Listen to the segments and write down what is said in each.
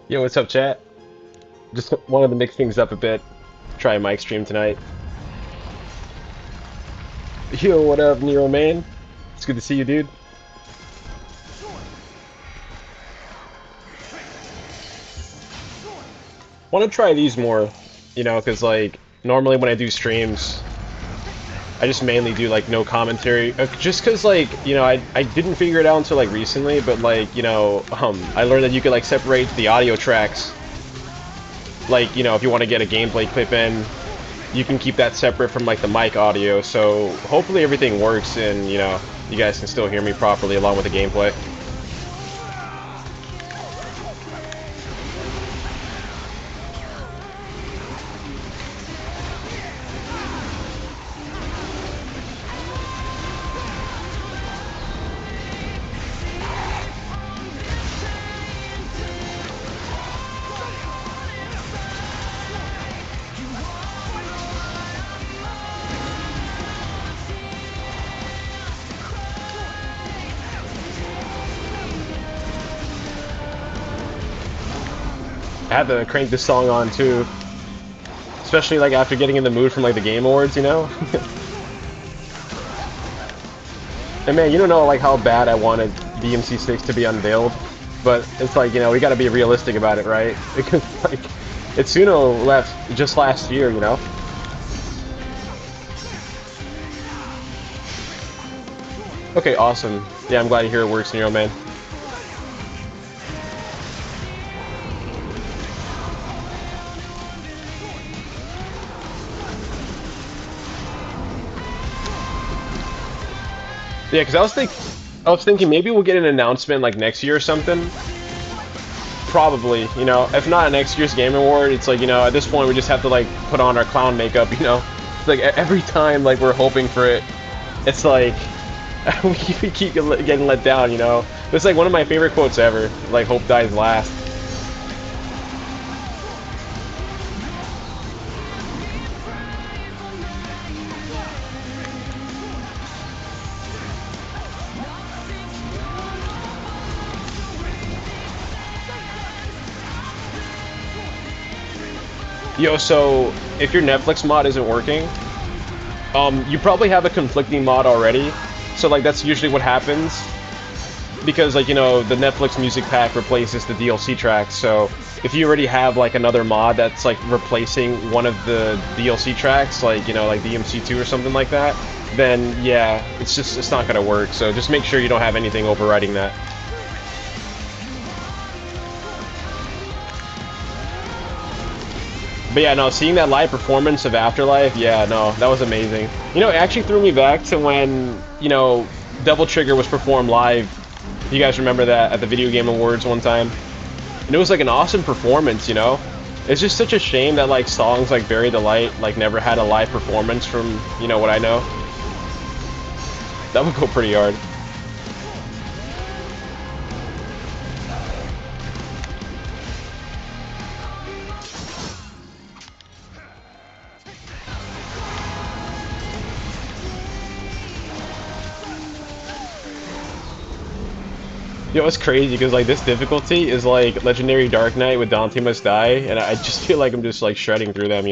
Yo, what's up, chat? Just wanted to mix things up a bit. Try a mic stream tonight. Yo, what up, Nero man? It's good to see you, dude. Want to try these more, you know, because like normally when I do streams, I just mainly do like no commentary. Just because like I didn't figure it out until like recently, but like I learned that you could like separate the audio tracks. Like if you want to get a gameplay clip in, you can keep that separate from like the mic audio. So hopefully everything works and you guys can still hear me properly along with the gameplay. I had to crank this song on too, especially like after getting in the mood from like the Game Awards, you know. And man, you don't know like how bad I wanted DMC6 to be unveiled, but it's like we got to be realistic about it, right? Because like Itsuno left just last year, you know. Okay, awesome. Yeah, I'm glad to hear it works, Nero man. Yeah, because I was thinking maybe we'll get an announcement like next year or something. Probably, if not next year's Game Award, it's like at this point we just have to like put on our clown makeup, It's like every time like we're hoping for it, it's like we keep getting let down, It's like one of my favorite quotes ever. Like hope dies last. Yo, so if your Netflix mod isn't working, you probably have a conflicting mod already. So like that's usually what happens, because like the Netflix music pack replaces the DLC tracks. So if you already have like another mod that's like replacing one of the DLC tracks, like like DMC2 or something like that, then yeah, it's not gonna work. So just make sure you don't have anything overriding that. But yeah, no, seeing that live performance of Afterlife, yeah, no, that was amazing. It actually threw me back to when, Devil Trigger was performed live. You guys remember that at the Video Game Awards one time? And it was like an awesome performance, It's just such a shame that like songs like Bury the Light like never had a live performance from, what I know. That would go pretty hard. Yo, it's crazy because like this difficulty is like Legendary Dark Knight with Dante Must Die, and I just feel like I'm just like shredding through them,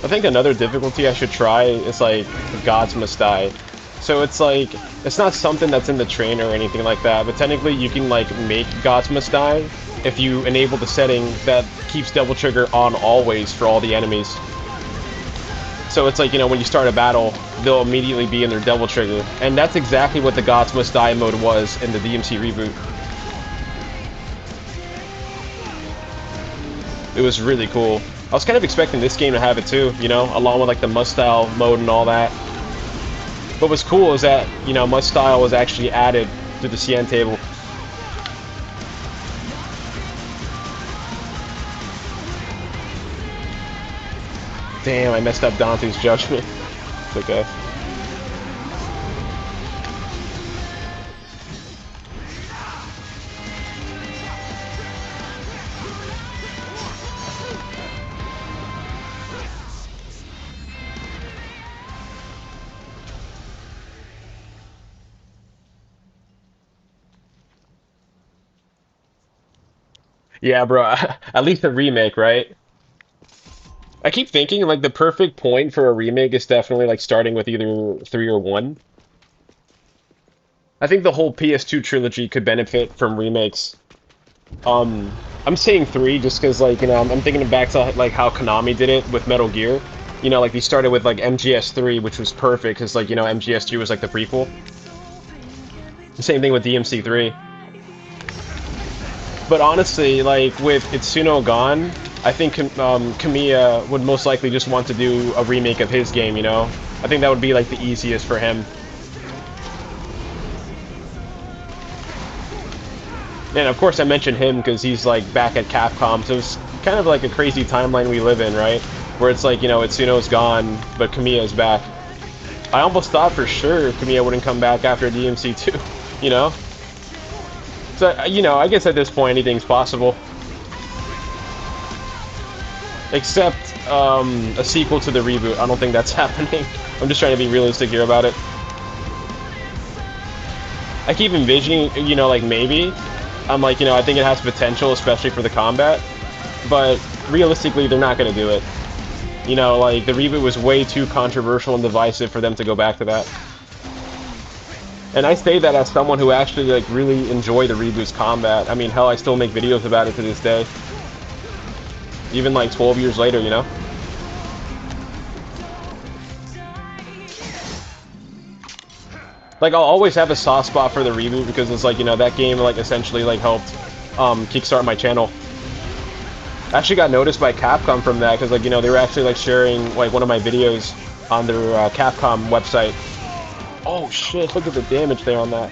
I think another difficulty I should try is like Gods Must Die. So it's like, it's not something that's in the trainer or anything like that, but technically you can like make Gods Must Die if you enable the setting that keeps Devil Trigger on always for all the enemies. So it's like, when you start a battle, they'll immediately be in their Devil Trigger. And that's exactly what the Gods Must Die mode was in the DMC reboot. It was really cool. I was kind of expecting this game to have it too, along with like the Must Style mode and all that. What was cool is that, Must Style was actually added to the Siyan table. Damn, I messed up Dante's judgment. It's okay. Yeah, bro. At least a remake, right? I keep thinking like the perfect point for a remake is definitely like starting with either 3 or 1. I think the whole PS2 trilogy could benefit from remakes. I'm saying 3 just because, like, you know, I'm thinking back to like how Konami did it with Metal Gear. You know, like they started with like MGS3, which was perfect because, like, you know, MGS3 was like the prequel. The same thing with DMC3. But honestly, like with Itsuno gone, I think Kamiya would most likely just want to do a remake of his game. You know, I think that would be like the easiest for him. And of course I mentioned him because he's like back at Capcom, so it's kind of like a crazy timeline we live in, right? Where it's like, you know, Itsuno's gone, but Kamiya's back. I almost thought for sure Kamiya wouldn't come back after DMC2, you know? So, you know, I guess at this point anything's possible. Except a sequel to the reboot. I don't think that's happening. I'm just trying to be realistic here about it. I keep envisioning, you know, like maybe. I'm like, you know, I think it has potential, especially for the combat, but realistically, they're not going to do it. You know, like, the reboot was way too controversial and divisive for them to go back to that. And I say that as someone who actually, like, really enjoyed the reboot's combat. I mean, hell, I still make videos about it to this day. Even, like, 12 years later, you know? Like, I'll always have a soft spot for the reboot because it's like, you know, that game, like, essentially, like, helped kickstart my channel. I actually got noticed by Capcom from that because, like, you know, they were actually, like, sharing, like, one of my videos on their Capcom website. Oh, shit, look at the damage there on that.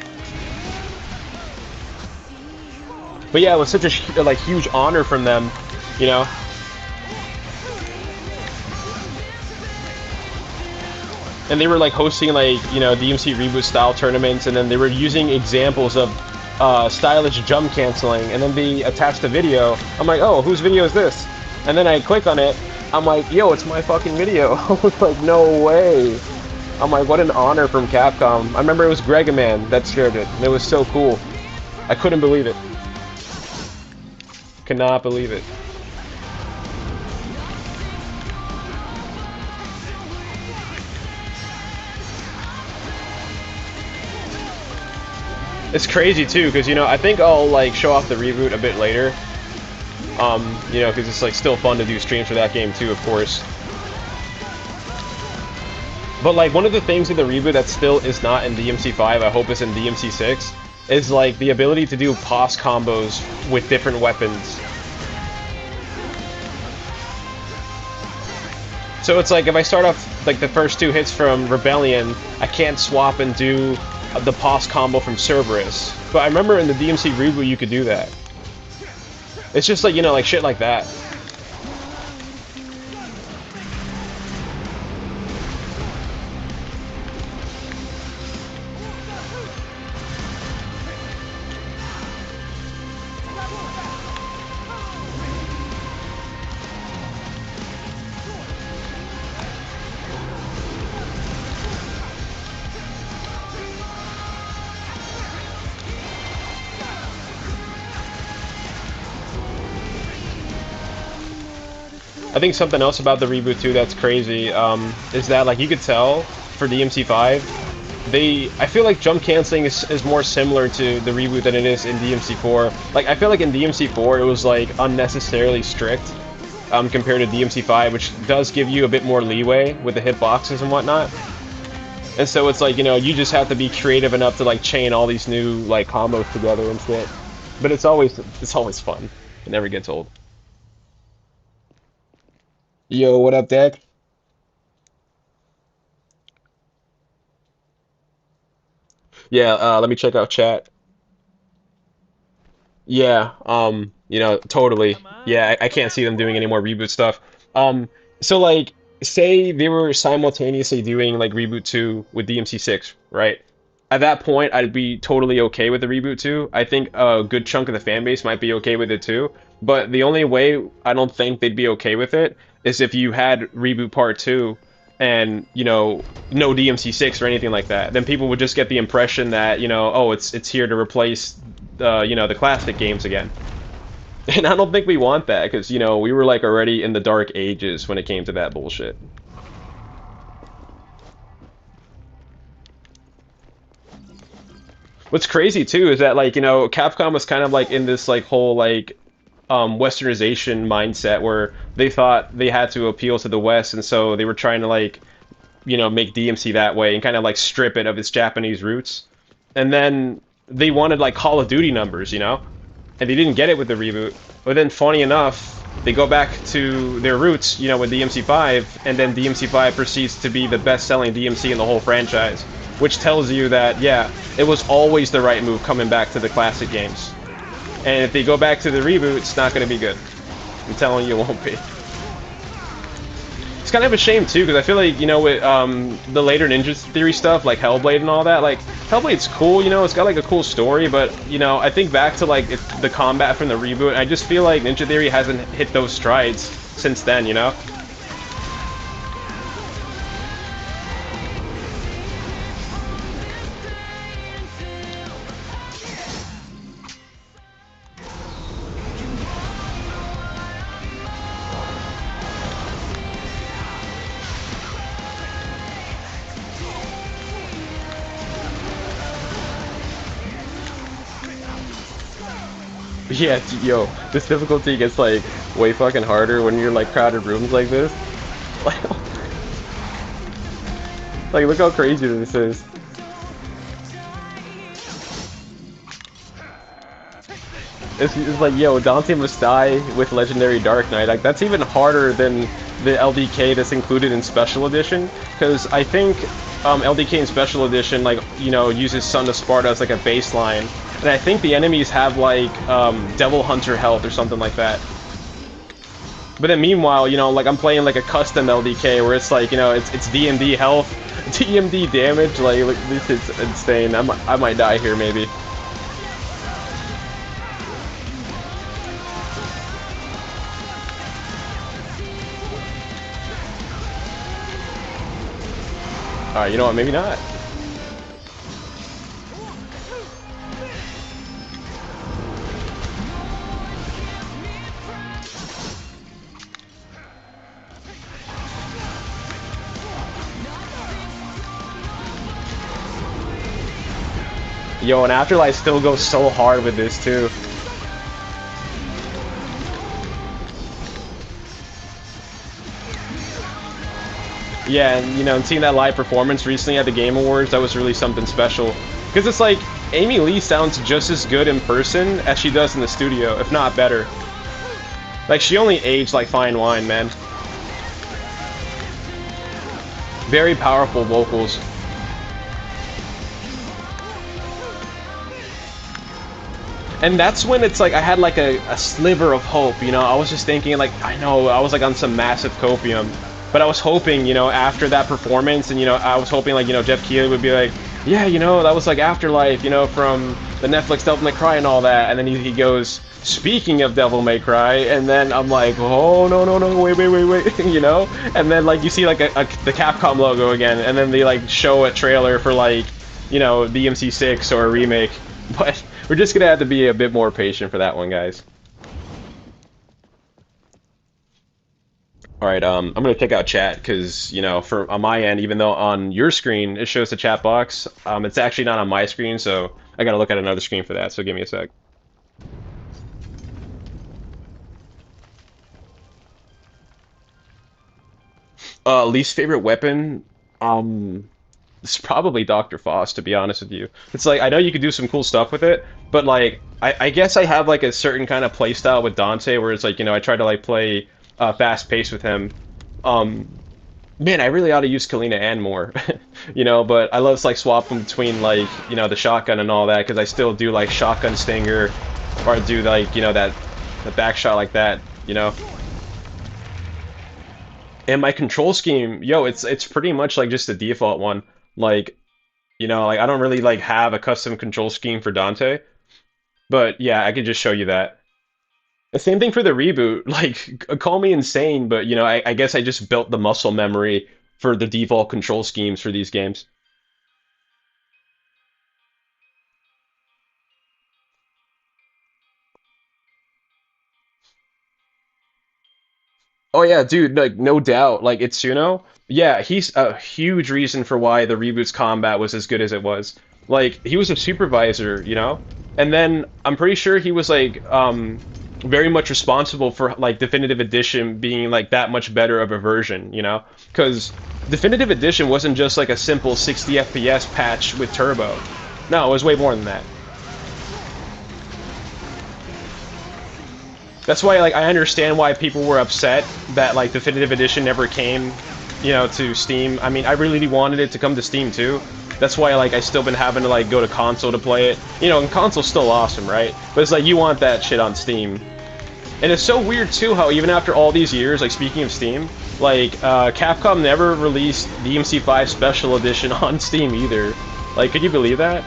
But yeah, it was such a, like, huge honor from them, you know? And they were like hosting like, you know, DMC reboot style tournaments, and then they were using examples of stylish jump canceling, and then they attached a video. I'm like, oh, whose video is this? And then I click on it. I'm like, yo, it's my fucking video. I was like, no way. I'm like, what an honor from Capcom. I remember it was Gregaman that shared it, and it was so cool. I couldn't believe it. Could not believe it. It's crazy too, because, you know, I think I'll like show off the reboot a bit later. You know, because it's like still fun to do streams for that game too, of course. But like one of the things in the reboot that still is not in DMC5, I hope is in DMC6, is like the ability to do pause combos with different weapons. So it's like if I start off like the first 2 hits from Rebellion, I can't swap and do the pause combo from Cerberus. But I remember in the DMC reboot you could do that. It's just like, you know, like shit like that. I think something else about the reboot too that's crazy is that like you could tell for DMC5, I feel like jump canceling is more similar to the reboot than it is in DMC4. Like I feel like in DMC4 it was like unnecessarily strict compared to DMC5, which does give you a bit more leeway with the hitboxes and whatnot. And so it's like, you know, you just have to be creative enough to like chain all these new like combos together and shit. But it's always fun. It never gets old. Yo, what up, Deck? Yeah, let me check out chat. Yeah, you know, totally. Yeah, I can't see them doing any more reboot stuff. So like, say they were simultaneously doing like reboot 2 with DMC6, right? At that point, I'd be totally okay with the reboot 2. I think a good chunk of the fan base might be okay with it too. But the only way I don't think they'd be okay with it is if you had reboot part 2 and, you know, no DMC6 or anything like that. Then people would just get the impression that, you know, oh, it's here to replace the, you know, the classic games again. And I don't think we want that, because, you know, we were, like, already in the dark ages when it came to that bullshit. What's crazy, too, is that, like, you know, Capcom was kind of, like, in this, like, whole, like, westernization mindset where they thought they had to appeal to the West, and so they were trying to, like, you know, make DMC that way and kind of, like, strip it of its Japanese roots. And then they wanted, like, Call of Duty numbers, you know? And they didn't get it with the reboot. But then, funny enough, they go back to their roots, you know, with DMC5, and then DMC5 proceeds to be the best-selling DMC in the whole franchise, which tells you that, yeah, it was always the right move coming back to the classic games. And if they go back to the reboot, it's not going to be good. I'm telling you, it won't be. It's kind of a shame, too, because I feel like, you know, with the later Ninja Theory stuff, like Hellblade and all that, like, Hellblade's cool, you know, it's got, like, a cool story, but, you know, I think back to, like, the combat from the reboot, and I just feel like Ninja Theory hasn't hit those strides since then, you know? Yeah, yo, this difficulty gets, like, way fucking harder when you're, like, crowded rooms like this. Like, look how crazy this is. It's like, yo, Dante must die with Legendary Dark Knight. Like, that's even harder than the LDK that's included in Special Edition, because I think LDK in Special Edition, like, you know, uses Son of Sparta as, like, a baseline, and I think the enemies have, like, Devil Hunter health or something like that. But then meanwhile, you know, like, I'm playing, like, a custom LDK where it's, like, you know, it's DMD health, DMD damage, like this is insane. I might die here, maybe. Alright, you know what, maybe not. Yo, and Afterlife still goes so hard with this, too. Yeah, and, you know, and seeing that live performance recently at the Game Awards, that was really something special. Because it's like, Amy Lee sounds just as good in person as she does in the studio, if not better. Like, she only aged like fine wine, man. Very powerful vocals. And that's when it's like I had like a sliver of hope, you know. I was just thinking, like, I know I was like on some massive copium, but I was hoping, you know, after that performance, and, you know, I was hoping, like, you know, Jeff Keighley would be like, yeah, you know, that was like Afterlife, you know, from the Netflix Devil May Cry and all that. And then he goes, speaking of Devil May Cry, and then I'm like, oh, no, no, no, wait, you know. And then, like, you see like the Capcom logo again, and then they like show a trailer for, like, you know, DMC6 or a remake, but we're just gonna have to be a bit more patient for that one, guys. All right, I'm gonna check out chat because, you know, for on my end, even though on your screen it shows the chat box, it's actually not on my screen, so I gotta look at another screen for that. So give me a sec. Least favorite weapon? It's probably Dr. Foss, to be honest with you. It's like, I know you could do some cool stuff with it, but, like, I guess I have, like, a certain kind of play style with Dante where it's like, you know, I try to, like, play fast pace with him. Um, Man, I really ought to use Kalina and more, you know, but I love, like, swapping between, like, you know, the shotgun and all that, because I still do, like, shotgun stinger, or do, like, you know, the back shot like that, you know. And my control scheme, yo, it's pretty much like just the default one. Like, you know, like, I don't really like have a custom control scheme for Dante, but yeah, I could just show you that. The same thing for the reboot. Like, call me insane, but, you know, I guess I just built the muscle memory for the default control schemes for these games. Oh yeah, dude, like no doubt. Like Itsuno, yeah, he's a huge reason for why the reboot's combat was as good as it was. Like he was a supervisor, you know? And then I'm pretty sure he was like very much responsible for like Definitive Edition being like that much better of a version, you know? Because Definitive Edition wasn't just like a simple 60 FPS patch with turbo. No, it was way more than that. That's why, like, I understand why people were upset that, like, Definitive Edition never came, you know, to Steam. I mean, I really wanted it to come to Steam, too. That's why, like, I still been having to, like, go to console to play it. You know, and console's still awesome, right? But it's like, you want that shit on Steam. And it's so weird, too, how even after all these years, like, speaking of Steam, like, Capcom never released DMC5 Special Edition on Steam, either. Like, could you believe that?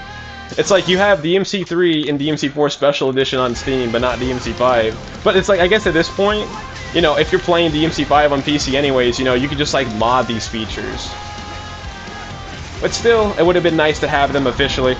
It's like you have DMC3 and DMC4 Special Edition on Steam, but not DMC5. But it's like, I guess at this point, you know, if you're playing DMC5 on PC anyways, you know, you could just like mod these features. But still, it would have been nice to have them officially.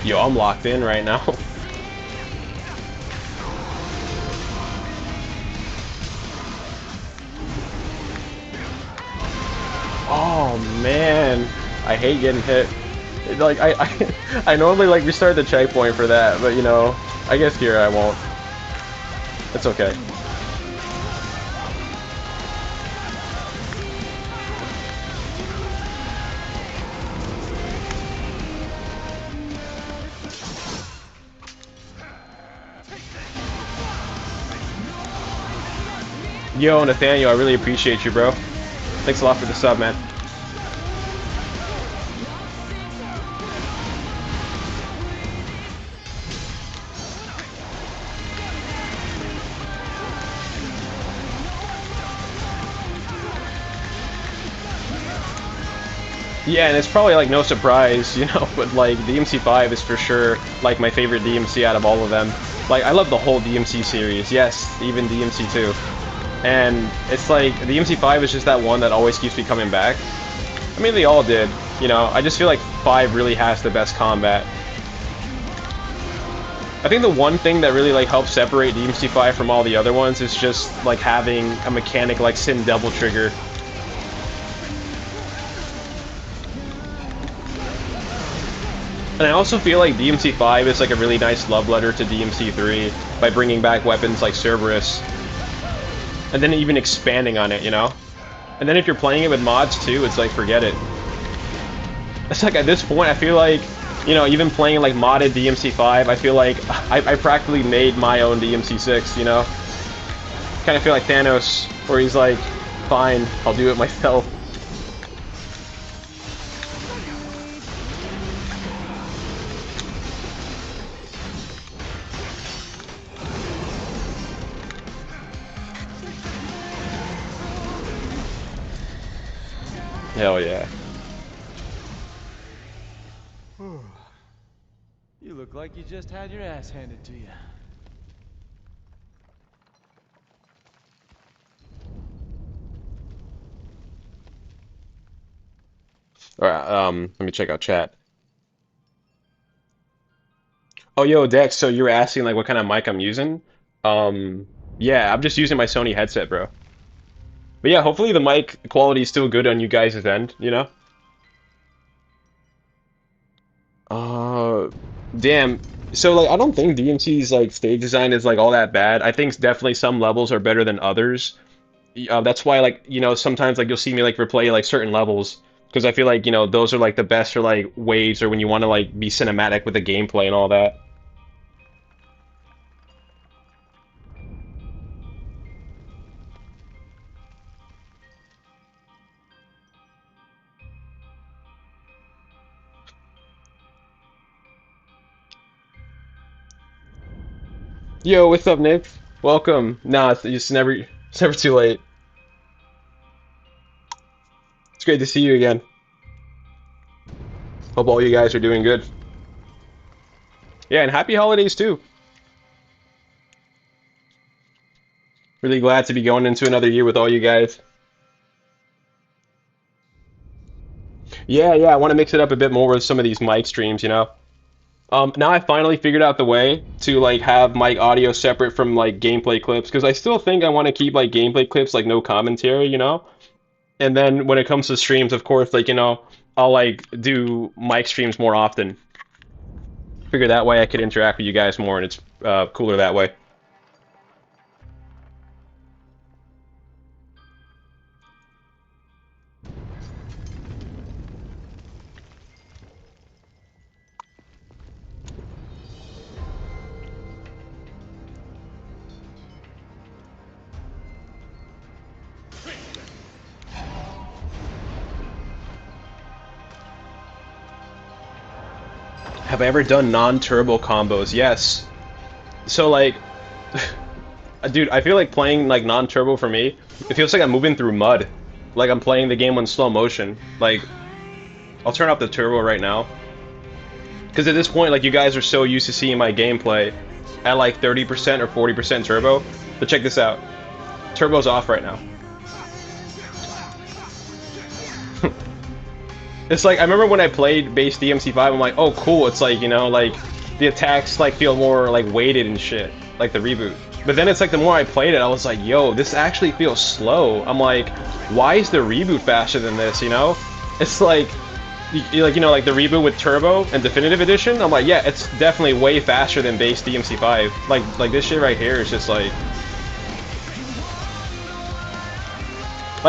Yo, I'm locked in right now. Oh man, I hate getting hit. Like I normally like restart the checkpoint for that, but you know, I guess here I won't. It's okay. Yo, Nathaniel, I really appreciate you, bro. Thanks a lot for the sub, man. Yeah, and it's probably like no surprise, you know, but like DMC5 is for sure like my favorite DMC out of all of them. Like I love the whole DMC series, yes, even DMC2. And it's like DMC5 is just that one that always keeps me coming back. I mean, they all did, you know. I just feel like 5 really has the best combat. I think the one thing that really like helps separate DMC5 from all the other ones is just like having a mechanic like Sin Double Trigger. And I also feel like DMC5 is like a really nice love letter to DMC3 by bringing back weapons like Cerberus. And then even expanding on it, you know? And then if you're playing it with mods too, it's like, forget it. It's like at this point, I feel like, you know, even playing like modded DMC5, I feel like I practically made my own DMC6, you know? Kind of feel like Thanos, where he's like, fine, I'll do it myself. Hell yeah. You look like you just had your ass handed to you. Alright, let me check out chat. Oh, yo, Dex, so you were asking like what kind of mic I'm using? Yeah, I'm just using my Sony headset, bro. But yeah, hopefully the mic quality is still good on you guys' end, you know? Uh, damn. So like, I don't think DMC's like stage design is like all that bad. I think definitely some levels are better than others. That's why like, you know, sometimes like you'll see me like replay like certain levels because I feel like, you know, those are like the best for like waves or when you want to like be cinematic with the gameplay and all that. Yo, what's up, Nick? Welcome. Nah, it's never too late. It's great to see you again. Hope all you guys are doing good. Yeah, and happy holidays too. Really glad to be going into another year with all you guys. Yeah, I want to mix it up a bit more with some of these mic streams, you know. Now I finally figured out the way to like have mic audio separate from like gameplay clips because I still think I want to keep like gameplay clips like no commentary, you know. And then when it comes to streams, of course, like you know, I'll like do mic streams more often. Figure that way I could interact with you guys more, and it's cooler that way. Have I ever done non-turbo combos? Yes. So like, dude, I feel like playing like non-turbo for me, it feels like I'm moving through mud. Like I'm playing the game on slow motion. Like, I'll turn off the turbo right now. Because at this point, like you guys are so used to seeing my gameplay at like 30% or 40% turbo. But check this out. Turbo's off right now. It's like, I remember when I played base DMC5, I'm like, oh cool, it's like, you know, like, the attacks like feel more like weighted and shit, like the reboot. But then it's like the more I played it, I was like, yo, this actually feels slow. I'm like, why is the reboot faster than this, you know? It's like, like you know, like the reboot with Turbo and Definitive Edition, I'm like, yeah, it's definitely way faster than base DMC5. Like this shit right here is just like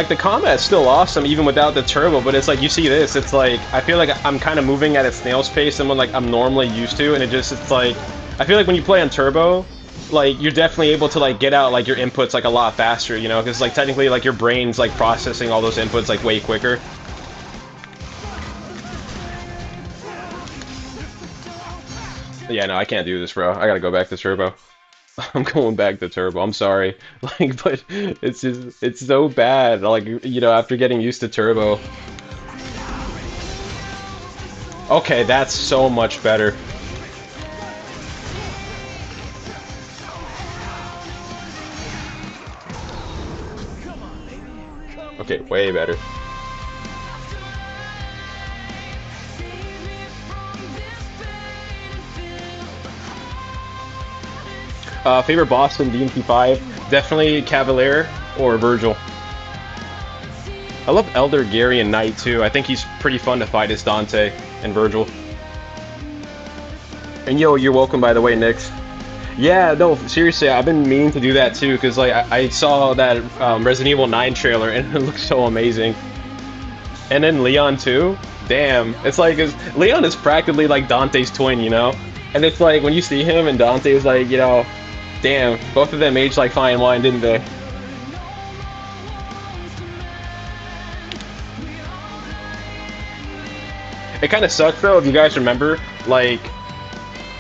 the combat's still awesome even without the turbo, but it's like you see this, it's like I feel like I'm kind of moving at a snail's pace than what like I'm normally used to, and it's like I feel like when you play on turbo, like you're definitely able to like get out like your inputs like a lot faster, you know, because like technically like your brain's like processing all those inputs like way quicker. Yeah, no, I can't do this, bro. I gotta go back to turbo. I'm going back to turbo. I'm sorry, like, but it's just it's so bad. Like, you know, after getting used to turbo. Okay, that's so much better. Okay, way better. Favorite boss in DMC5? Definitely Cavalier or Vergil. I love Elder Gary and Knight too. I think he's pretty fun to fight as Dante and Vergil. And yo, you're welcome by the way, Nix. Yeah, no, seriously, I've been meaning to do that too, because like I saw that Resident Evil 9 trailer and it looks so amazing. And then Leon too? Damn. It's like, Leon is practically like Dante's twin, you know? And it's like, when you see him and Dante is like, you know, damn, both of them aged like fine wine, didn't they? It kind of sucks though, if you guys remember, like,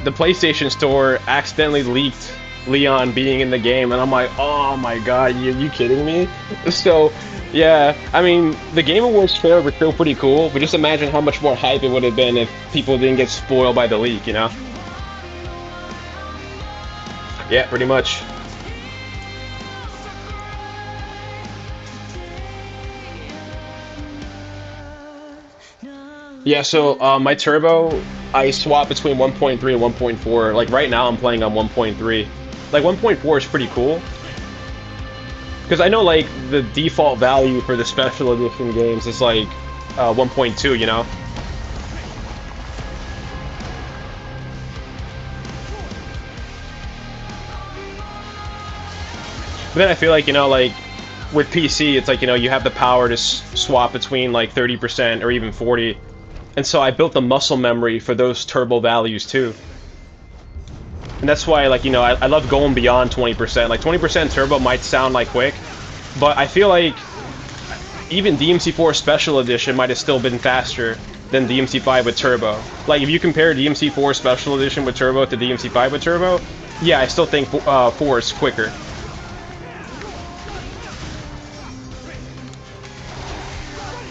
the PlayStation Store accidentally leaked Leon being in the game, and I'm like, oh my god, you kidding me? So, yeah, I mean, the Game Awards trailer was still pretty cool, but just imagine how much more hype it would have been if people didn't get spoiled by the leak, you know? Yeah, pretty much. Yeah, so my turbo, I swap between 1.3 and 1.4. Like right now I'm playing on 1.3. Like 1.4 is pretty cool. Because I know like the default value for the special edition games is like 1.2, you know? But then I feel like, you know, like, with PC, it's like, you know, you have the power to swap between, like, 30% or even 40. And so I built the muscle memory for those turbo values, too. And that's why, like, you know, I love going beyond 20%. Like, 20% turbo might sound, like, quick, but I feel like even DMC4 Special Edition might have still been faster than DMC5 with turbo. Like, if you compare DMC4 Special Edition with turbo to DMC5 with turbo, Yeah, I still think 4 is quicker.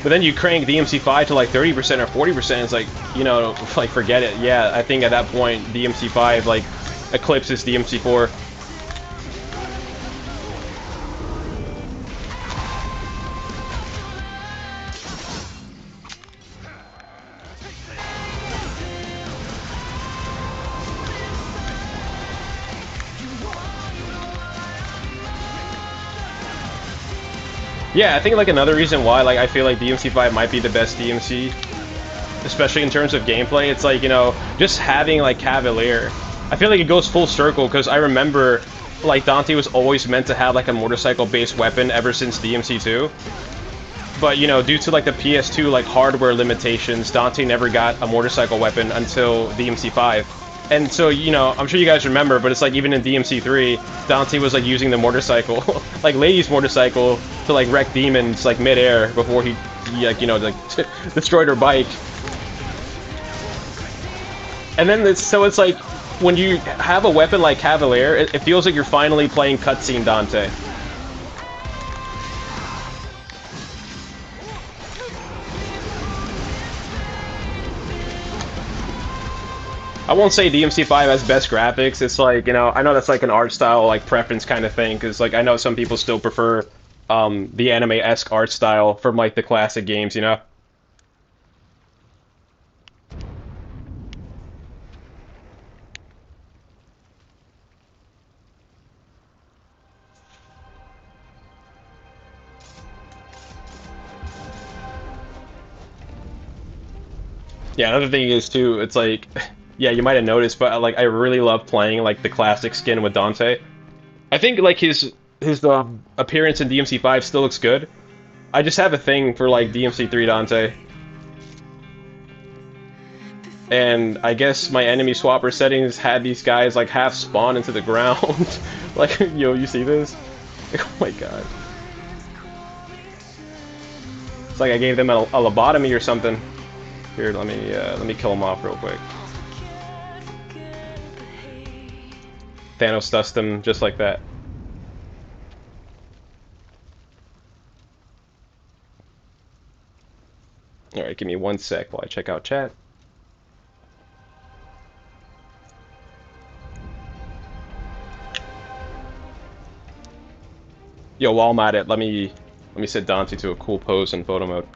But then you crank DMC5 to like 30% or 40%, it's like, you know, like forget it. Yeah, I think at that point DMC5 like eclipses DMC4. Yeah, I think like another reason why like I feel like DMC5 might be the best DMC, especially in terms of gameplay, it's like, you know, just having like Cavalier. I feel like it goes full circle because I remember like Dante was always meant to have like a motorcycle-based weapon ever since DMC2. But, you know, due to like the PS2 like hardware limitations, Dante never got a motorcycle weapon until DMC5. And so, you know, I'm sure you guys remember, but it's like even in DMC3, Dante was like using the motorcycle, like Lady's motorcycle, to like wreck demons like mid-air before he like, you know, like destroyed her bike. And then so it's like when you have a weapon like Cavalier, it feels like you're finally playing cutscene Dante. I won't say DMC5 has best graphics. It's like, you know, I know that's like an art style, like preference kind of thing, because like I know some people still prefer the anime-esque art style from like the classic games, you know? Yeah, another thing is too, it's like, yeah, you might have noticed, but like I really love playing like the classic skin with Dante. I think like his appearance in DMC5 still looks good. I just have a thing for like DMC3 Dante. And I guess my enemy swapper settings had these guys like half spawn into the ground. Like, yo, you see this? Oh my god. It's like I gave them a lobotomy or something. Here, let me kill him off real quick. Thanos dust him just like that. Alright, give me 1 sec while I check out chat. Yo, while I'm at it, let me set Dante to a cool pose in photo mode.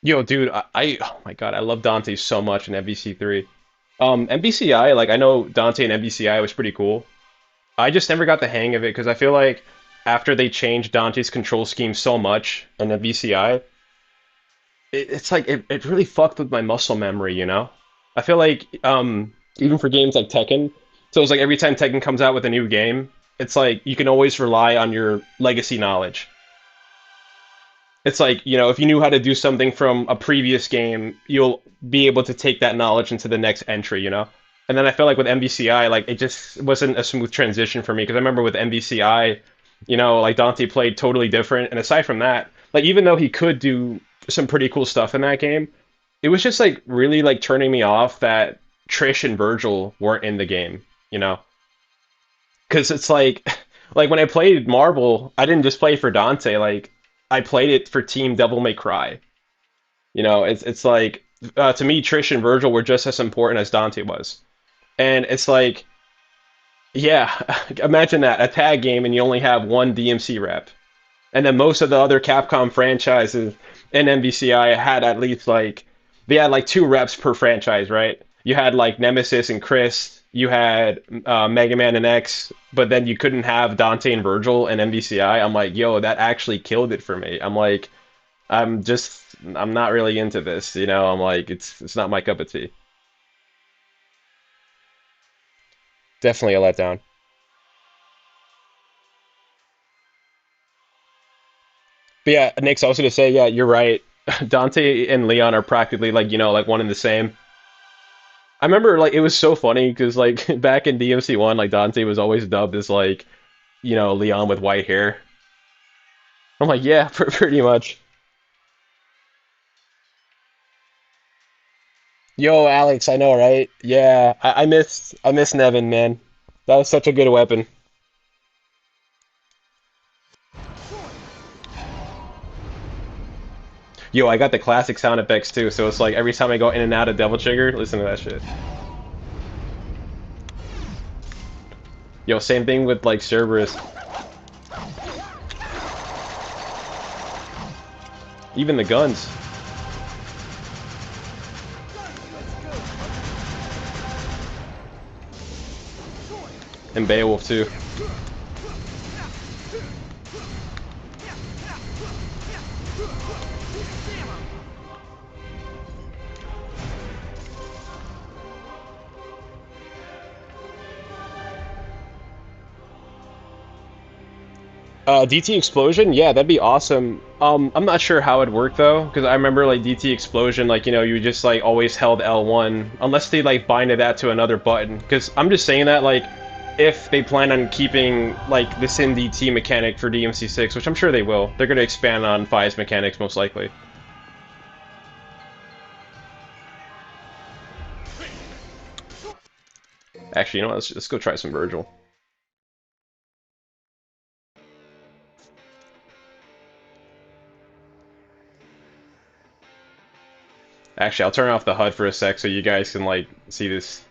Yo, dude, oh my god, I love Dante so much in MVC3. MBCI, like I know Dante and MBCI was pretty cool. I just never got the hang of it because I feel like after they changed Dante's control scheme so much in MBCI, it's like it really fucked with my muscle memory, you know? I feel like even for games like Tekken, so it's like every time Tekken comes out with a new game, it's like you can always rely on your legacy knowledge. It's like, you know, if you knew how to do something from a previous game, you'll be able to take that knowledge into the next entry, you know? And then I felt like with MBCI, like, it just wasn't a smooth transition for me, because I remember with MBCI, you know, like, Dante played totally different, and aside from that, like, even though he could do some pretty cool stuff in that game. It was just like really like turning me off that Trish and Vergil weren't in the game, you know? Because it's like, like when I played Marvel, I didn't just play for Dante. Like I played it for Team Devil May Cry. You know, it's like to me, Trish and Vergil were just as important as Dante was, and it's like, yeah, imagine that a tag game and you only have one DMC rep, and then most of the other Capcom franchises and MVCI had at least like they had like two reps per franchise, right? You had like Nemesis and Chris, you had Mega Man and X, but then you couldn't have Dante and Vergil and MVCI. I'm like, yo, that actually killed it for me. I'm like, I'm not really into this, you know. I'm like, it's not my cup of tea. Definitely a letdown. But yeah, Nick's also to say, yeah, you're right. Dante and Leon are practically like, you know, like one and the same. I remember like it was so funny because like back in DMC1, like Dante was always dubbed as like, you know, Leon with white hair. I'm like, yeah, pretty much. Yo, Alex, I know, right? Yeah, I miss Nevin, man. That was such a good weapon. Yo, I got the classic sound effects too, so it's like every time I go in and out of Devil Trigger, listen to that shit. Yo, same thing with like Cerberus. Even the guns. And Beowulf too. DT Explosion, yeah, that'd be awesome. I'm not sure how it'd work though, because I remember like DT Explosion, like you know, you just like always held L1, unless they like binded that to another button. Because I'm just saying that like, if they plan on keeping like the Sin DT mechanic for DMC6, which I'm sure they will, they're gonna expand on Fi's mechanics most likely. Actually, you know what? Let's go try some Vergil. Actually, I'll turn off the HUD for a sec so you guys can like see this.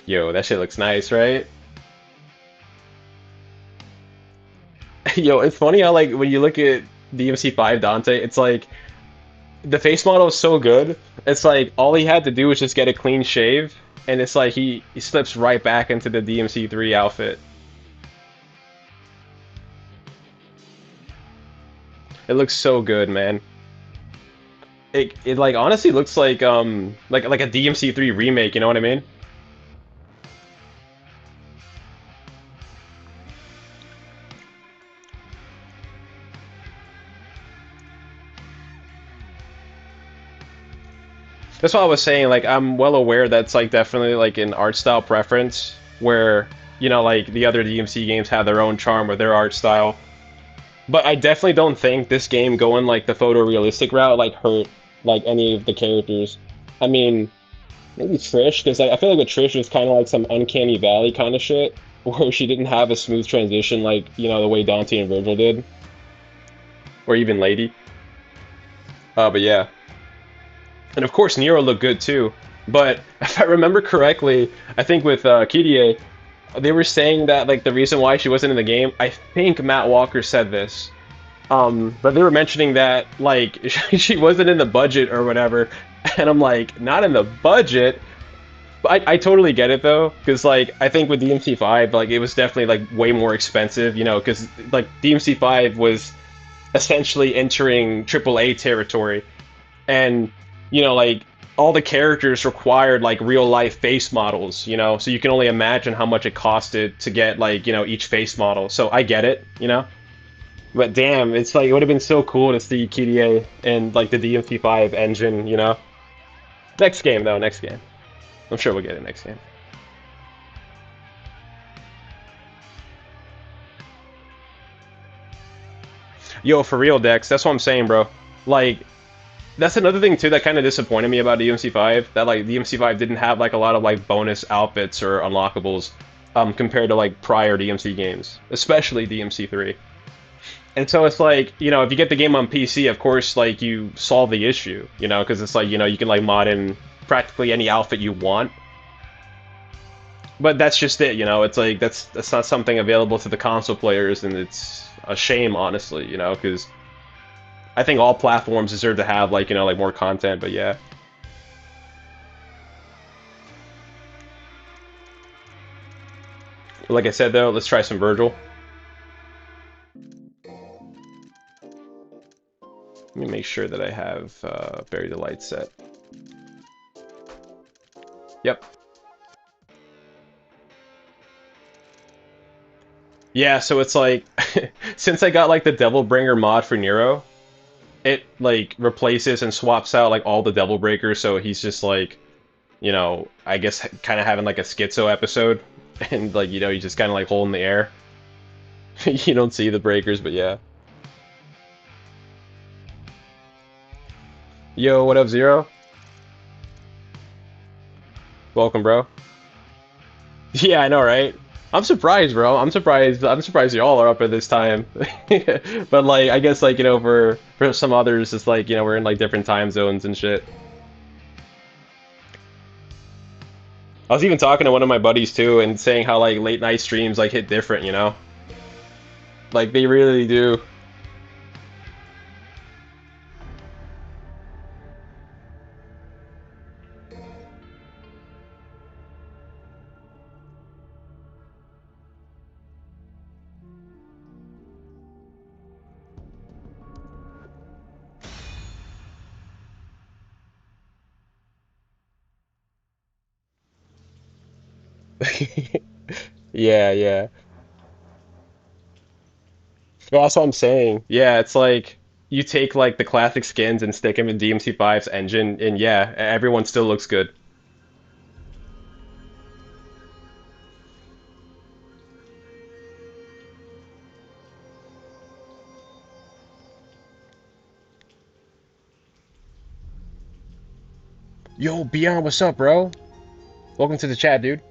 Yo, that shit looks nice, right? Yo, it's funny how like when you look at DMC5 Dante, it's like the face model is so good. It's like all he had to do was just get a clean shave, and it's like he slips right back into the DMC3 outfit. It looks so good, man. It like honestly looks like a DMC3 remake, you know what I mean? That's what I was saying, like I'm well aware that's like definitely like an art style preference where, you know, like the other DMC games have their own charm with their art style. But I definitely don't think this game going like the photorealistic route like hurt like any of the characters. I mean, maybe Trish, because I feel like with Trish was kind of like some uncanny valley kind of shit, where she didn't have a smooth transition like, you know, the way Dante and Vergil did, or even Lady. But yeah, and of course Nero looked good too. But if I remember correctly, I think with Kyrie, they were saying that like the reason why she wasn't in the game, I think Matt Walker said this. But they were mentioning that like she wasn't in the budget or whatever, and I'm like, not in the budget. I totally get it though, because like I think with DMC5, like it was definitely like way more expensive, you know, because like DMC5 was essentially entering AAA territory, and you know like all the characters required like real life face models, you know, so you can only imagine how much it costed to get like you know each face model. So I get it, you know. But damn, it's like it would have been so cool to see KDA and like the DMC5 engine, you know. Next game though, next game. I'm sure we'll get it next game. Yo, for real, Dex, that's what I'm saying, bro. Like, that's another thing, too, that kind of disappointed me about DMC5, that, like, DMC5 didn't have, like, a lot of, like, bonus outfits or unlockables, compared to, like, prior DMC games, especially DMC3. And so it's like, you know, if you get the game on PC, of course, like, you solve the issue, you know, because it's like, you know, you can, like, mod in practically any outfit you want. But that's just it, you know, it's like, that's not something available to the console players, and it's a shame, honestly, you know, because I think all platforms deserve to have, like, you know, like, more content, but yeah. Like I said, though, let's try some Vergil. Let me make sure that I have Bury the Light set. Yep. Yeah, so it's like, since I got like the Devil Bringer mod for Nero, it like replaces and swaps out like all the Devil Breakers, so he's just like, you know, I guess kind of having like a schizo episode, and like, you know, he's just kind of like holding the air. You don't see the breakers, but yeah. Yo, what up, Zero? Welcome, bro. Yeah, I know, right? I'm surprised, bro. I'm surprised y'all are up at this time. But like, I guess like, you know, for some others, it's like, you know, we're in like different time zones and shit. I was even talking to one of my buddies too, and saying how like late night streams like hit different, you know? Like they really do. Yeah, yeah. Well, that's what I'm saying. Yeah, it's like you take like the classic skins and stick them in DMC5's engine, and yeah, everyone still looks good. Yo, Beyond, what's up, bro? Welcome to the chat, dude.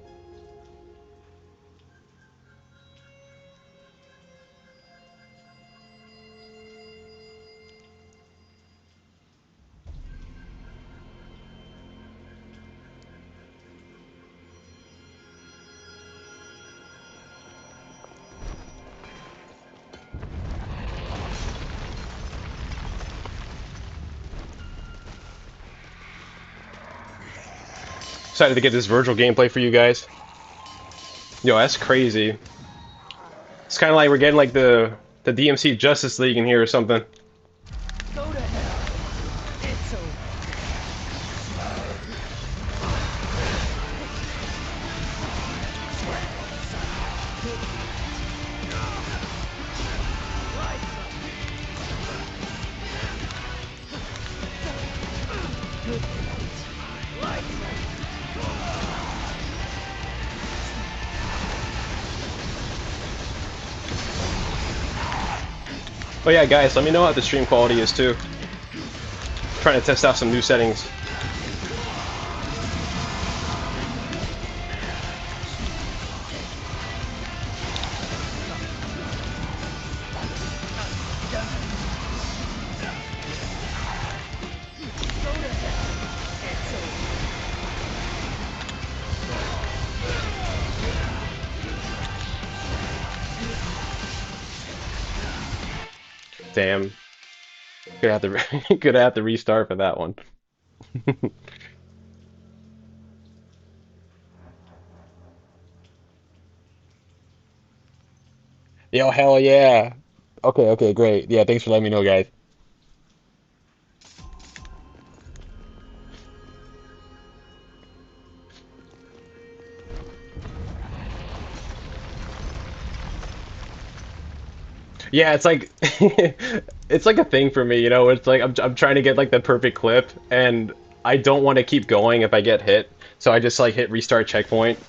Excited to get this Vergil gameplay for you guys. Yo, that's crazy. It's kind of like we're getting like the DMC Justice League in here or something. Go to hell. It's over. Oh yeah, guys, let me know how the stream quality is too. Trying to test out some new settings. Damn. Gonna have to restart for that one. Yo, hell yeah. Okay, okay, great. Yeah, thanks for letting me know, guys. Yeah, it's like it's like a thing for me, you know. It's like I'm trying to get like the perfect clip, and I don't want to keep going if I get hit, so I just like hit restart checkpoint,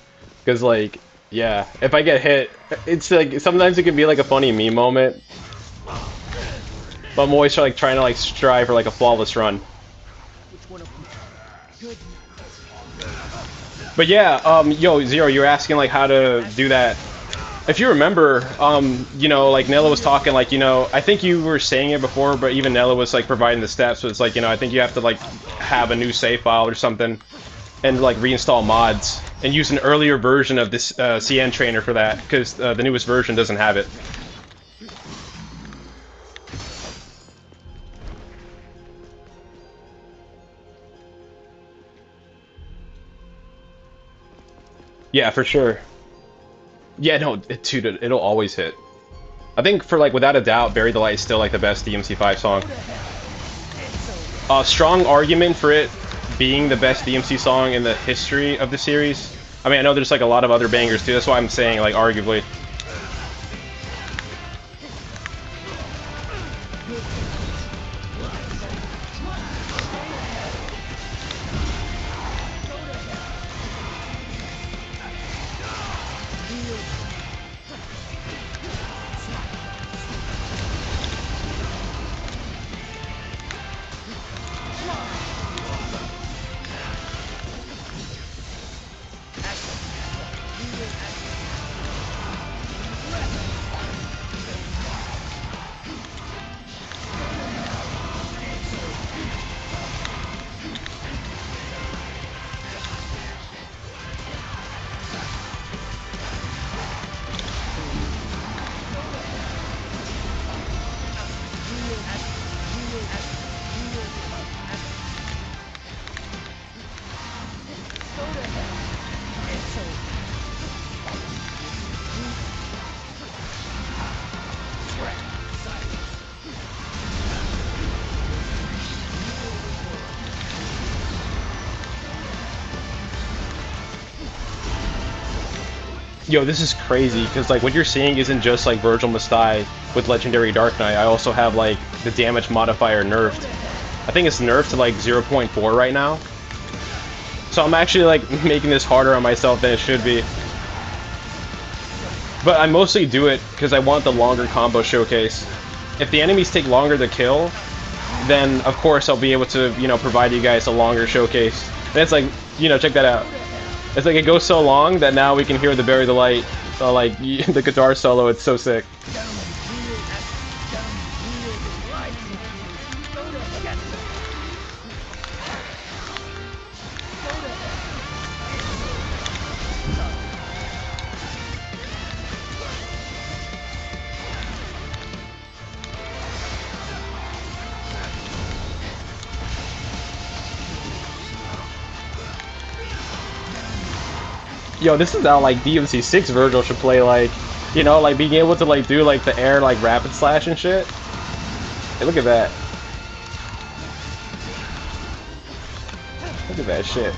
because like yeah, if I get hit, it's like sometimes it can be like a funny meme moment. But I'm always like trying to like strive for like a flawless run. Which one of you? Good. But yeah, yo, Zero, you were asking like how to do that. If you remember, you know, like Nella was talking, like, you know, I think you were saying it before, but even Nella was like providing the steps. So it's like, you know, I think you have to like have a new save file or something, and like reinstall mods and use an earlier version of this CN trainer for that, because the newest version doesn't have it. Yeah, for sure. Yeah, no, dude, it'll always hit. I think for like without a doubt, Bury the Light is still like the best DMC5 song. Strong argument for it being the best DMC song in the history of the series. I mean, I know there's like a lot of other bangers too. That's why I'm saying like arguably. Yo, this is crazy, because like what you're seeing isn't just like Vergil must die with Legendary Dark Knight. I also have like the damage modifier nerfed. I think it's nerfed to like 0.4 right now. So I'm actually like making this harder on myself than it should be. But I mostly do it because I want the longer combo showcase. If the enemies take longer to kill, then of course I'll be able to, you know, provide you guys a longer showcase. And it's like, you know, check that out. It's like it goes so long that now we can hear the Bury the Light, like the guitar solo. It's so sick. Yo, this is how like DMC6 Vergil should play, like, you know, like being able to like do like the air like rapid slash and shit. Hey, look at that. Look at that shit.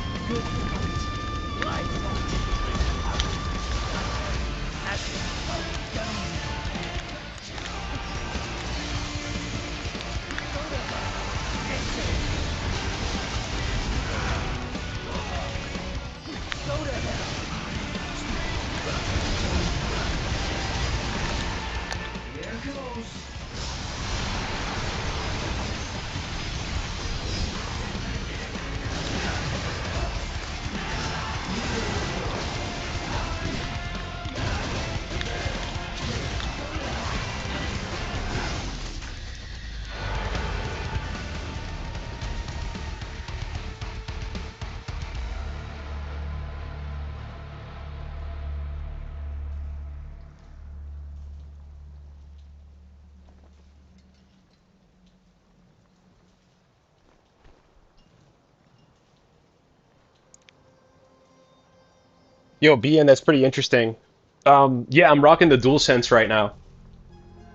Yo, BN, that's pretty interesting. Yeah, I'm rocking the DualSense right now.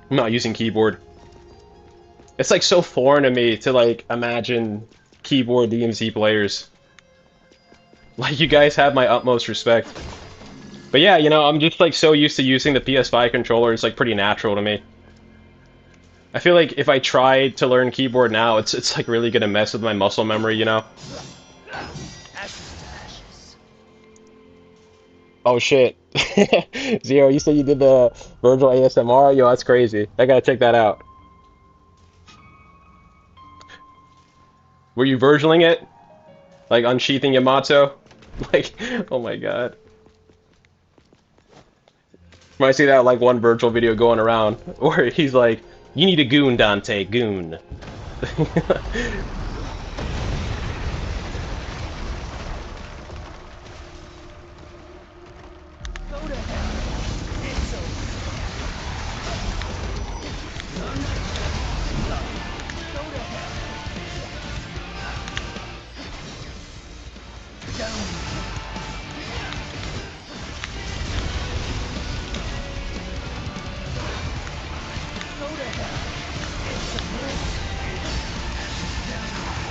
I'm not using keyboard. It's like so foreign to me to like imagine keyboard DMC players. Like, you guys have my utmost respect. But yeah, you know, I'm just like so used to using the PS5 controller, it's like pretty natural to me. I feel like if I try to learn keyboard now, it's like really gonna mess with my muscle memory, you know? Oh shit. Zero, you said you did the Vergil ASMR? Yo, that's crazy. I gotta check that out. Were you Vergiling it? Like unsheathing Yamato? Like, oh my god. When I see that like one Vergil video going around where he's like, "You need a goon, Dante, goon."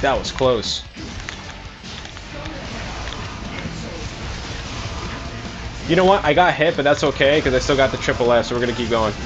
That was close. You know what? I got hit, but that's okay, because I still got the triple S, so we're going to keep going.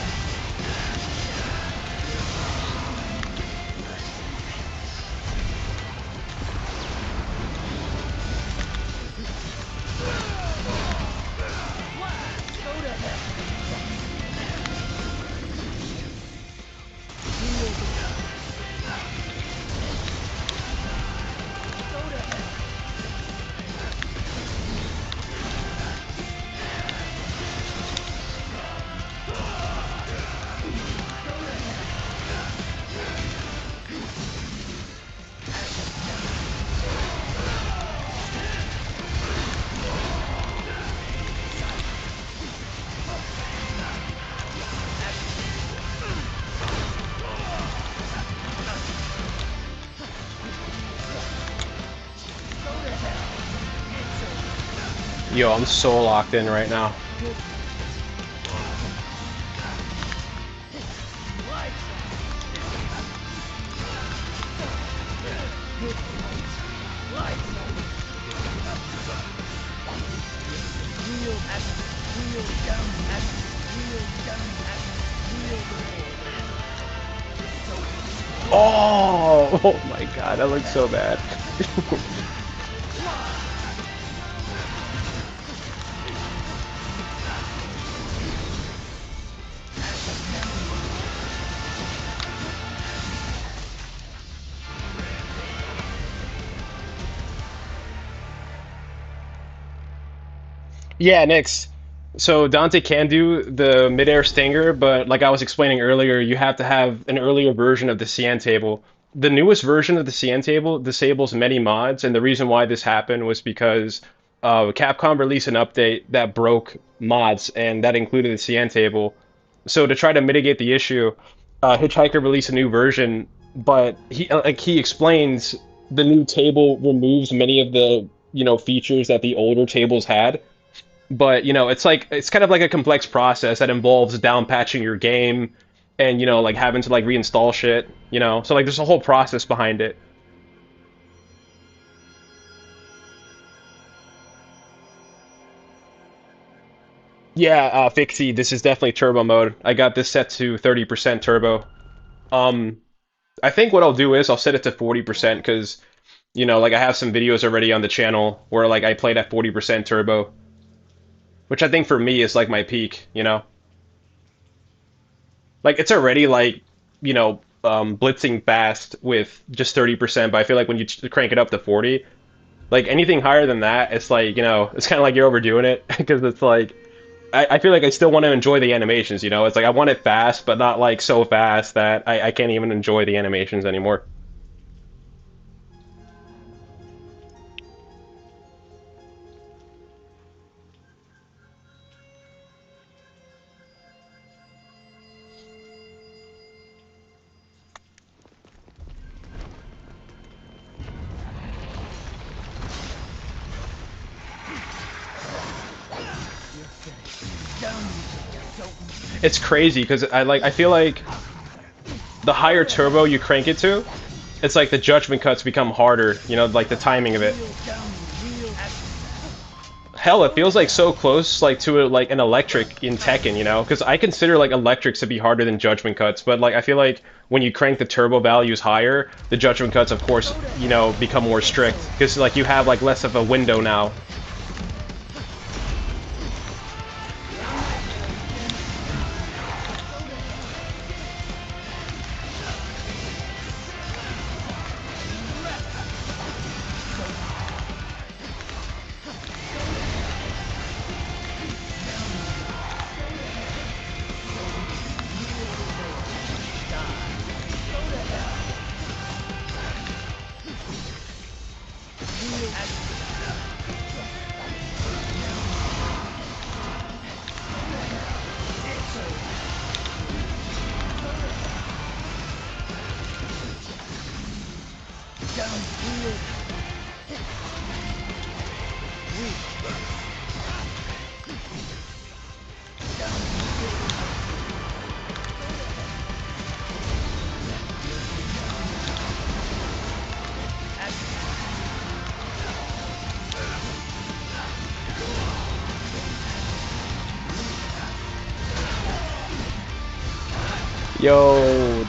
Yo, I'm so locked in right now. Oh, oh my god, that looks so bad. Yeah, Nix. So Dante can do the midair stinger, but like I was explaining earlier, you have to have an earlier version of the CN table. The newest version of the CN table disables many mods, and the reason why this happened was because Capcom released an update that broke mods, and that included the CN table. So to try to mitigate the issue, Hitchhiker released a new version, but he explains the new table removes many of the features that the older tables had, but it's kind of like a complex process that involves down patching your game and like having to like reinstall shit, so like there's a whole process behind it. Yeah, Fixie, this is definitely turbo mode. I got this set to 30% turbo. um I think what I'll do is I'll set it to 40% because like I have some videos already on the channel where like I played at 40% turbo, which I think for me is like my peak. Like it's already like, blitzing fast with just 30%, but I feel like when you crank it up to 40, like anything higher than that, it's like, it's kind of like you're overdoing it because it's like, I feel like I still want to enjoy the animations. It's like I want it fast, but not like so fast that I can't even enjoy the animations anymore. It's crazy because I feel like the higher turbo you crank it to, it's like the judgment cuts become harder, like the timing of it. Hell, it feels like so close, like to like an electric in Tekken, because I consider like electrics to be harder than judgment cuts, but like I feel like when you crank the turbo values higher, the judgment cuts, of course, become more strict because like you have like less of a window now. Yo,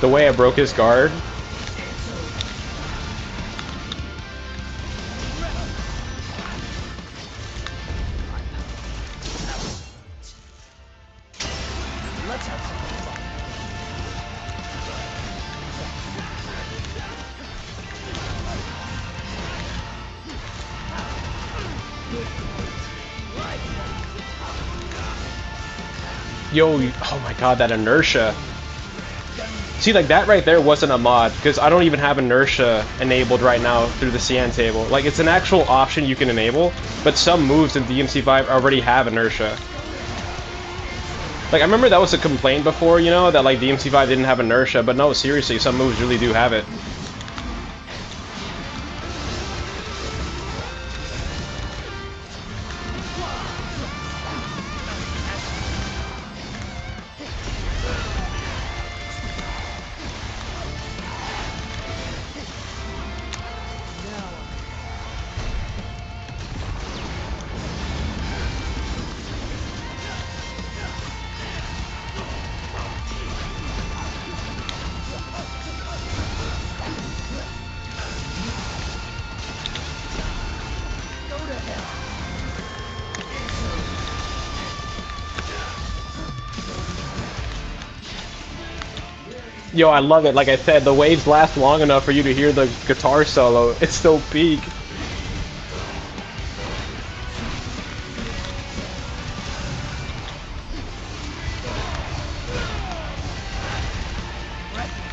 the way I broke his guard. Let's have some fun. Yo, oh my god, that inertia. See, like that right there wasn't a mod, because I don't even have inertia enabled right now through the Cyan table. Like, it's an actual option you can enable, but some moves in DMC5 already have inertia. Like, I remember that was a complaint before, you know, that like DMC5 didn't have inertia, but no, seriously, some moves really do have it. Yo, I love it. Like I said, the waves last long enough for you to hear the guitar solo. It's still peak.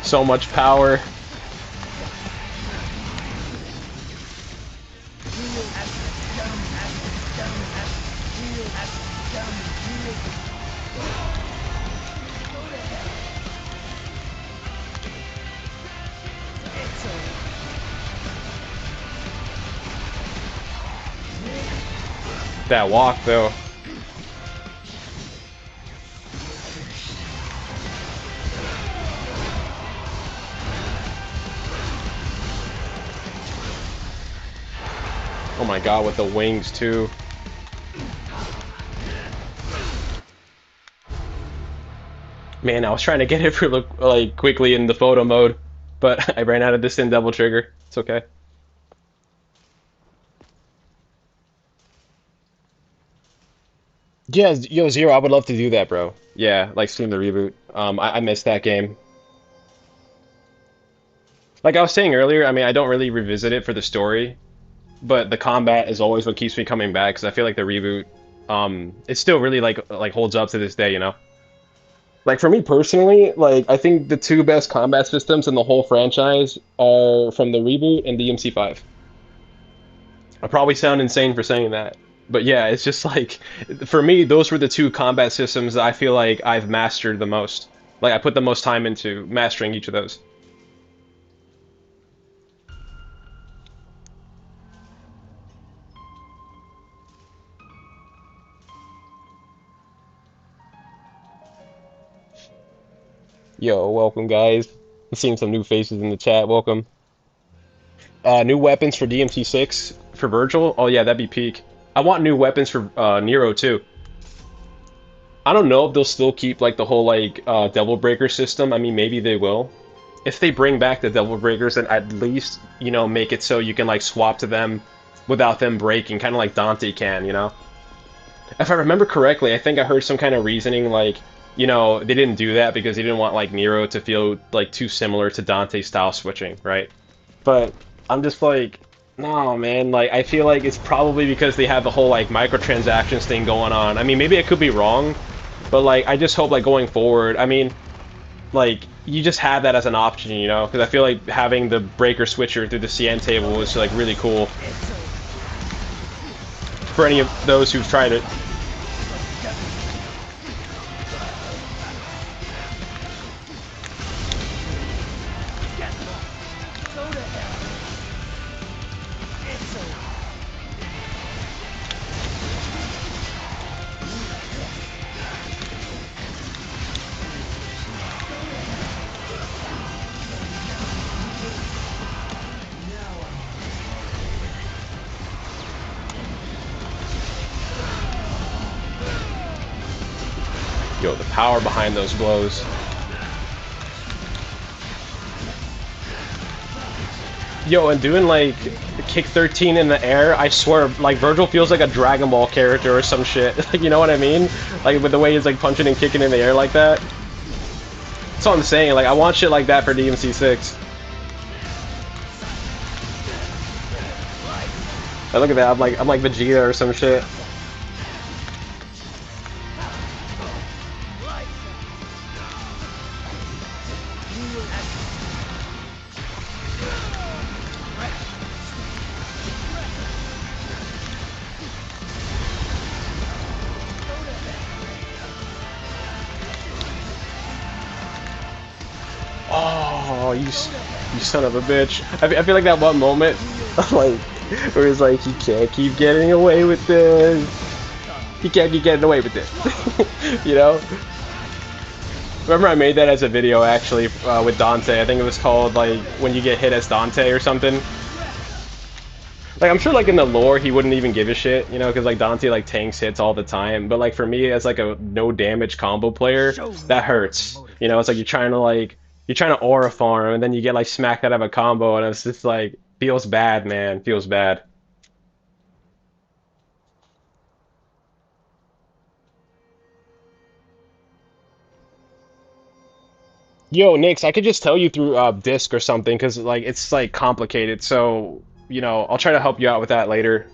So much power. That walk, though. Oh my god, with the wings, too. Man, I was trying to get it for like quickly in the photo mode, but I ran out of this in double trigger. It's okay. Yeah, yo, Zero, I would love to do that, bro. Yeah, like stream the reboot. I missed that game. Like I was saying earlier, I mean, I don't really revisit it for the story, but the combat is always what keeps me coming back, because I feel like the reboot, it still really like holds up to this day, you know? Like for me personally, like I think the two best combat systems in the whole franchise are from the reboot and DMC5. I probably sound insane for saying that, but yeah, it's just like for me, those were the two combat systems that I feel like I've mastered the most. Like I put the most time into mastering each of those. Yo, welcome guys. I'm seeing some new faces in the chat. Welcome. New weapons for DMC6 for Vergil. Oh yeah, that'd be peak. I want new weapons for Nero too. I don't know if they'll still keep like the whole like Devil Breaker system. I mean, maybe they will. If they bring back the Devil Breakers, then at least, you know, make it so you can like swap to them without them breaking, kind of like Dante can, you know? If I remember correctly, I think I heard some kind of reasoning like, you know, they didn't do that because they didn't want like Nero to feel like too similar to Dante style switching, right? But I'm just like, no, man, like I feel like it's probably because they have the whole like microtransactions thing going on. I mean, maybe I could be wrong, but like I just hope like going forward, I mean, like you just have that as an option, you know, because I feel like having the breaker switcher through the Cyan table was like really cool for any of those who've tried it. Yo, the power behind those blows. Yo, and doing like kick 13 in the air, I swear, like Vergil feels like a Dragon Ball character or some shit. Like, you know what I mean? Like with the way he's like punching and kicking in the air like that. That's what I'm saying. Like I want shit like that for DMC6. Oh, look at that. I'm like Vegeta or some shit. Oh, you son of a bitch. I feel like that one moment, like, where it's like, he can't keep getting away with this. He can't keep getting away with this. You know? Remember I made that as a video, actually, with Dante. I think it was called, like, when you get hit as Dante or something. Like, I'm sure, like, in the lore, he wouldn't even give a shit, you know, because, like, Dante, like, tanks hits all the time. But, like, for me, as, like, a no-damage combo player, that hurts. You know, it's like you're trying to aura farm, and then you get, like, smacked out of a combo, and it's just, like, feels bad, man. Feels bad. Yo, Nix, I could just tell you through Disc or something, because, like, it's, like, complicated, so, you know, I'll try to help you out with that later.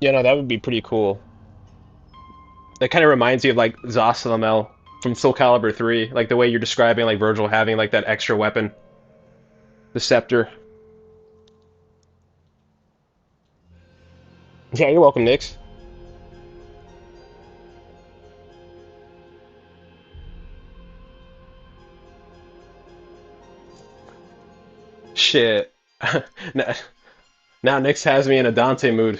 Yeah, no, that would be pretty cool. That kind of reminds me of like Zosalamel from Soul Calibur 3, like the way you're describing like Vergil having like that extra weapon, the scepter. Yeah, you're welcome, Nix. Shit. Now, now Nix has me in a Dante mood.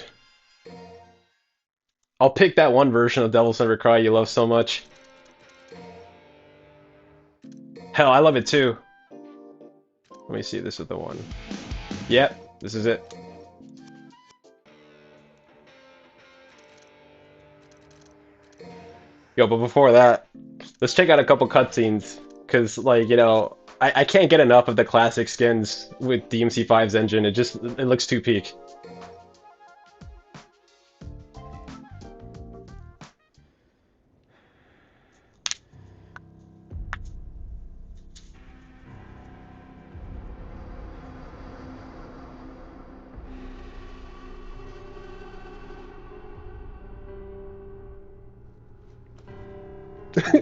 I'll pick that one version of Devil's Never Cry you love so much. Hell, I love it too. Let me see, this is the one. Yep, this is it. Yo, but before that, let's check out a couple cutscenes, because, like, you know, I can't get enough of the classic skins with DMC5's engine. It looks too peak.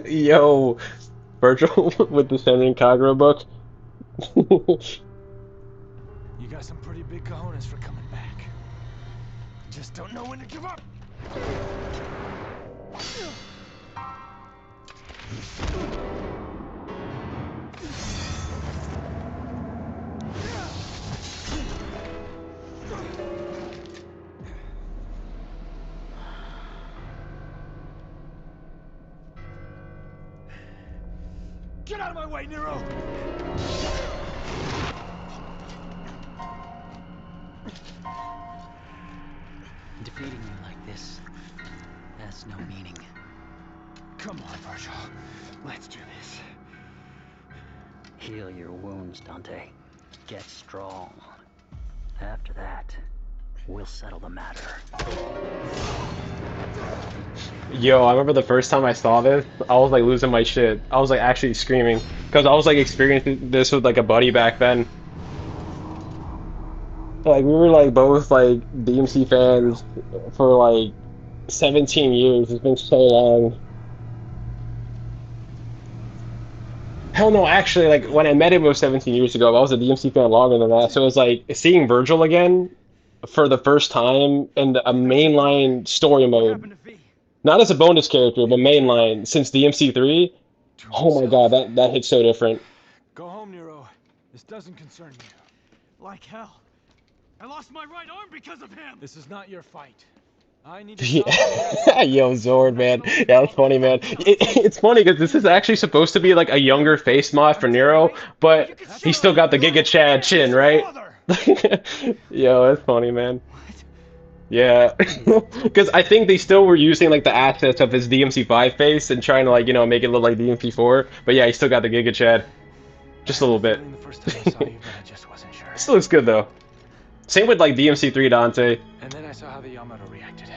Yo, Vergil with the Senran Kagura book. You got some pretty big cojones for coming back. Just don't know when to give up. Get out of my way, Nero! Defeating you like this has no meaning. Come on, Vergil. Let's do this. Heal your wounds, Dante. Get strong. After that, we'll settle the matter. Yo, I remember the first time I saw this, I was like losing my shit. I was like actually screaming, because I was like experiencing this with like a buddy back then. Like we were like both like DMC fans for like 17 years. It's been so long. Hell no, actually, like when I met him it was 17 years ago. I was a DMC fan longer than that. So it was like seeing Vergil again for the first time in a mainline story mode. Not as a bonus character, but mainline since DMC3. Oh my god, that hits so different. Go home, Nero. This doesn't concern you. Like hell. I lost my right arm because of him! This is not your fight. I need to stop you. Yo, Zord, man. Yeah, that's funny, man. It's funny because this is actually supposed to be like a younger face mod for Nero, but he still got the Giga Chad chin, right? Yo, that's funny, man. Yeah, because I think they still were using like the assets of his DMC5 face and trying to like, you know, make it look like DMC4, but yeah, he still got the Giga Chad. Just a little bit. The first time I saw you, but I just wasn't sure. Still looks good though. Same with like DMC3 Dante. And then I saw how the Yamato reacted.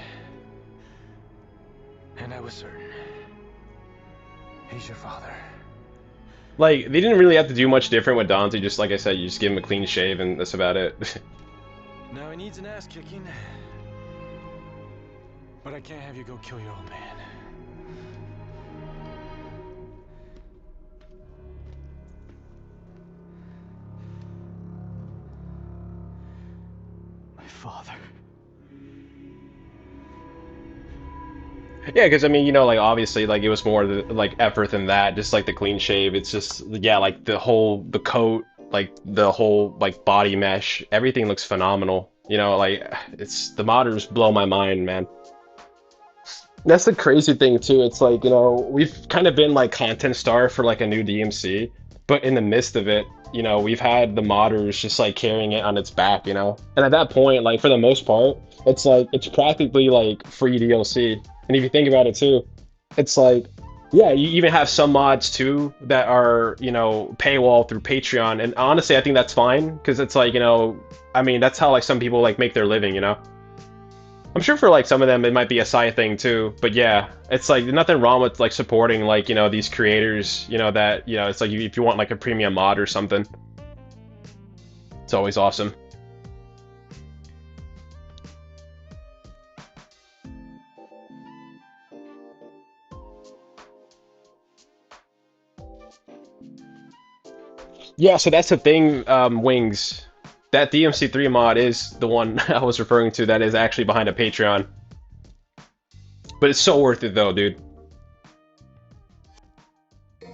And I was certain. He's your father. Like, they didn't really have to do much different with Dante, just like I said, you just give him a clean shave and that's about it. Now he needs an ass kicking. But I can't have you go kill your old man. My father. Yeah, because I mean, you know, like obviously, like it was more like effort than that. Just like the clean shave, it's just yeah, like the coat, like the whole like body mesh, everything looks phenomenal. You know, like it's the modders blow my mind, man. That's the crazy thing too. It's like, you know, we've kind of been like content star for like a new DMC, but in the midst of it, you know, we've had the modders just like carrying it on its back, you know. And at that point, like for the most part, it's like it's practically like free DLC. And if you think about it too, it's like, yeah, you even have some mods too that are, you know, paywall through Patreon. And honestly, I think that's fine because it's like, you know, I mean, that's how like some people like make their living, you know. I'm sure for like some of them it might be a side thing too, but yeah, it's like nothing wrong with like supporting like, you know, these creators, you know, that, you know, it's like if you want like a premium mod or something. It's always awesome. Yeah, so that's the thing, Wings. That DMC3 mod is the one I was referring to that is actually behind a Patreon. But it's so worth it though, dude. I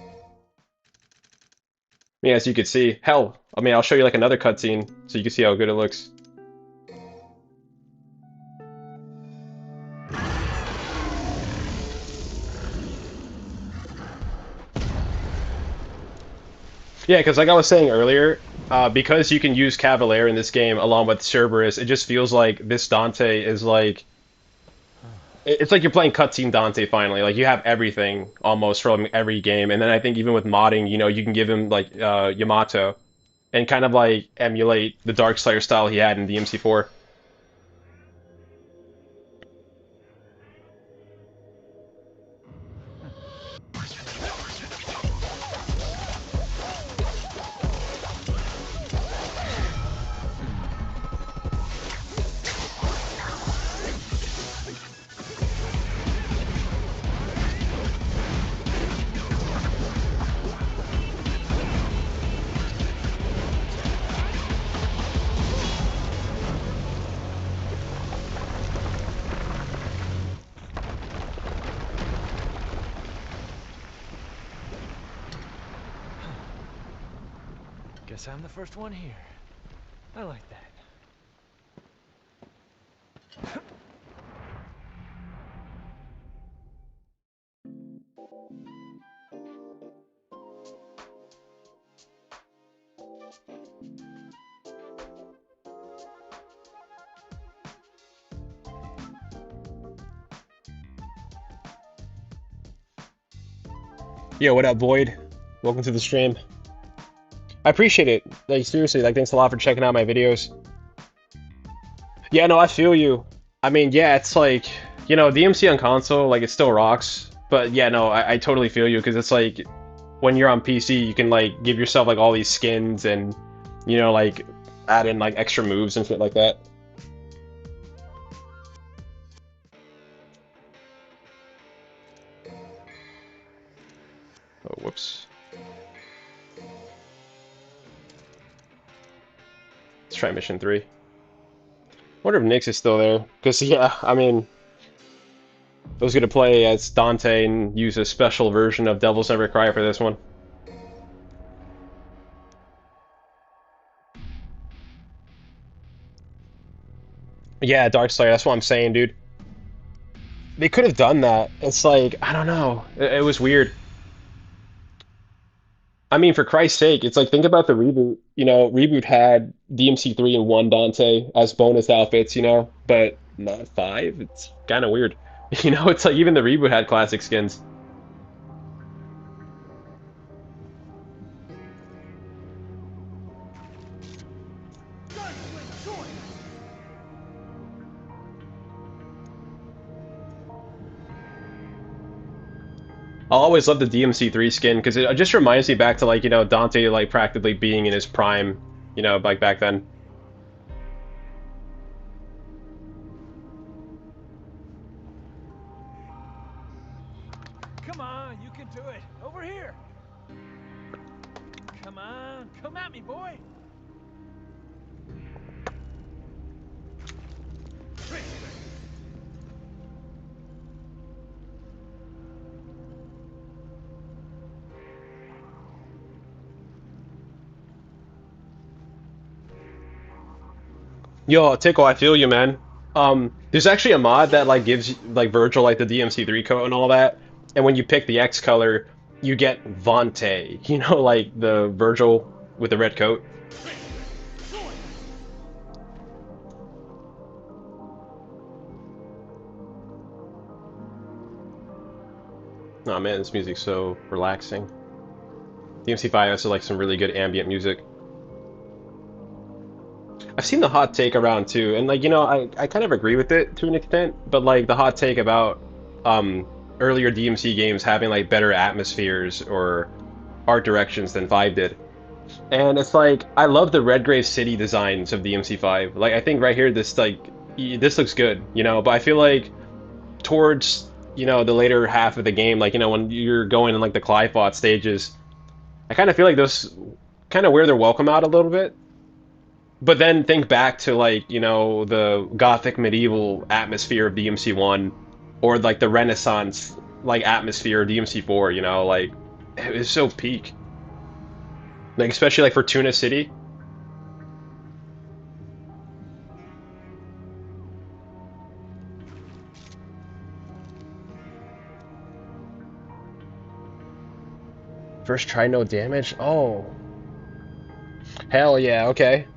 mean, as you can see, hell, I mean, I'll show you like another cutscene so you can see how good it looks. Yeah, because like I was saying earlier, because you can use Cavalier in this game along with Cerberus, it just feels like this Dante is like... It's like you're playing cutscene Dante finally. Like you have everything almost from every game, and then I think even with modding, you know, you can give him like Yamato, and kind of like emulate the Darkslayer style he had in DMC4. Guess I'm the first one here. I like that. Yo, what up, Void? Welcome to the stream. I appreciate it. Like, seriously, like, thanks a lot for checking out my videos. Yeah, no, I feel you. I mean, yeah, it's like, you know, DMC on console, like, it still rocks. But, yeah, no, I totally feel you, because it's like, when you're on PC, you can, like, give yourself, like, all these skins and, you know, like, add in, like, extra moves and shit like that. Oh, whoops. Let's try mission 3. Wonder if Nyx is still there. Because, yeah, I mean, I was going to play as Dante and use a special version of Devil's Never Cry for this one. Yeah, Darkslayer, that's what I'm saying, dude. They could have done that. It's like, I don't know. It was weird. I mean, for Christ's sake, it's like, think about the reboot. You know, reboot had DMC3 and 1 Dante as bonus outfits, you know, but not 5. It's kind of weird. You know, it's like even the reboot had classic skins. I'll always love the DMC3 skin because it just reminds me back to, like, you know, Dante like practically being in his prime, you know, like back then. Come on, you can do it. Over here. Come on, come at me, boy. Yo, Tickle, I feel you, man. There's actually a mod that like gives like Vergil like the DMC3 coat and all that, and when you pick the X color, you get Vante. You know, like the Vergil with the red coat. Oh man, this music's so relaxing. DMC5 has like some really good ambient music. I've seen the hot take around too, and like, you know, I kind of agree with it to an extent, but like the hot take about earlier DMC games having like better atmospheres or art directions than 5 did. And it's like, I love the Redgrave City designs of DMC5. Like, I think right here this like this looks good, you know, but I feel like towards, you know, the later half of the game, like, you know, when you're going in like the Clifot stages, I kind of feel like those kind of wear their welcome out a little bit. But then think back to, like, you know, the gothic medieval atmosphere of DMC1 or like the Renaissance like atmosphere of DMC4, you know, like it was so peak. Like especially like for Tuna City. First try no damage? Oh. Hell yeah, okay.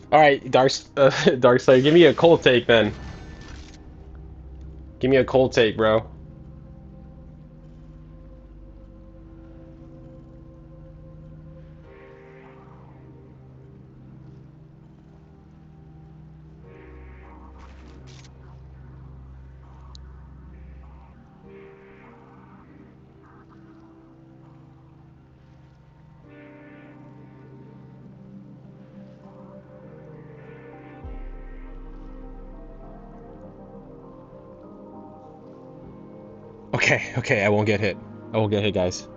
All right, Darkslayer, give me a cold take then. Give me a cold take, bro. Okay, okay, I won't get hit. I won't get hit, guys.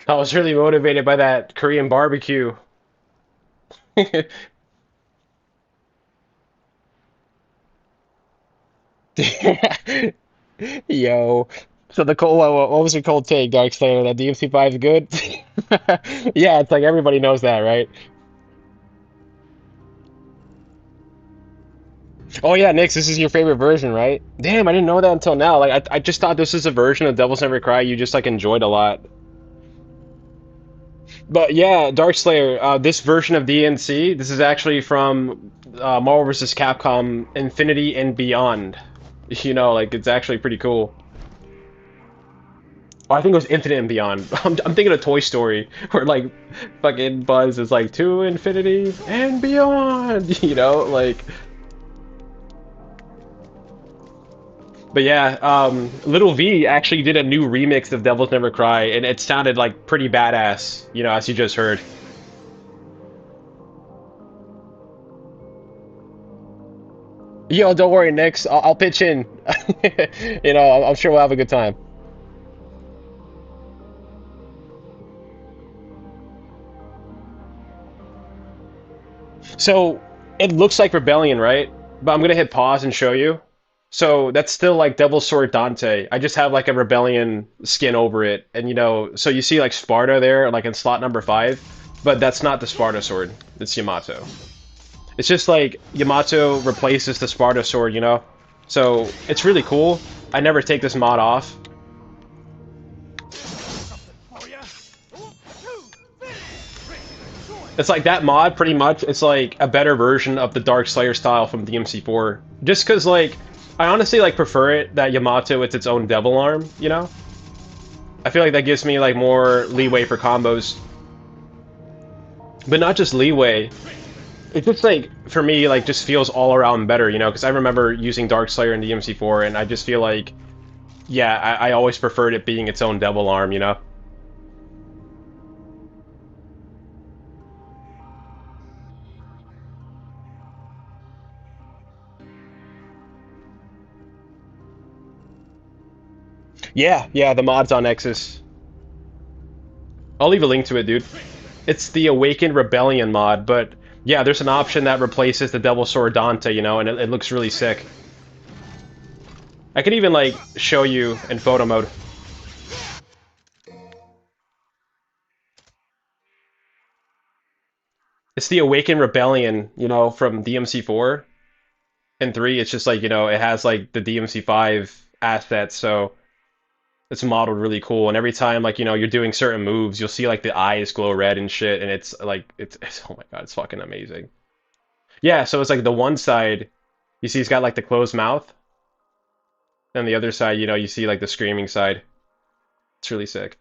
I was really motivated by that Korean barbecue. Yo. So the cold, what was your cold take, Dark Slayer? That DMC5 is good? Yeah, it's like everybody knows that, right? Oh yeah, Nix, this is your favorite version, right? Damn, I didn't know that until now. Like I just thought this is a version of Devil's Never Cry you just like enjoyed a lot. But yeah, Dark Slayer, this version of DNC, this is actually from Marvel vs. Capcom Infinity and Beyond. You know, like it's actually pretty cool. Oh, I think it was Infinite and Beyond. I'm thinking of Toy Story, where like fucking Buzz is like to infinity and beyond, you know, like. But yeah, Little V actually did a new remix of Devil's Never Cry, and it sounded like pretty badass, you know, as you just heard. Yo, don't worry, Nix. I'll pitch in. You know, I'm sure we'll have a good time. So it looks like Rebellion, right? But I'm gonna hit pause and show you. So that's still like Devil Sword Dante. I just have like a Rebellion skin over it, and you know, so you see like Sparta there, like in slot number 5, but that's not the Sparta sword. It's Yamato. It's just like Yamato replaces the Sparta sword, you know? So it's really cool. I never take this mod off. It's like that mod, pretty much. It's like a better version of the Dark Slayer style from DMC4. Just because, like, I honestly like prefer it that Yamato it's its own devil arm, you know? I feel like that gives me like more leeway for combos. But not just leeway. It just like for me like just feels all around better, you know? Because I remember using Dark Slayer in DMC4, and I just feel like, yeah, I always preferred it being its own devil arm, you know? Yeah, yeah, the mod's on Nexus. I'll leave a link to it, dude. It's the Awakened Rebellion mod, but yeah, there's an option that replaces the Devil Sword Dante, you know, and it looks really sick. I could even like show you in photo mode. It's the Awakened Rebellion, you know, from DMC4 and 3. It's just like, you know, it has like the DMC5 assets, so it's modeled really cool. And every time like, you know, you're doing certain moves, you'll see like the eyes glow red and shit, and it's like it's oh my god, it's fucking amazing. Yeah, so it's like the one side, you see he's got like the closed mouth, and the other side, you know, you see like the screaming side. It's really sick.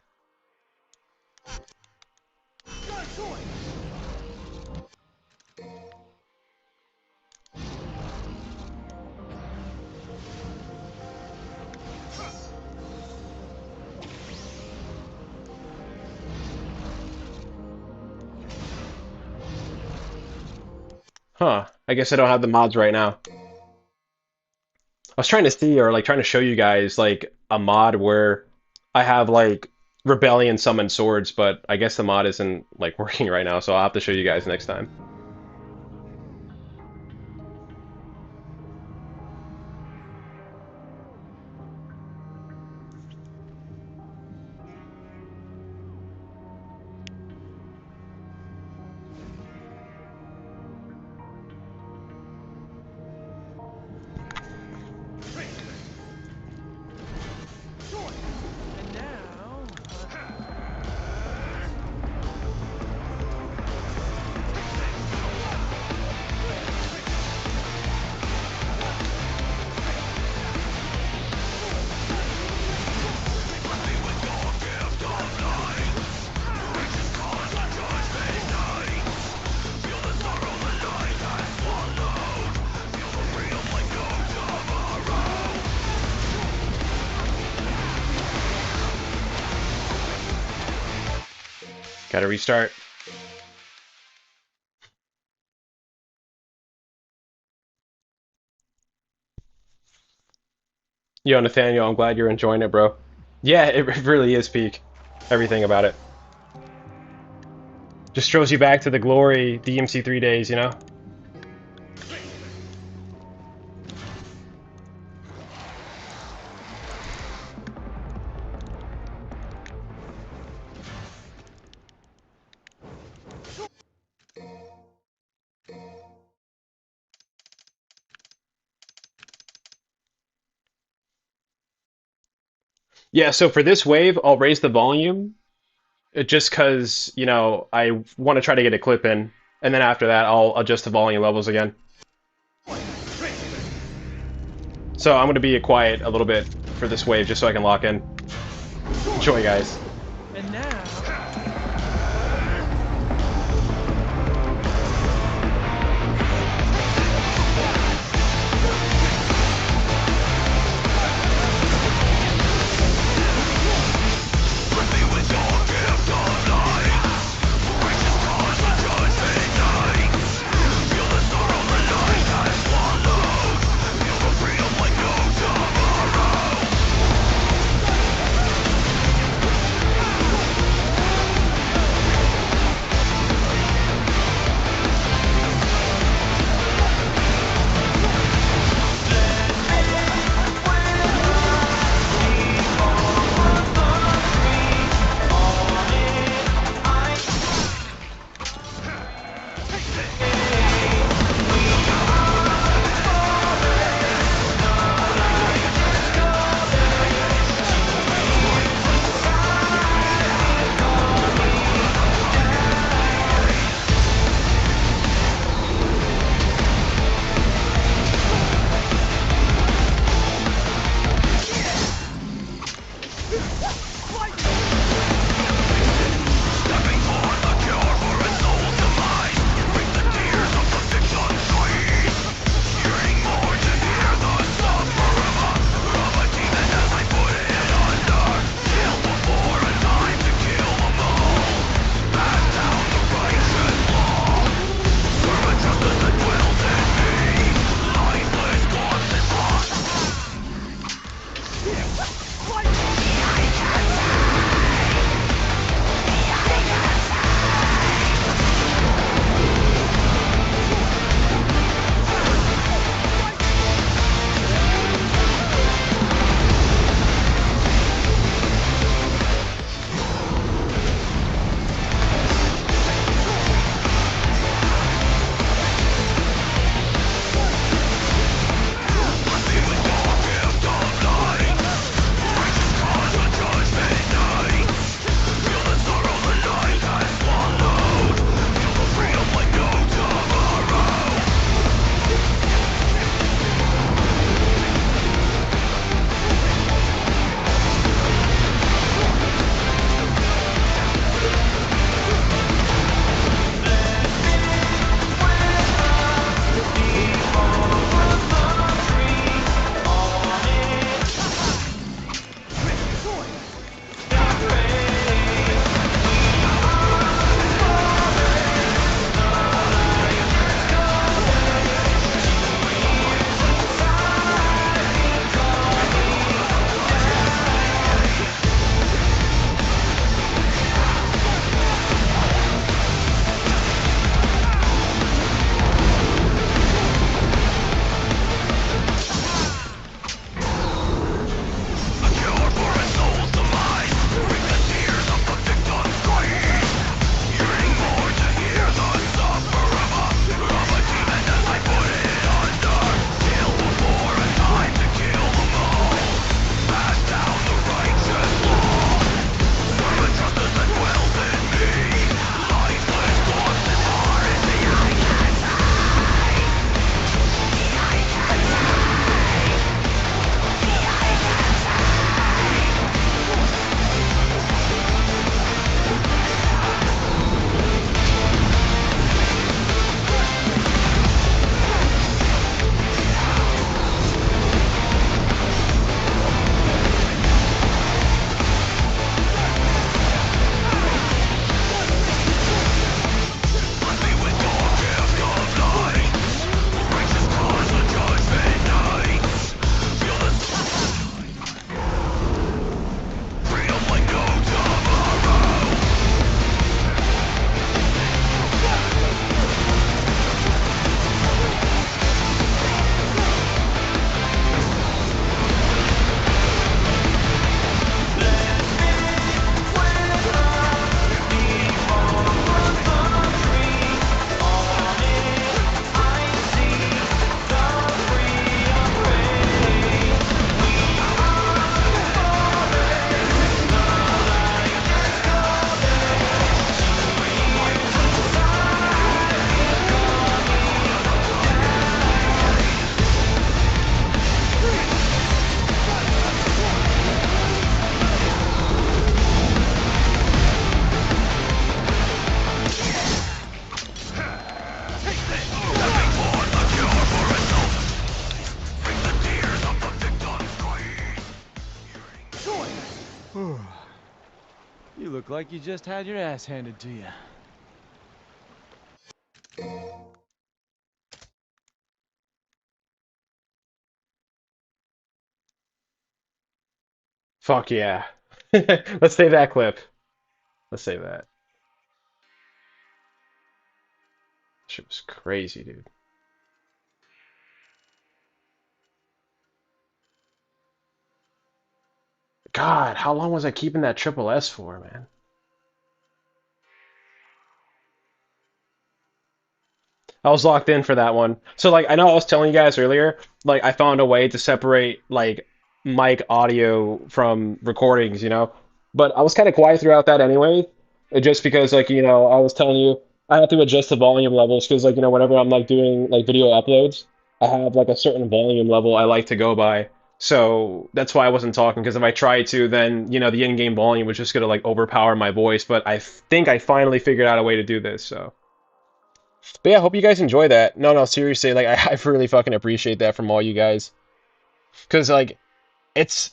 Huh. I guess I don't have the mods right now. I was trying to see or like trying to show you guys like a mod where I have like Rebellion summon swords, but I guess the mod isn't like working right now, so I'll have to show you guys next time. Gotta restart. Yo, Nathaniel, I'm glad you're enjoying it, bro. Yeah, it really is peak. Everything about it. Just throws you back to the glory DMC3 days, you know? Yeah, so for this wave, I'll raise the volume just because, you know, I want to try to get a clip in. And then after that, I'll adjust the volume levels again. So I'm going to be quiet a little bit for this wave just so I can lock in. Enjoy, guys. And now... You look like you just had your ass handed to you. Fuck yeah. Let's save that clip. Let's save that. Shit was crazy, dude. God, how long was I keeping that triple S for, man? I was locked in for that one. So like I know I was telling you guys earlier, like I found a way to separate like mic audio from recordings, you know. But I was kind of quiet throughout that anyway, just because like, you know, I was telling you I have to adjust the volume levels because like, you know, whenever I'm like doing like video uploads, I have like a certain volume level I like to go by. So that's why I wasn't talking because if I tried to, then, you know, the in-game volume was just gonna like overpower my voice, but I think I finally figured out a way to do this, so but yeah, I hope you guys enjoy that. No, no, seriously, like I really fucking appreciate that from all you guys. Cause like it's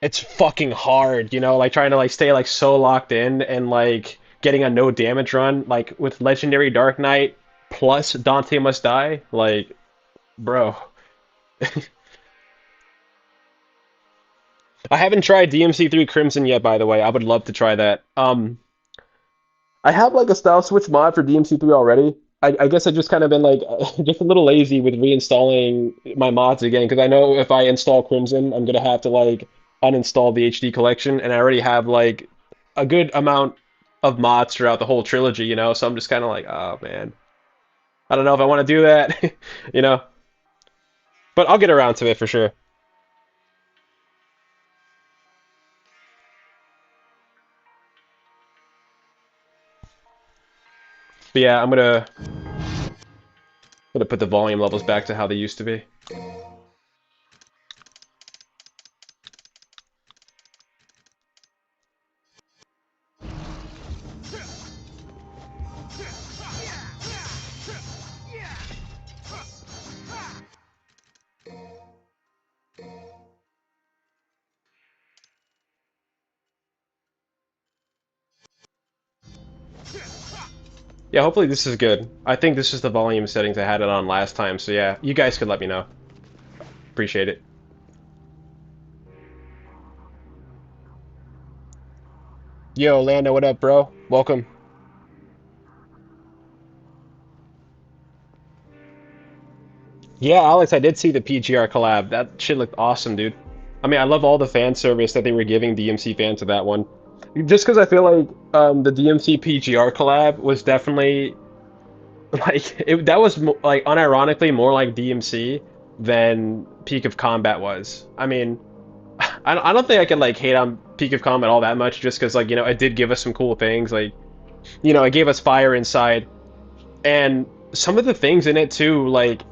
it's fucking hard, you know, like trying to like stay like so locked in and like getting a no damage run, like with Legendary Dark Knight plus Dante Must Die, like bro. I haven't tried DMC3 Crimson yet, by the way. I would love to try that. I have like a style switch mod for DMC3 already. I guess I just kind of been like just a little lazy with reinstalling my mods again because I know if I install Crimson, I'm gonna have to like uninstall the HD collection, and I already have like a good amount of mods throughout the whole trilogy, you know. So I'm just kind of like, oh man, I don't know if I want to do that, you know. But I'll get around to it for sure. But yeah, I'm gonna put the volume levels back to how they used to be. Yeah, hopefully this is good. I think this is the volume settings I had it on last time, so yeah, you guys could let me know. Appreciate it. Yo, Lando, what up, bro? Welcome. Yeah, Alex, I did see the PGR collab. That shit looked awesome, dude. I mean, I love all the fan service that they were giving DMC fans to that one. Just because I feel like the DMC PGR collab was definitely like that was like unironically more like DMC than Peak of Combat was. I mean, I don't think I can like hate on Peak of Combat all that much just because like, you know, it did give us some cool things. Like, you know, it gave us Fire Inside and some of the things in it too, like,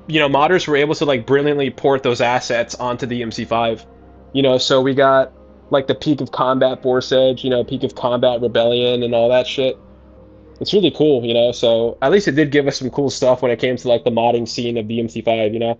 you know, modders were able to like brilliantly port those assets onto the MC5. You know, so we got like the Peak of Combat Force Edge, you know, Peak of Combat Rebellion and all that shit. It's really cool, you know, so at least it did give us some cool stuff when it came to like the modding scene of the MC5, you know?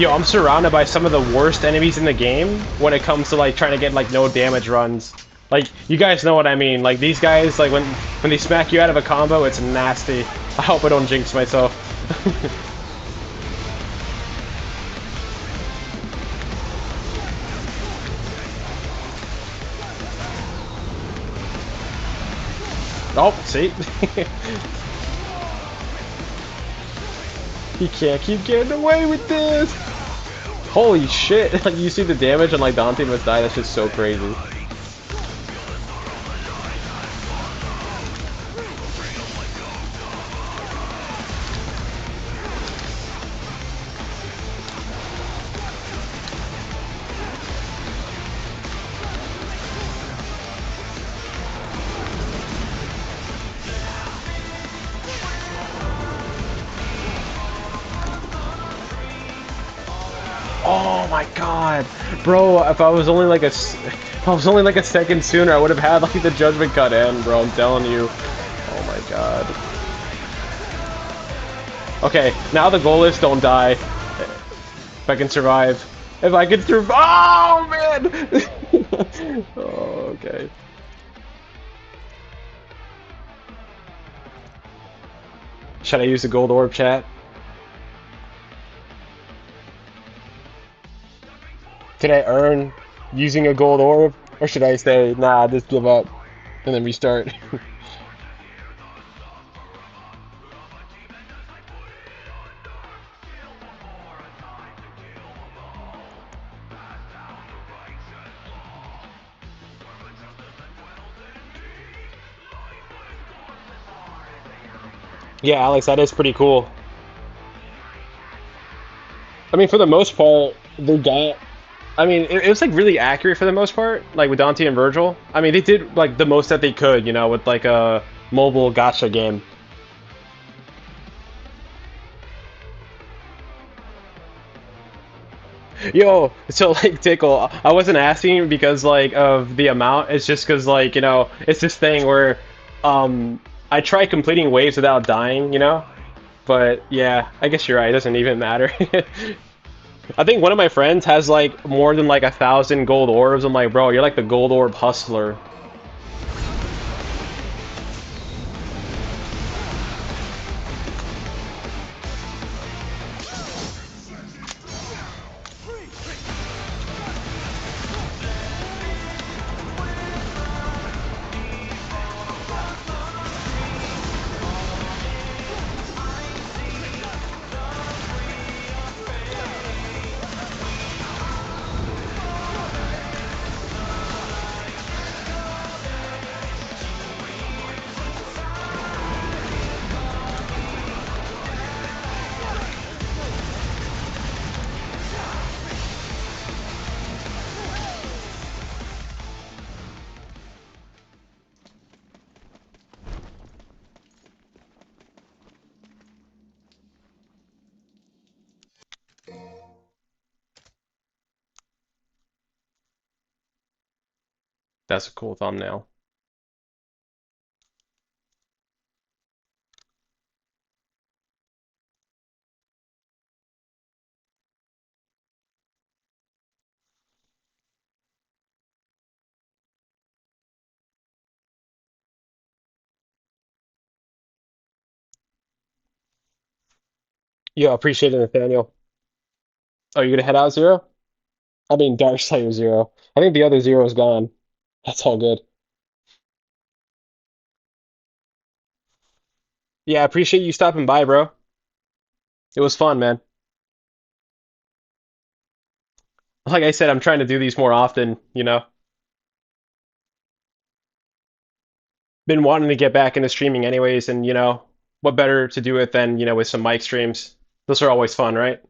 Yo, I'm surrounded by some of the worst enemies in the game when it comes to like trying to get like no damage runs. Like, you guys know what I mean. Like, these guys, like when they smack you out of a combo, it's nasty. I hope I don't jinx myself. Oh, see? He can't keep getting away with this! Holy shit! Like, you see the damage and like Dante must die, that's just so crazy. Oh my god, bro! If I was only like a second sooner, I would have had like the judgment cut in, bro. I'm telling you. Oh my god. Okay, now the goal is don't die. If I can survive. If I can survive. Oh man. Oh, okay. Should I use the gold orb, chat? Can I earn using a gold orb? Or should I say, nah, just give up and then restart? Yeah, Alex, that is pretty cool. I mean, for the most part, they got... I mean, it was like really accurate for the most part, like with Dante and Vergil. I mean, they did like the most that they could, you know, with like a mobile gacha game. Yo, so like Tickle, I wasn't asking because like of the amount. It's just because like, you know, it's this thing where I try completing waves without dying, you know. But yeah, I guess you're right. It doesn't even matter. I think one of my friends has like more than like 1,000 gold orbs. I'm like, bro, you're like the gold orb hustler. That's a cool thumbnail. Yeah, appreciate it, Nathaniel. Oh, you gonna head out, Zero? I mean, Darkslayer Zero. I think the other Zero is gone. That's all good. Yeah, I appreciate you stopping by, bro. It was fun, man. Like I said, I'm trying to do these more often, you know. Been wanting to get back into streaming anyways, and you know, what better to do it than, you know, with some mic streams. Those are always fun, right?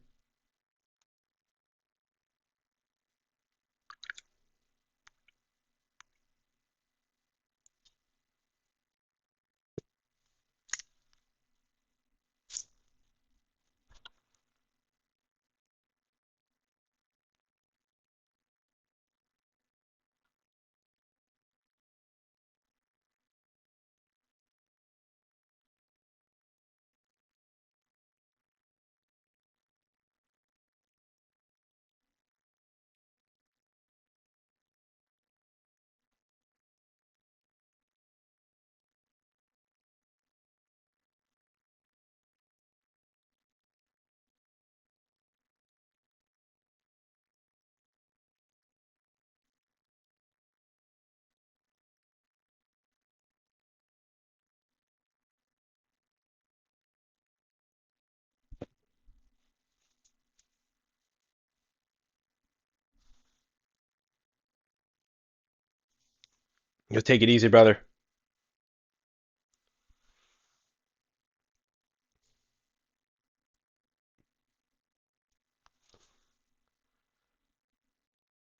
You take it easy, brother.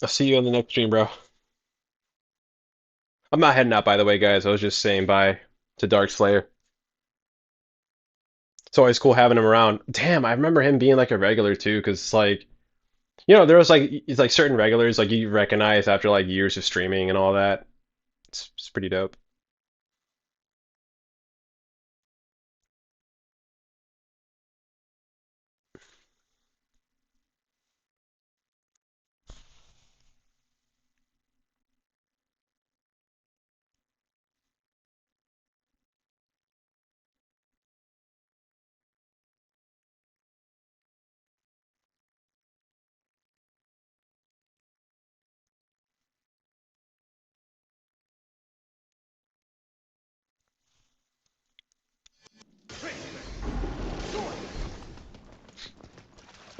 I'll see you on the next stream, bro. I'm not heading out, by the way, guys. I was just saying bye to Dark Slayer. It's always cool having him around. Damn, I remember him being like a regular too, because like, you know, there was like it's like certain regulars like you recognize after like years of streaming and all that. It's pretty dope.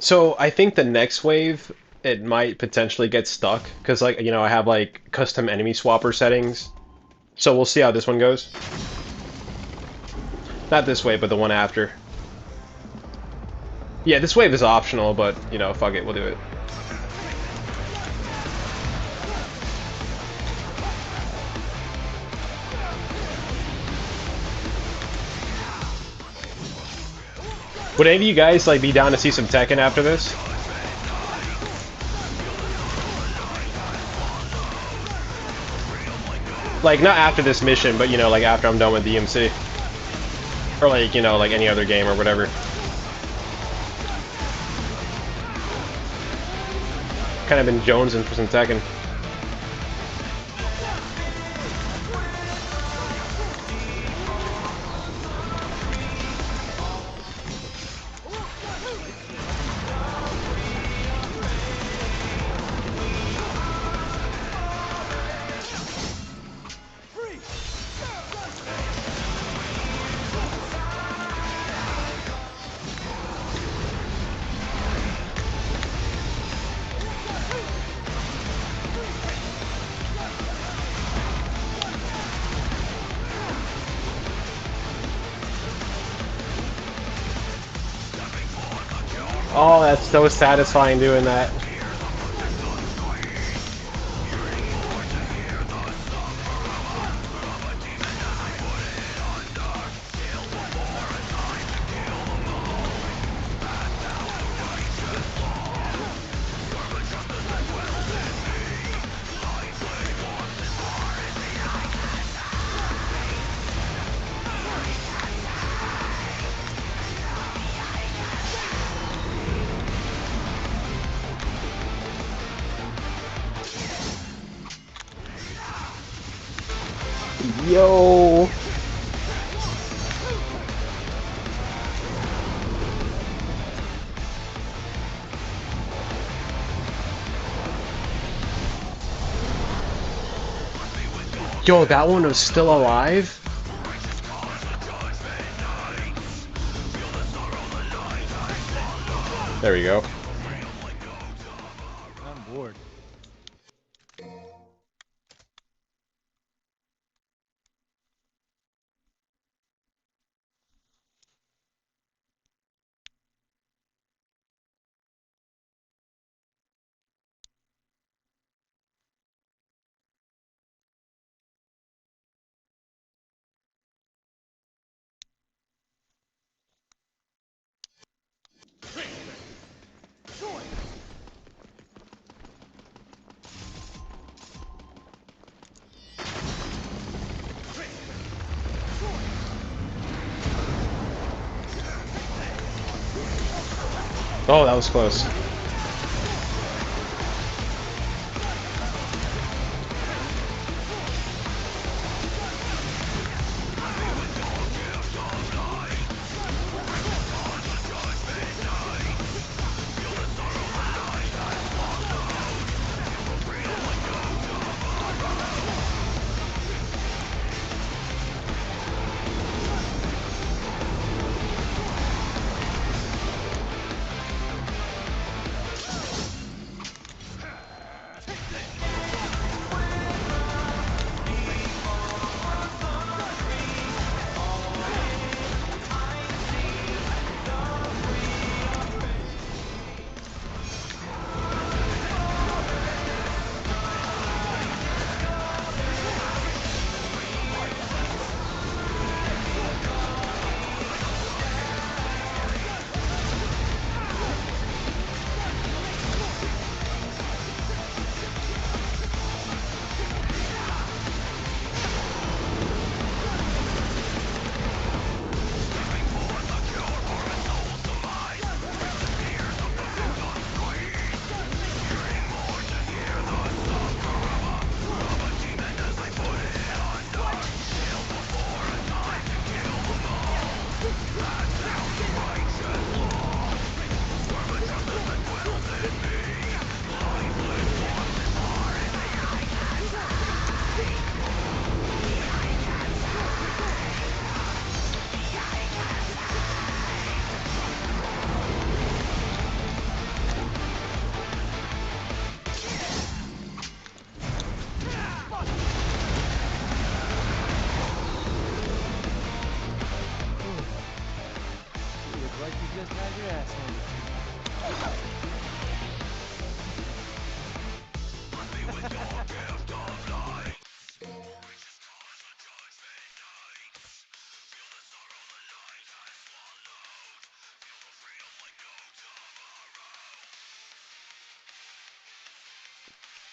So I think the next wave it might potentially get stuck because like you know I have like custom enemy swapper settings. So we'll see how this one goes. Not this wave, but the one after. Yeah, this wave is optional, but you know, fuck it, we'll do it. Would any of you guys like be down to see some Tekken after this? Like not after this mission, but you know, like after I'm done with DMC, or like you know, like any other game or whatever. Kind of been jonesing for some Tekken. Oh, that's so satisfying doing that. Yo. Yo, that one was still alive? There we go. I'm bored. Oh, that was close.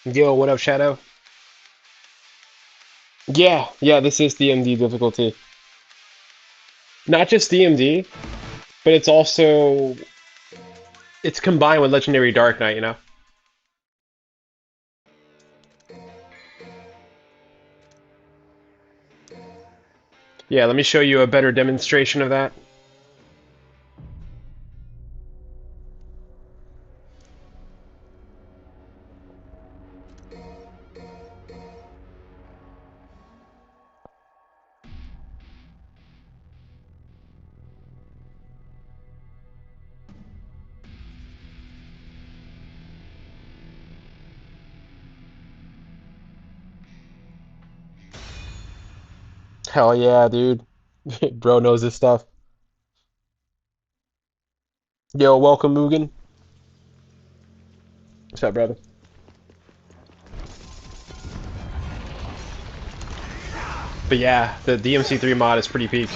Yo, what up, Shadow? Yeah, this is DMD difficulty. Not just DMD, but it's also it's combined with Legendary Dark Knight, you know? Yeah, let me show you a better demonstration of that. Hell yeah, dude. Bro knows his stuff. Yo, welcome, Mugen. What's up, brother? But yeah, the DMC3 mod is pretty peak.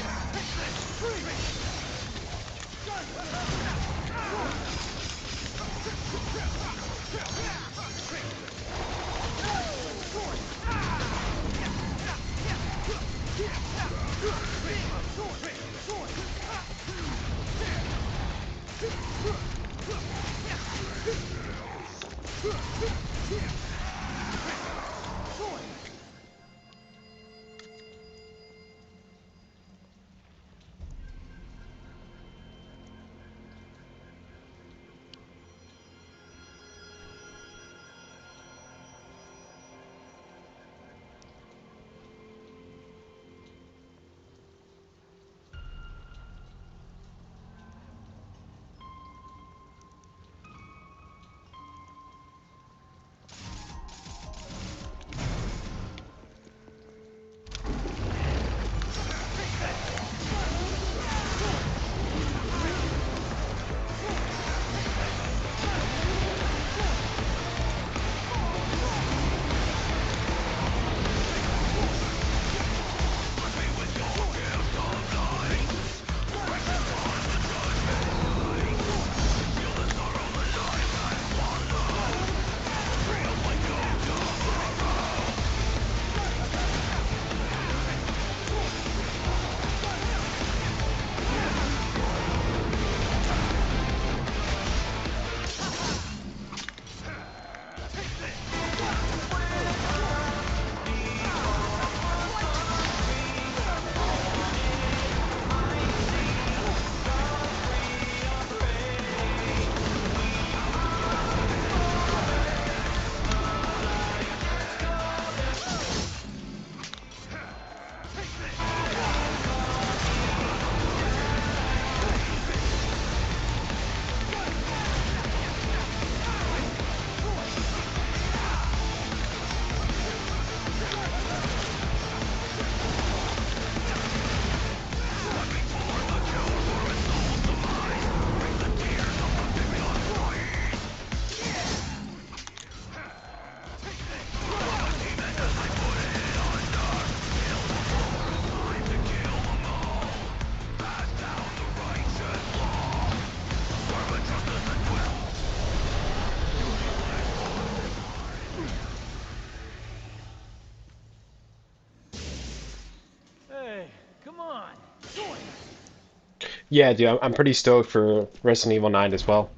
Yeah, dude, I'm pretty stoked for Resident Evil 9 as well.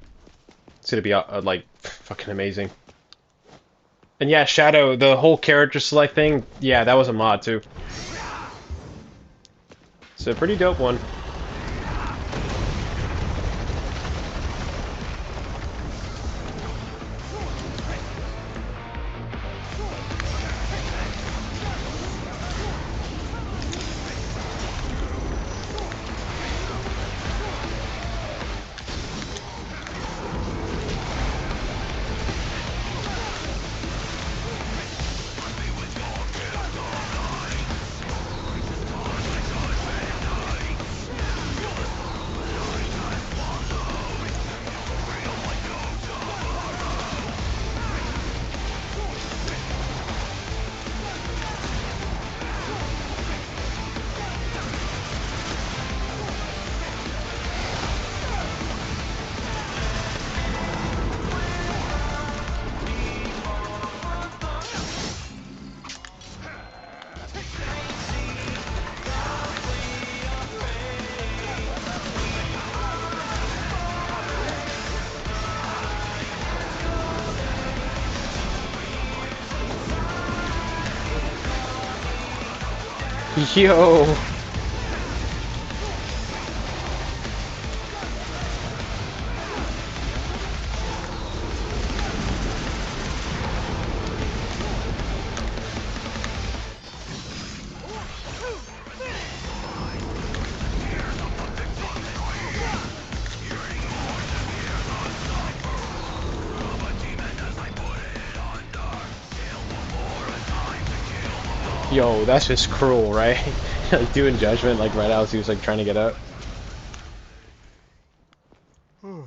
It's gonna be like fucking amazing. And yeah, Shadow, the whole character select thing, yeah, that was a mod too. It's a pretty dope one. Yo. Yo, that's just cruel, right? Like doing judgment like right as he was like trying to get up. You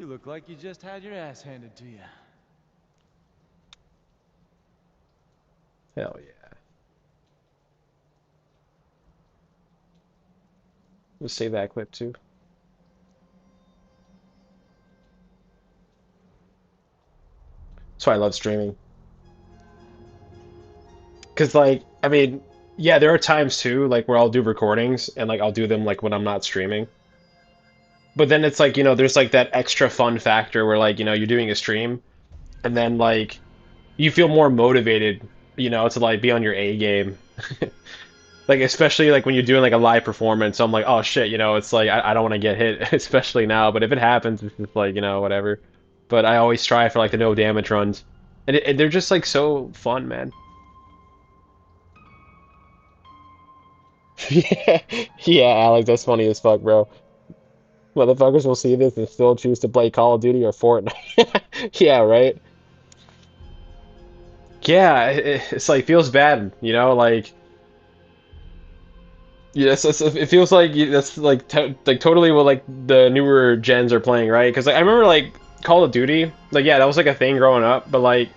look like you just had your ass handed to you. Hell yeah. Let's save that clip too. That's why I love streaming. Cause like, I mean, yeah, there are times too, like where I'll do recordings and like I'll do them like when I'm not streaming. But then it's like, you know, there's like that extra fun factor where like, you know, you're doing a stream and then like you feel more motivated, you know, to like be on your A game. Like especially like when you're doing like a live performance, I'm like, oh shit, you know, it's like I don't want to get hit, especially now. But if it happens, it's just like, you know, whatever. But I always strive for like the no damage runs, and they're just like so fun, man. Yeah, yeah, Alex, that's funny as fuck, bro. Motherfuckers will see this and still choose to play Call of Duty or Fortnite. Yeah, right. Yeah, it's like feels bad, you know, like. Yes, it feels like that's like like totally what like the newer gens are playing, right? Because like, I remember like Call of Duty, like yeah, that was like a thing growing up. But like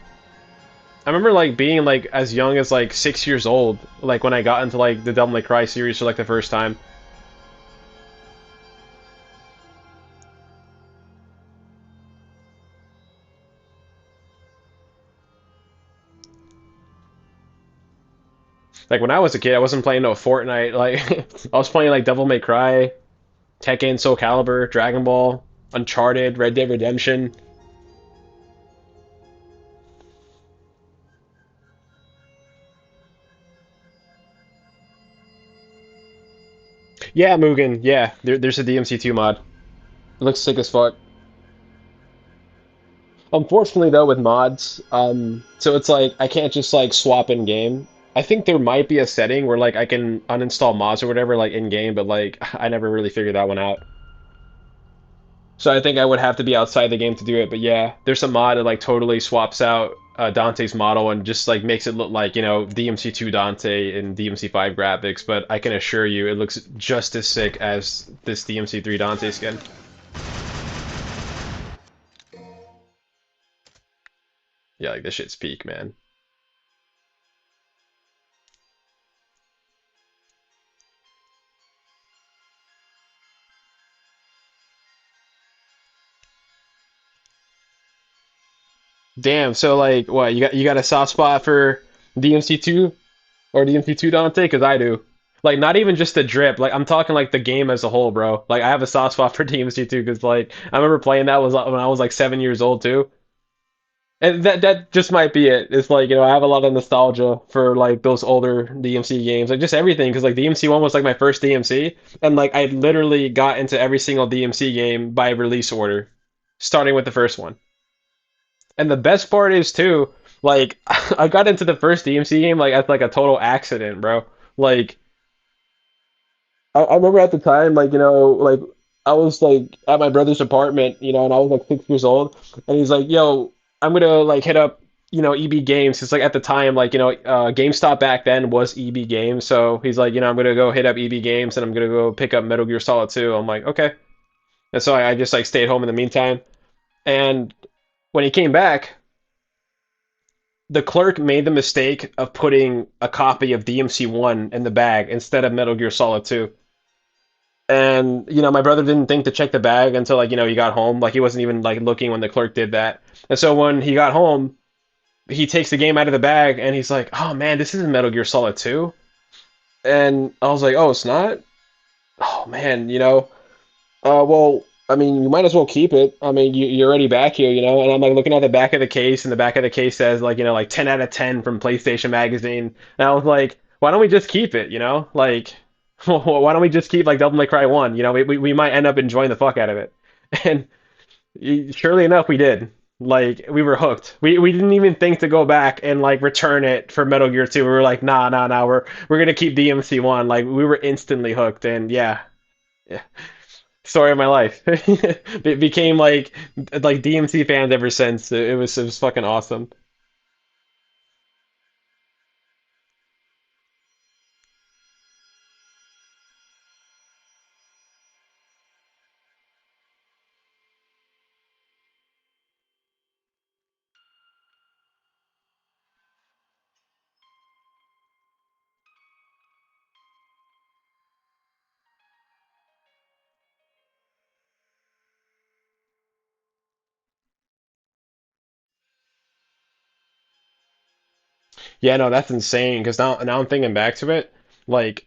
I remember like being like as young as like 6 years old, like when I got into like the Devil May Cry series for like the first time. Like when I was a kid, I wasn't playing no Fortnite. Like I was playing like Devil May Cry, Tekken, Soul Calibur, Dragon Ball, Uncharted, Red Dead Redemption. Yeah, Mugen. Yeah, there's a DMC2 mod. It looks sick as fuck. Unfortunately, though, with mods, so it's like I can't just like swap in game. I think there might be a setting where like I can uninstall mods or whatever like in game, but like I never really figured that one out. So I think I would have to be outside the game to do it. But yeah, there's a mod that like totally swaps out Dante's model and just like makes it look like, you know, DMC2 Dante and DMC5 graphics. But I can assure you, it looks just as sick as this DMC3 Dante skin. Yeah, like this shit's peak, man. Damn, so like what, you got a soft spot for DMC2 or DMC2 Dante? Because I do. Like not even just the drip, like I'm talking like the game as a whole, bro. Like I have a soft spot for DMC2 because like I remember playing that was when I was like 7 years old too. And that just might be it. It's like, you know, I have a lot of nostalgia for like those older DMC games, like just everything. Because like DMC1 was like my first DMC, and like I literally got into every single DMC game by release order, starting with the first one. And the best part is too, like I got into the first DMC game like as like a total accident, bro. Like I remember at the time, like, you know, like I was like at my brother's apartment, you know, and I was like 6 years old, and he's like, "Yo, I'm gonna like hit up, you know, EB Games." It's like at the time, like, you know, GameStop back then was EB Games, so he's like, you know, I'm gonna go hit up EB Games and I'm gonna go pick up Metal Gear Solid 2. I'm like, okay, and so I just like stayed home in the meantime, and when he came back, the clerk made the mistake of putting a copy of DMC1 in the bag instead of Metal Gear Solid 2. And, you know, my brother didn't think to check the bag until, like, you know, he got home. Like, he wasn't even, like, looking when the clerk did that. And so when he got home, he takes the game out of the bag, and he's like, oh, man, this isn't Metal Gear Solid 2. And I was like, oh, it's not? Oh, man, you know. Well, I mean, you might as well keep it. I mean, you're already back here, you know? And I'm, like, looking at the back of the case, and the back of the case says, like, you know, like, 10 out of 10 from PlayStation Magazine. And I was like, why don't we just keep it, you know? Like, why don't we just keep like Devil May Cry 1? You know, we might end up enjoying the fuck out of it. And surely enough, we did. Like, we were hooked. We didn't even think to go back and like return it for Metal Gear 2. We were like, nah, we're gonna keep DMC 1. Like, we were instantly hooked, and yeah, yeah. Story of my life. It became like DMC fans ever since. It was fucking awesome. Yeah, no, that's insane. Because now I'm thinking back to it, like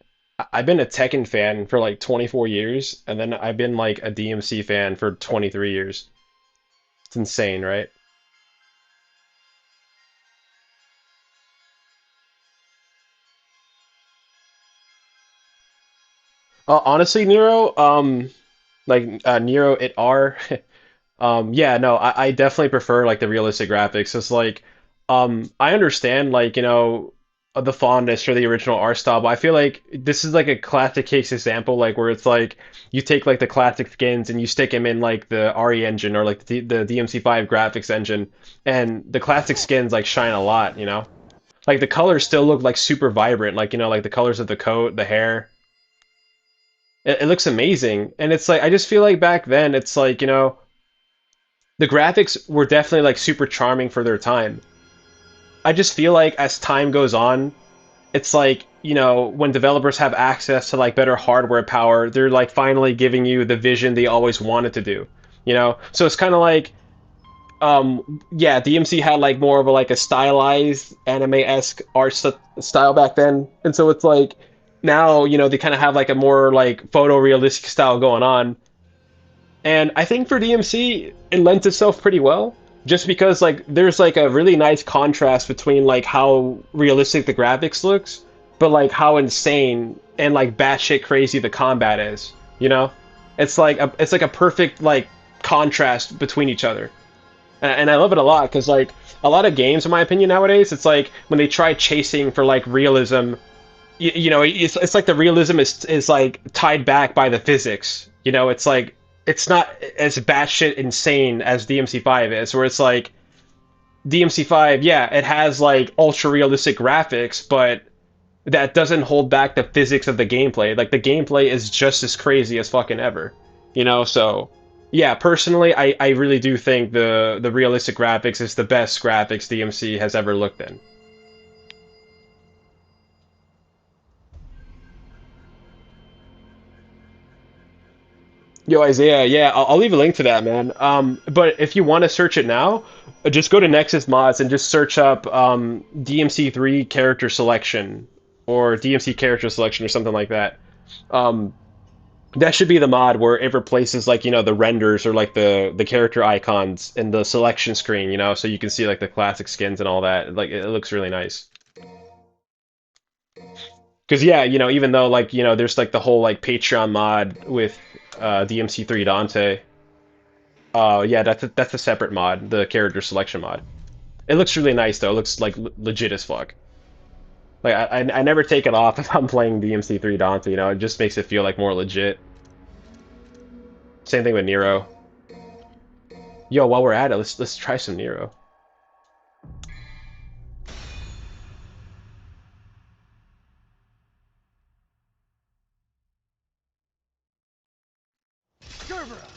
I've been a Tekken fan for like 24 years, and then I've been like a DMC fan for 23 years. It's insane, right? Honestly, Nero, Nero it R. Yeah, no, I definitely prefer like the realistic graphics. It's like, I understand like, the fondness for the original art style, but I feel like this is like a classic case example, like where it's like you take like the classic skins and you stick them in like the RE engine or like the DMC5 graphics engine, and the classic skins like shine a lot, you know? Like the colors still look like super vibrant, like like the colors of the coat, the hair. It looks amazing, and it's like I just feel like back then it's like the graphics were definitely like super charming for their time. I just feel like as time goes on, it's like, when developers have access to like better hardware power, they're like finally giving you the vision they always wanted to do. So it's kind of like, yeah, DMC had like more of a like a stylized anime-esque art style back then, and so it's like now, they kind of have like a more like photorealistic style going on. And I think for DMC, it lends itself pretty well, just because like there's like a really nice contrast between like how realistic the graphics looks, but like how insane and like batshit crazy the combat is. It's like a perfect like contrast between each other, and I love it a lot because like a lot of games, in my opinion, nowadays, it's like when they try chasing for like realism, it's like the realism is like tied back by the physics. It's like it's not as batshit insane as DMC5 is, where it's like DMC5, yeah, it has like ultra realistic graphics, but that doesn't hold back the physics of the gameplay. Like the gameplay is just as crazy as fucking ever. So yeah, personally, I really do think the realistic graphics is the best graphics DMC has ever looked in. Yo, Isaiah, yeah, I'll leave a link to that, man. But if you want to search it now, just go to Nexus Mods and just search up DMC3 character selection or DMC character selection or something like that. Um, that should be the mod where it replaces like the renders or like the character icons in the selection screen, so you can see like the classic skins and all that. Like it looks really nice. Because yeah, even though like there's like the whole like Patreon mod with DMC3 Dante. Yeah, that's a separate mod, the character selection mod. It looks really nice though. It looks like legit as fuck. Like I never take it off if I'm playing DMC3 Dante. It just makes it feel like more legit. Same thing with Nero. Yo, while we're at it, let's try some Nero. Cerberus!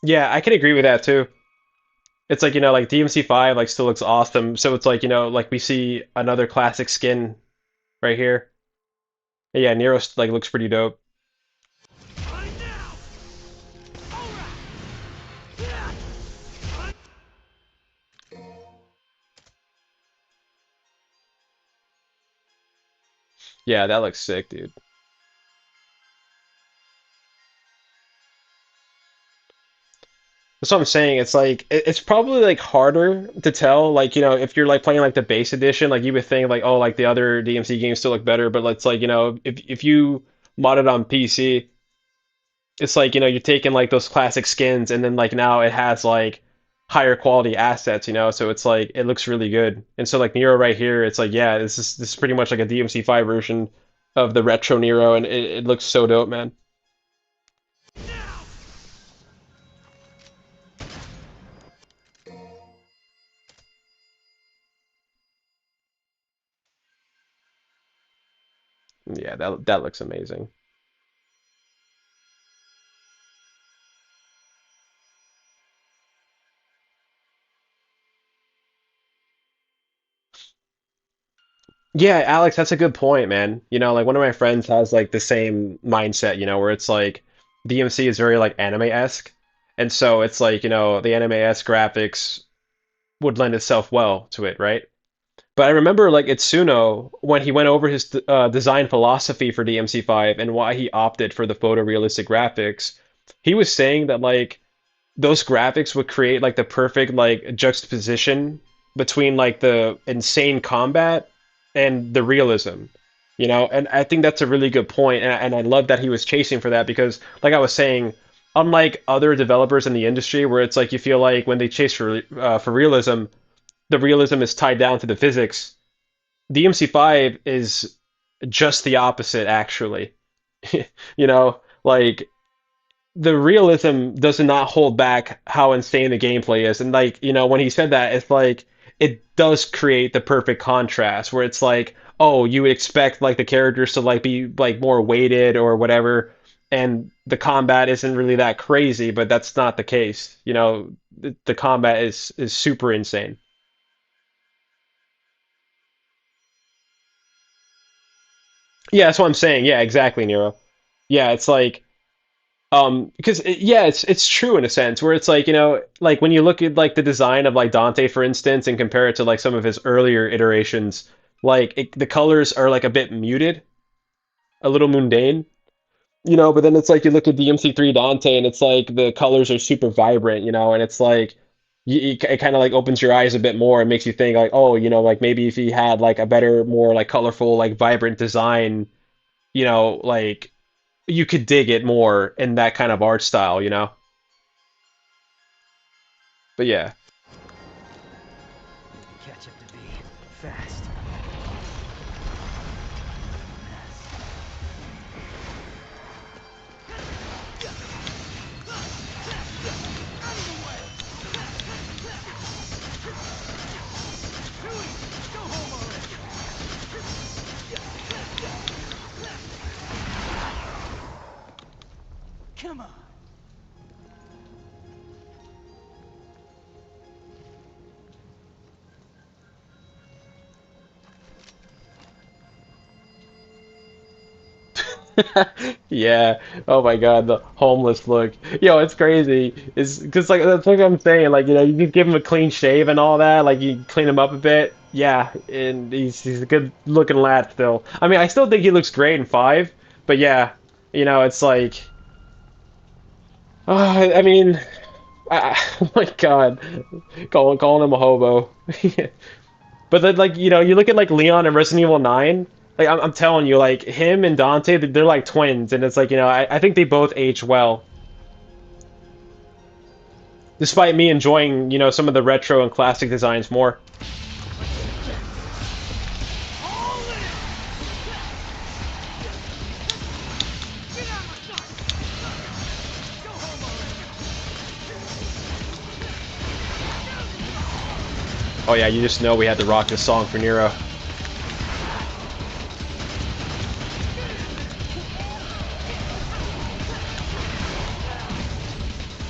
Yeah, I can agree with that too. It's like, like DMC5 like still looks awesome. So it's like, like we see another classic skin right here. Yeah, Nero like looks pretty dope. Right now. All right. Yeah. Yeah, that looks sick, dude. That's what I'm saying. It's like it's probably like harder to tell. Like, if you're like playing like the base edition, like you would think like, oh, like the other DMC games still look better. But it's like, if you mod it on PC, it's like, you're taking like those classic skins and then like now it has like higher quality assets, so it's like it looks really good. And so like Nero right here, it's like, yeah, this is pretty much like a DMC5 version of the retro Nero, and it looks so dope, man. Yeah, that looks amazing. Yeah, Alex, that's a good point, man. Like one of my friends has like the same mindset, where it's like DMC is very like anime-esque. And so it's like, the anime-esque graphics would lend itself well to it, right? But I remember like Itsuno when he went over his design philosophy for DMC5 and why he opted for the photorealistic graphics. He was saying that like those graphics would create like the perfect like juxtaposition between like the insane combat and the realism, and I think that's a really good point, and I love that he was chasing for that because like I was saying, unlike other developers in the industry where it's like you feel like when they chase for realism, the realism is tied down to the physics. DMC5 is just the opposite, actually. Like the realism does not hold back how insane the gameplay is. And like, when he said that, it's like it does create the perfect contrast where it's like, oh, you would expect like the characters to like be like more weighted or whatever, and the combat isn't really that crazy, but that's not the case. The combat is super insane. Yeah, that's what I'm saying. Yeah, exactly, Nero. Yeah, it's like because yeah, it's true in a sense where it's like, like when you look at like the design of like Dante, for instance, and compare it to like some of his earlier iterations, like the colors are like a bit muted, a little mundane, but then it's like you look at DMC3 Dante and it's like the colors are super vibrant, and it's like it kind of like opens your eyes a bit more and makes you think like, oh, like maybe if he had like a better, more like colorful, like vibrant design, like you could dig it more in that kind of art style. But yeah. Catch up to me. Fast. Come on. Yeah. Oh my God, the homeless look. Yo, it's crazy. It's because like that's like I'm saying. Like, you just give him a clean shave and all that. Like you clean him up a bit. Yeah, and he's a good looking lad still. I mean, I still think he looks great in five. But yeah, it's like, I mean, oh my God, calling him a hobo. But then, like, you look at like Leon and Resident Evil 9. Like, I'm telling you, like him and Dante, they're like twins, and it's like, I think they both age well, despite me enjoying, some of the retro and classic designs more. Oh yeah, you just know we had to rock this song for Nero.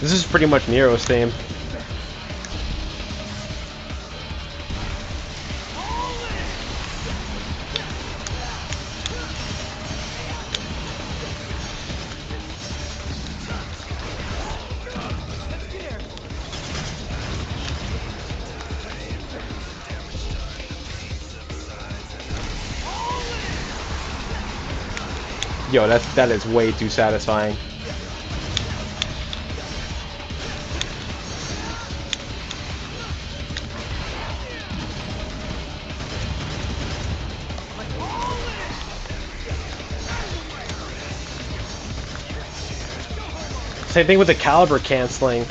This is pretty much Nero's theme. Yo, that is way too satisfying. Same thing with the caliber canceling.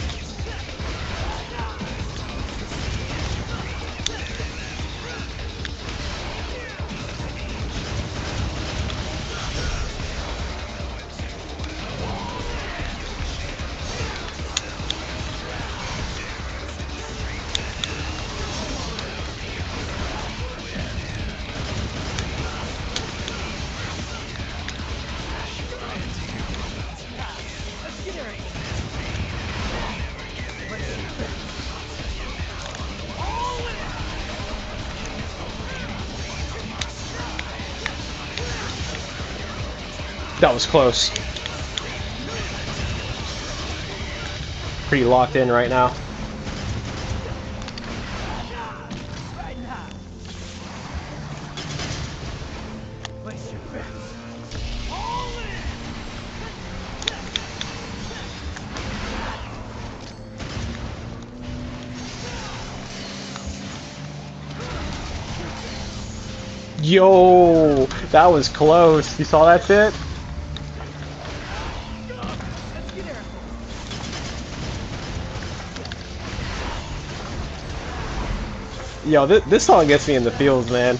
That was close. Pretty locked in right now. Yo, that was close. You saw that shit? Yo, this song gets me in the feels, man.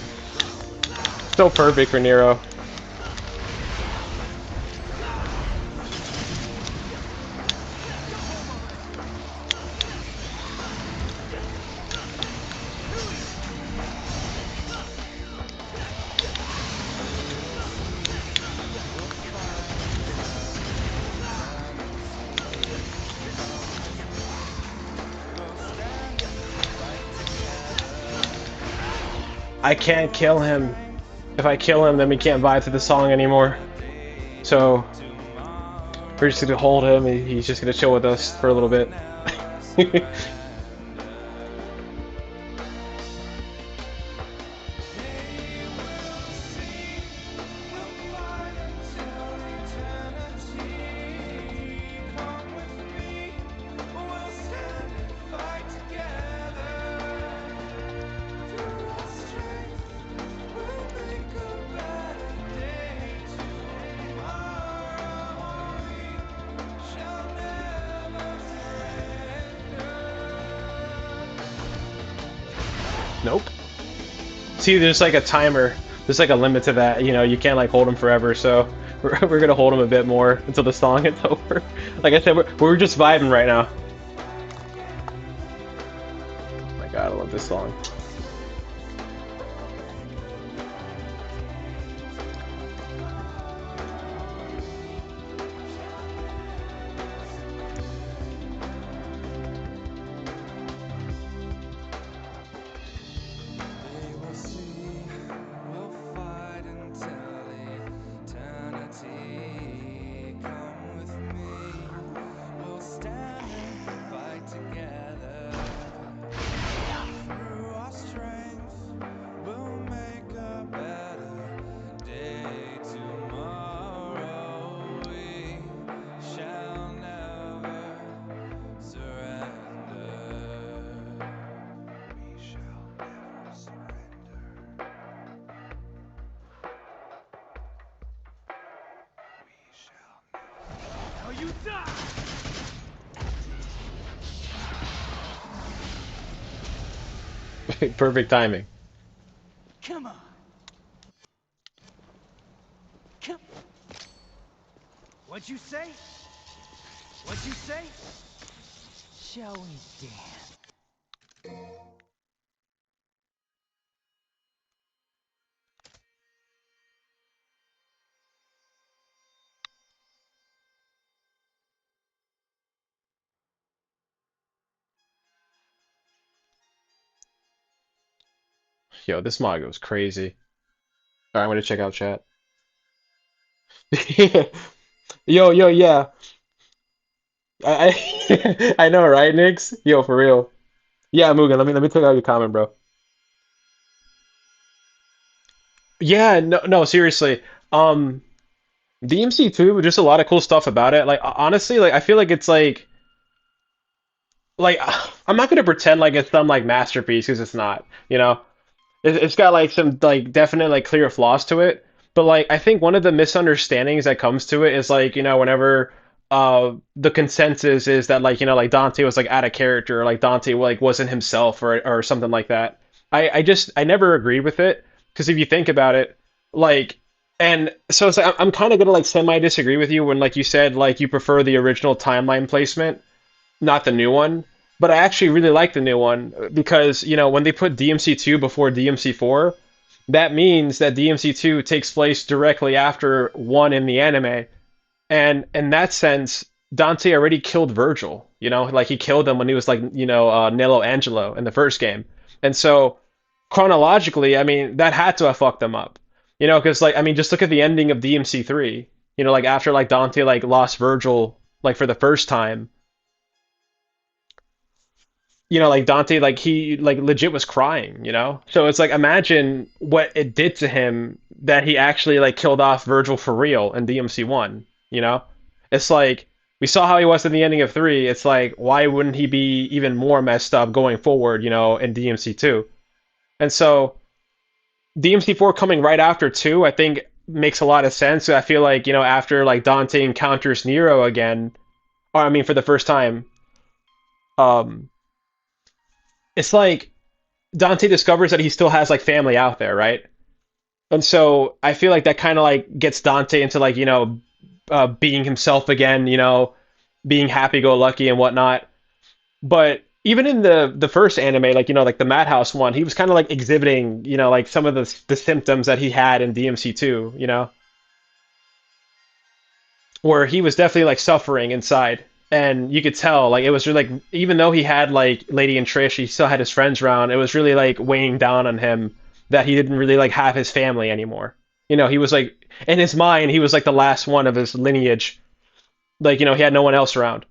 So perfect for Nero. I can't kill him. If I kill him, then we can't vibe to the song anymore. So we're just gonna hold him, and he's just gonna chill with us for a little bit. Nope. See, there's like a timer. There's like a limit to that. You know, you can't like hold him forever. So we're gonna hold him a bit more until the song is over. Like I said, we're just vibing right now. Oh my God, I love this song. You die! Perfect timing. Come on. Come. What'd you say? What'd you say? Shall we dance? Yo, this mod goes crazy. Alright, I'm gonna check out chat. Yo, yeah. I know, right, Nix? Yo, for real. Yeah, Mugen, let me take out your comment, bro. Yeah, no, seriously. Um, DMC2, just a lot of cool stuff about it. Like honestly, like I feel like it's like I'm not gonna pretend like it's some like masterpiece because it's not. You know, it's got like some like definite like clear flaws to it. But like I think one of the misunderstandings that comes to it is like whenever the consensus is that like like Dante was like out of character or like Dante like wasn't himself or something like that. I never agreed with it because if you think about it, like and so it's like I'm kind of gonna like semi disagree with you when like you said like you prefer the original timeline placement, not the new one. But I actually really like the new one because, when they put DMC2 before DMC4, that means that DMC2 takes place directly after 1 in the anime. And in that sense, Dante already killed Vergil, like he killed him when he was like, Nello Angelo in the first game. And so chronologically, I mean, that had to have fucked them up. Because like, I mean, just look at the ending of DMC3, like after like Dante like lost Vergil like for the first time, like Dante, like he like legit was crying. So it's like imagine what it did to him that he actually like killed off Vergil for real in DMC1. It's like we saw how he was in the ending of 3. It's like why wouldn't he be even more messed up going forward, in DMC2? And so DMC4 coming right after 2, I think makes a lot of sense. So I feel like, after like Dante encounters Nero again, or I mean for the first time, um it's like Dante discovers that he still has like family out there, right? And so I feel like that kind of like gets Dante into like being himself again, being happy-go-lucky and whatnot. But even in the first anime, like like the Madhouse one, he was kind of like exhibiting, like some of the symptoms that he had in DMC2, where he was definitely like suffering inside. And you could tell, like it was really like even though he had like Lady and Trish, he still had his friends around. It was really like weighing down on him that he didn't really like have his family anymore. He was like in his mind, he was like the last one of his lineage. Like, he had no one else around.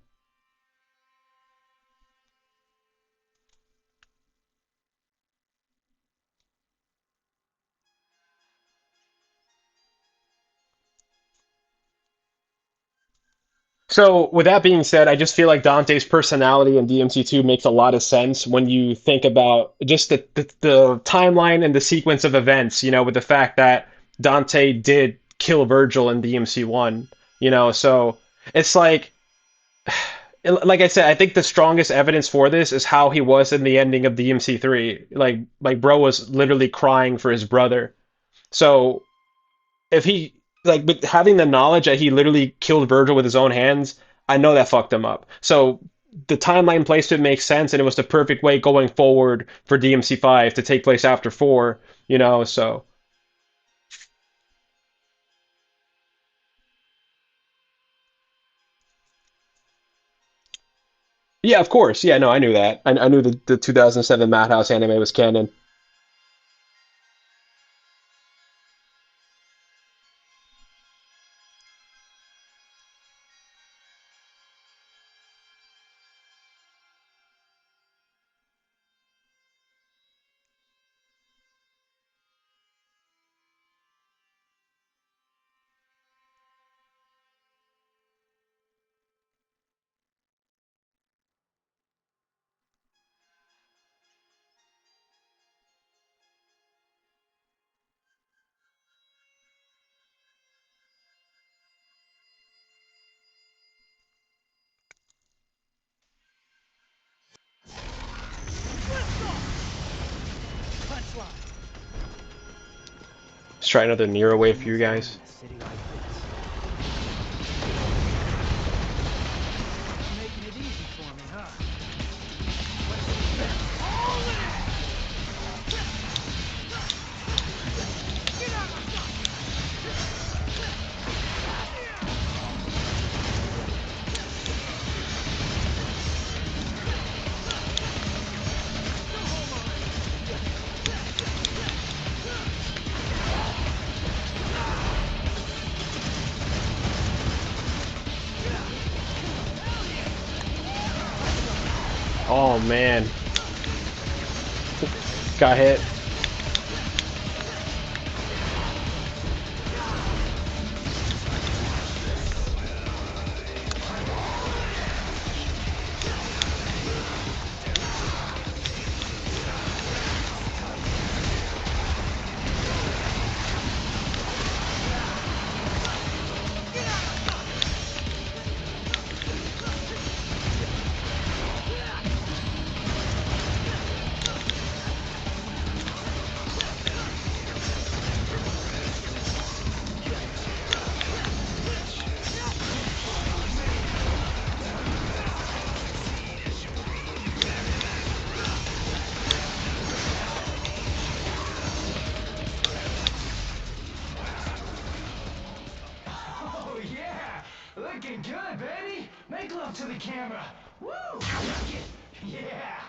So, with that being said, I just feel like Dante's personality in DMC2 makes a lot of sense when you think about just the timeline and the sequence of events, with the fact that Dante did kill Vergil in DMC1, so it's like I said, I think the strongest evidence for this is how he was in the ending of DMC3. Like bro was literally crying for his brother. So if he like with having the knowledge that he literally killed Vergil with his own hands, I know that fucked him up. So the timeline placement makes sense, and it was the perfect way going forward for DMC5 to take place after 4. So yeah, of course, yeah, no, I knew that. I knew the 2007 Madhouse anime was canon. Punchline. Let's try another Nero wave for you guys. A city like this. Making it easy for me, huh? Oh man, got hit. Oh yeah, looking good, baby. Make love to the camera. Woo! Like it. Yeah.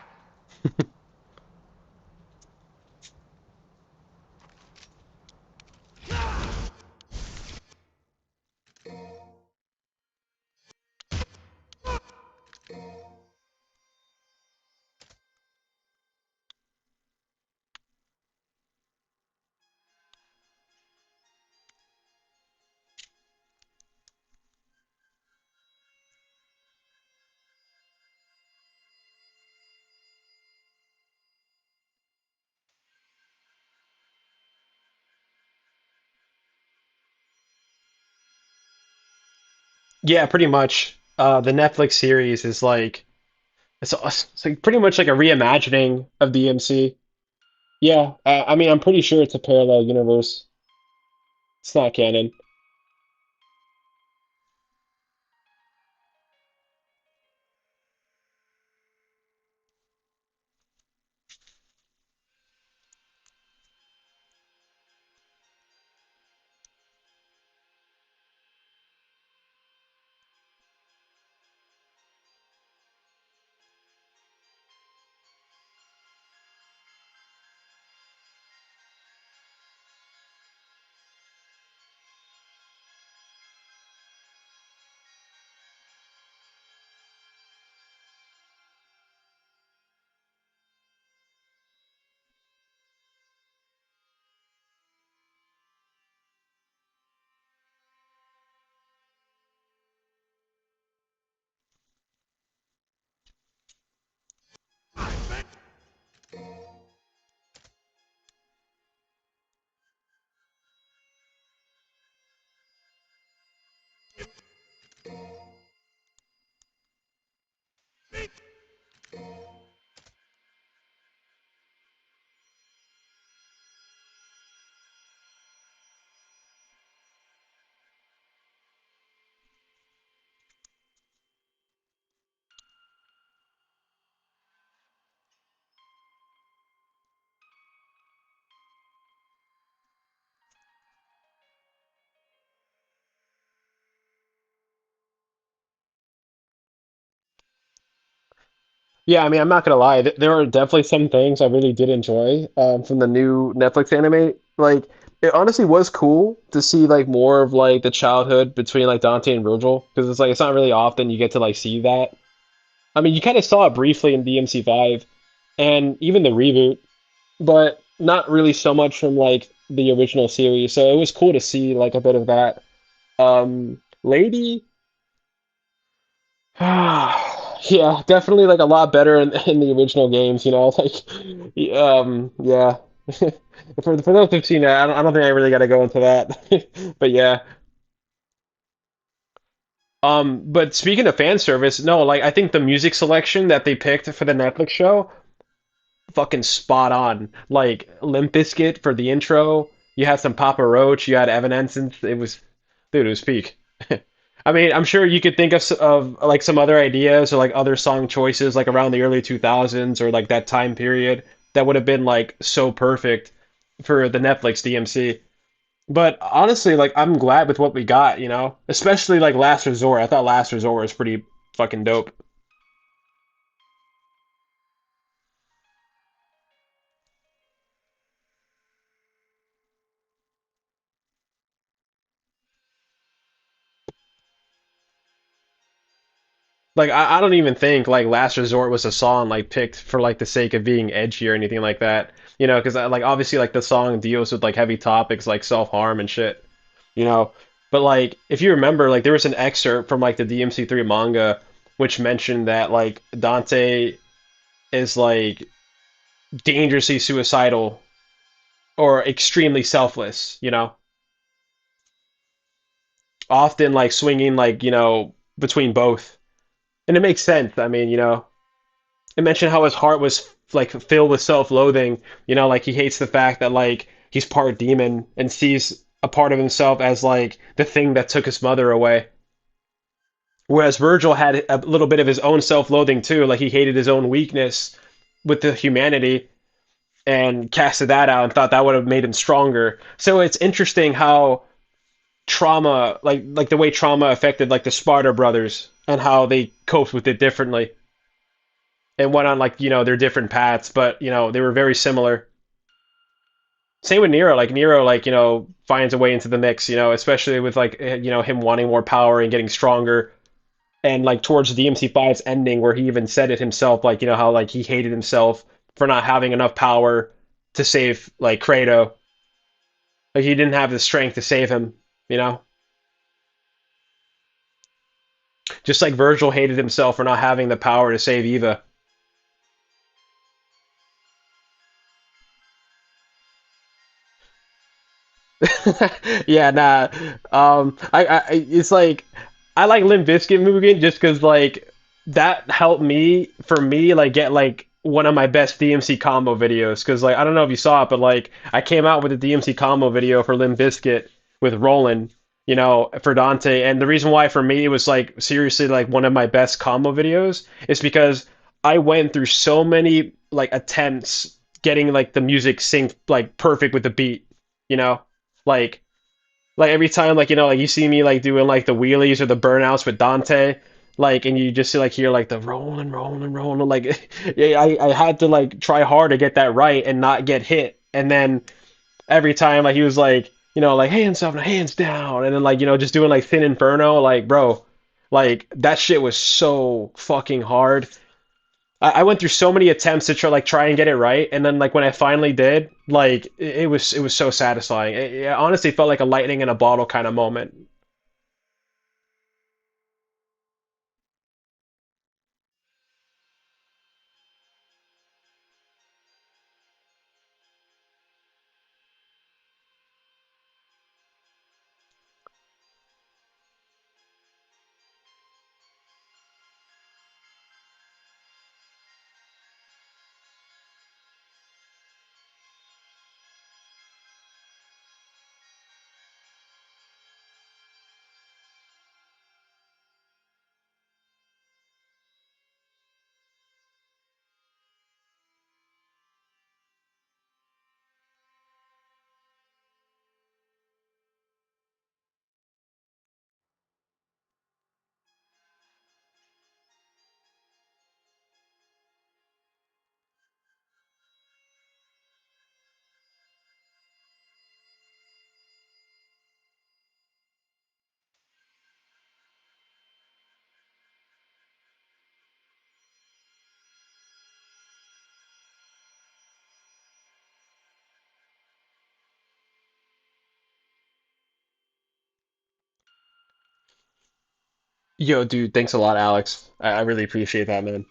Yeah, pretty much. The Netflix series is like it's like pretty much like a reimagining of DMC. Yeah, I mean, I'm pretty sure it's a parallel universe. It's not canon. Yeah, I mean, I'm not gonna lie. There are definitely some things I really did enjoy from the new Netflix anime. Like, it honestly was cool to see like more of like the childhood between like Dante and Virgil, because it's like it's not really often you get to like see that. I mean, you kind of saw it briefly in DMC5 and even the reboot, but not really so much from like the original series. So it was cool to see like a bit of that. Lady, yeah, definitely like a lot better in the original games, you know, like yeah. For those 15, I don't think I really got to go into that. But yeah. But speaking of fan service, no, like I think the music selection that they picked for the Netflix show, fucking spot on. Like Limp Bizkit for the intro, you had some Papa Roach, you had Evanescence. It was, dude, it was peak. I mean, I'm sure you could think of like some other ideas or like other song choices like around the early 2000s or like that time period that would have been like so perfect for the Netflix DMC. But honestly, like I'm glad with what we got, you know? Especially like Last Resort. I thought Last Resort was pretty fucking dope. Like I don't even think like Last Resort was a song like picked for like the sake of being edgy or anything like that. You know, because like obviously like the song deals with like heavy topics like self-harm and shit. You know, but like if you remember, like there was an excerpt from like the DMC3 manga which mentioned that like Dante is like dangerously suicidal or extremely selfless. You know, often like swinging like between both, and it makes sense. I mean, it mentioned how his heart was like filled with self-loathing. Like he hates the fact that like he's part demon and sees a part of himself as like the thing that took his mother away. Whereas Virgil had a little bit of his own self-loathing too, like he hated his own weakness with the humanity and casted that out and thought that would have made him stronger. So it's interesting how trauma, like the way trauma affected like the Sparta brothers and how they coped with it differently and went on like their different paths, but they were very similar. Same with Nero. Like Nero, like finds a way into the mix. Especially with like him wanting more power and getting stronger. And like towards DMC5's ending, where he even said it himself, like how like he hated himself for not having enough power to save like Kratos. Like he didn't have the strength to save him. You know, just like Virgil hated himself for not having the power to save Eva. Yeah, nah. It's like I like Limp Bizkit moving just because like that helped me for me like get like one of my best DMC combo videos because like I don't know if you saw it, but like I came out with a DMC combo video for Limp Bizkit with Roland, for Dante, and the reason why for me it was like seriously like one of my best combo videos is because I went through so many like attempts getting like the music synced like perfect with the beat, you know like like every time like like you see me like doing like the wheelies or the burnouts with Dante, like and you just like hear like the rolling, rolling, rolling, like yeah, I had to like try hard to get that right and not get hit. And then every time like he was like, like hands up, hands down, and then like just doing like Thin Inferno, like bro, like that shit was so fucking hard. I went through so many attempts to try and get it right, and then like when I finally did, like it was so satisfying. It honestly felt like a lightning in a bottle kind of moment. Yo, dude, thanks a lot, Alex. I really appreciate that, man.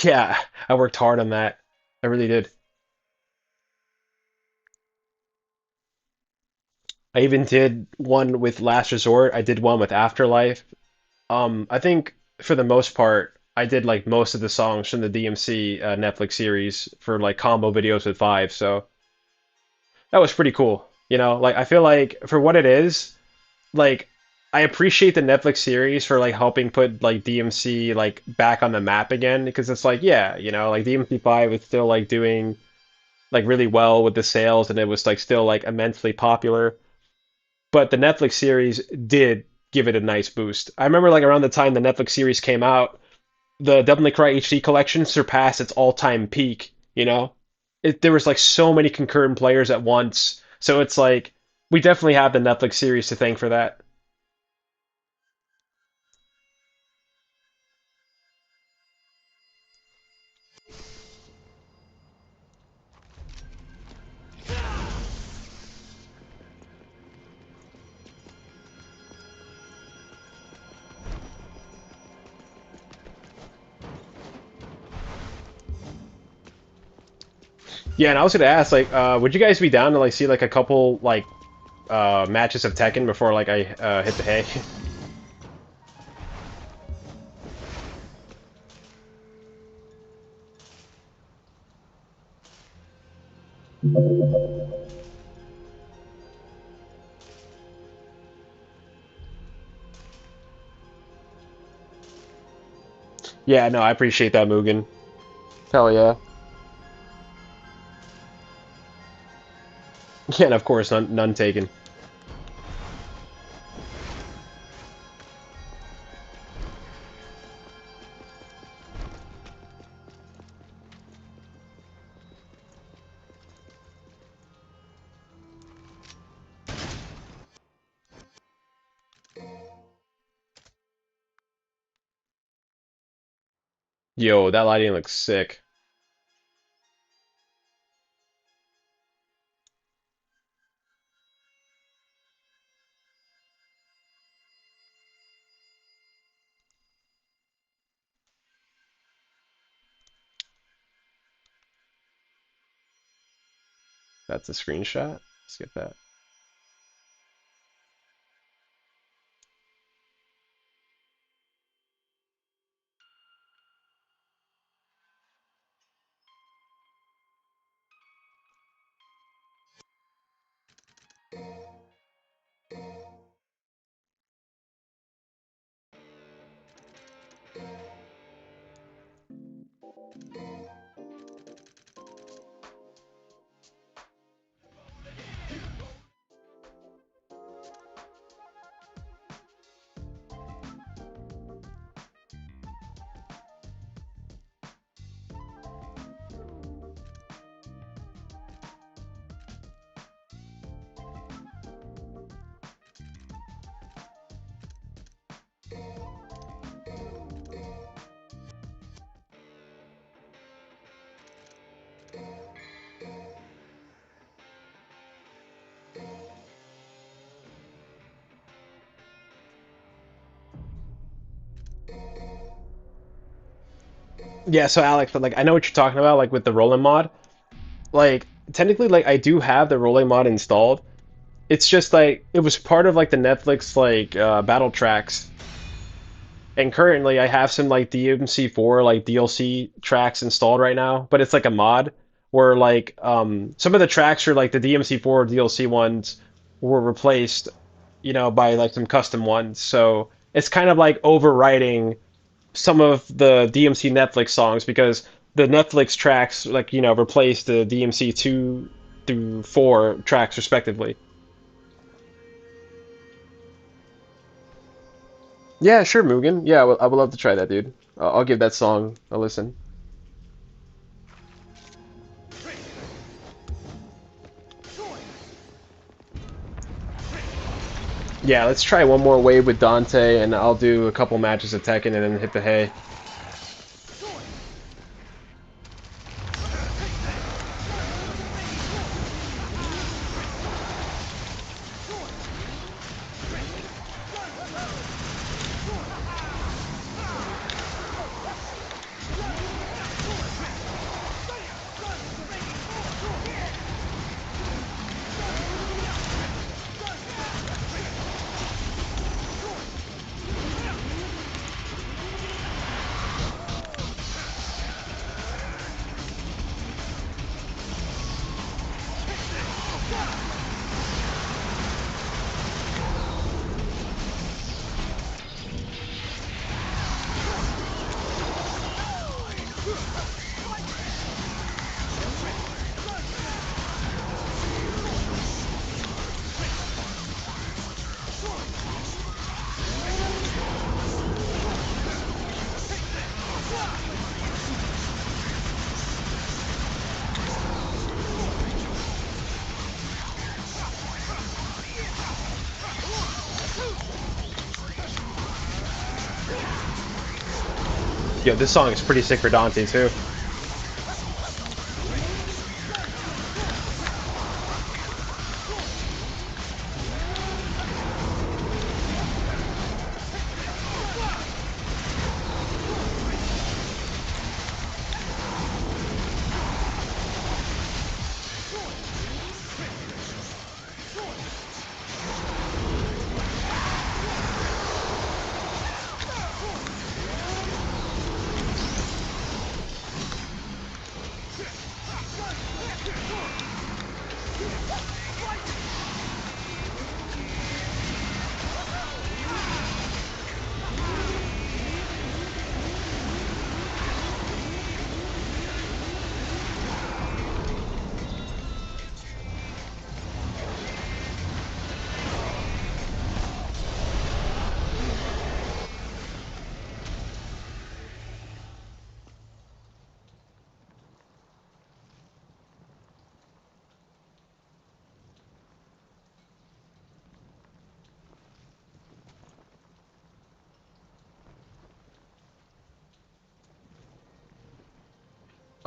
Yeah, I worked hard on that. I really did. I even did one with Last Resort. I did one with Afterlife. I think for the most part, I did like most of the songs from the DMC Netflix series for like combo videos with Five. So that was pretty cool. Like I feel like for what it is, like I appreciate the Netflix series for like helping put like DMC like back on the map again because it's like yeah, like DMC5 is still like doing like really well with the sales and it was like still like immensely popular. But the Netflix series did give it a nice boost. I remember like around the time the Netflix series came out, the Devil May Cry HD collection surpassed its all-time peak, there was like so many concurrent players at once. So it's like we definitely have the Netflix series to thank for that. Yeah, and I was gonna ask, like, would you guys be down to like see like a couple like matches of Tekken before like I hit the hay? Yeah, no, I appreciate that, Mugen. Hell yeah. Yeah, and of course, none taken. Yo, that lighting looks sick. That's a screenshot. Let's get that. Yeah, so Alex, but like I know what you're talking about, like with the rolling mod. Like technically, like I do have the rolling mod installed. It's just like it was part of like the Netflix like battle tracks, and currently I have some like DMC4 like DLC tracks installed right now. But it's like a mod where like some of the tracks are like the DMC4 DLC ones were replaced, you know, by like some custom ones. So it's kind of like overwriting some of the DMC Netflix songs because the Netflix tracks, like, you know, replace the DMC 2 through 4 tracks respectively. Yeah, sure, Mugen. Yeah, I would love to try that, dude. I'll give that song a listen. Yeah, let's try one more wave with Dante, and I'll do a couple matches of Tekken and then hit the hay. Yo, this song is pretty sick for Dante too.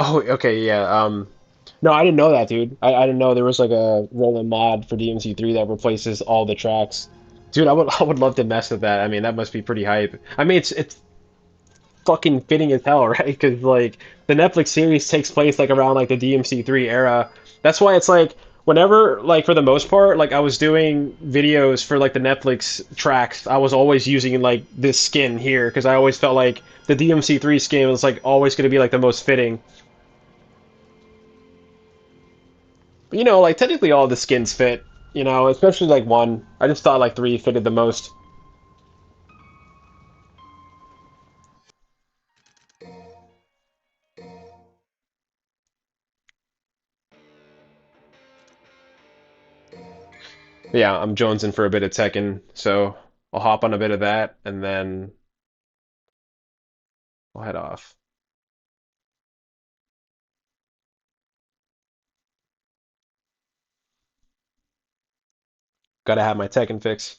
Oh, okay, yeah. No, I didn't know that, dude. I didn't know there was like a rolling mod for DMC3 that replaces all the tracks. Dude, I would love to mess with that. I mean, that must be pretty hype. I mean, it's fucking fitting as hell, right? Because like the Netflix series takes place like around like the DMC3 era. That's why it's like whenever like for the most part like I was doing videos for like the Netflix tracks, I was always using like this skin here because I always felt like the DMC3 skin was like always going to be like the most fitting. But, you know, like technically all the skins fit, you know, especially like one. I just thought like three fitted the most. But yeah, I'm jonesing for a bit of Tekken, so I'll hop on a bit of that and then I'll head off. Gotta have my Tekken fix.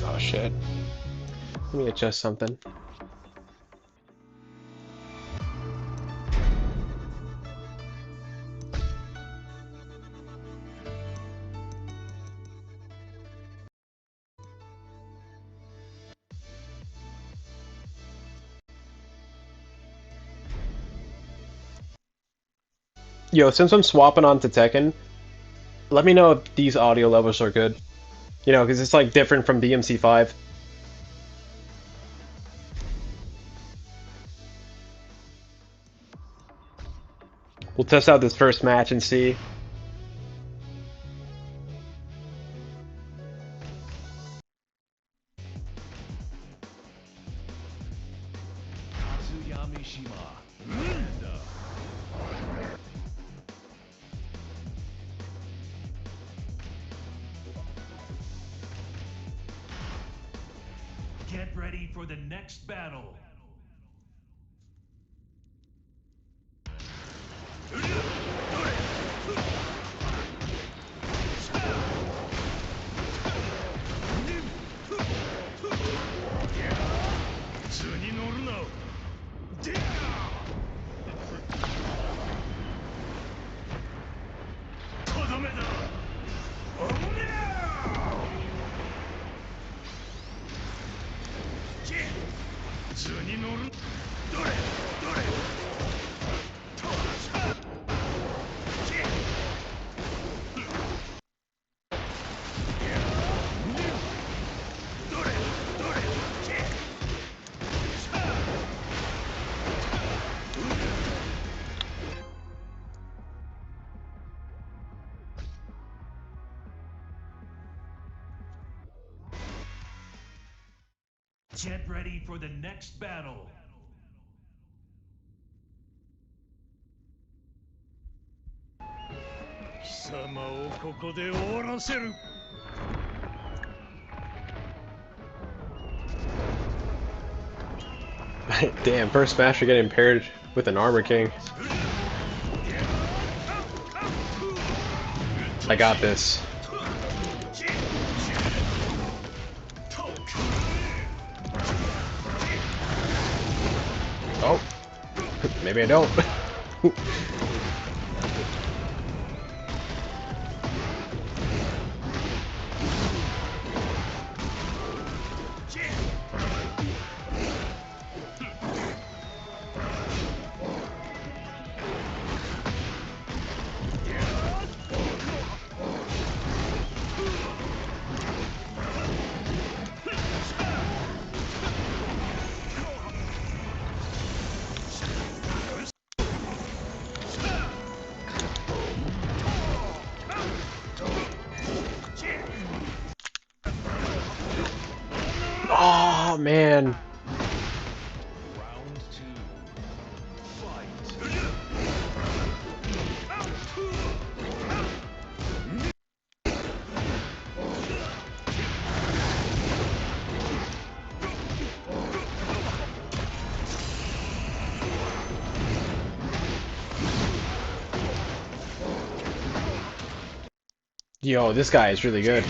Oh shit. Let me adjust something. Yo, since I'm swapping on to Tekken, let me know if these audio levels are good. You know, because it's like different from DMC5. We'll test out this first match and see. Get ready for the next battle. Get ready for the next battle. 貴様をここで終わらせる。Damn, first smasher getting paired with an Armor King. I got this. Oh, maybe I don't. Oh man. Round 2. Fight. Yo, this guy is really good.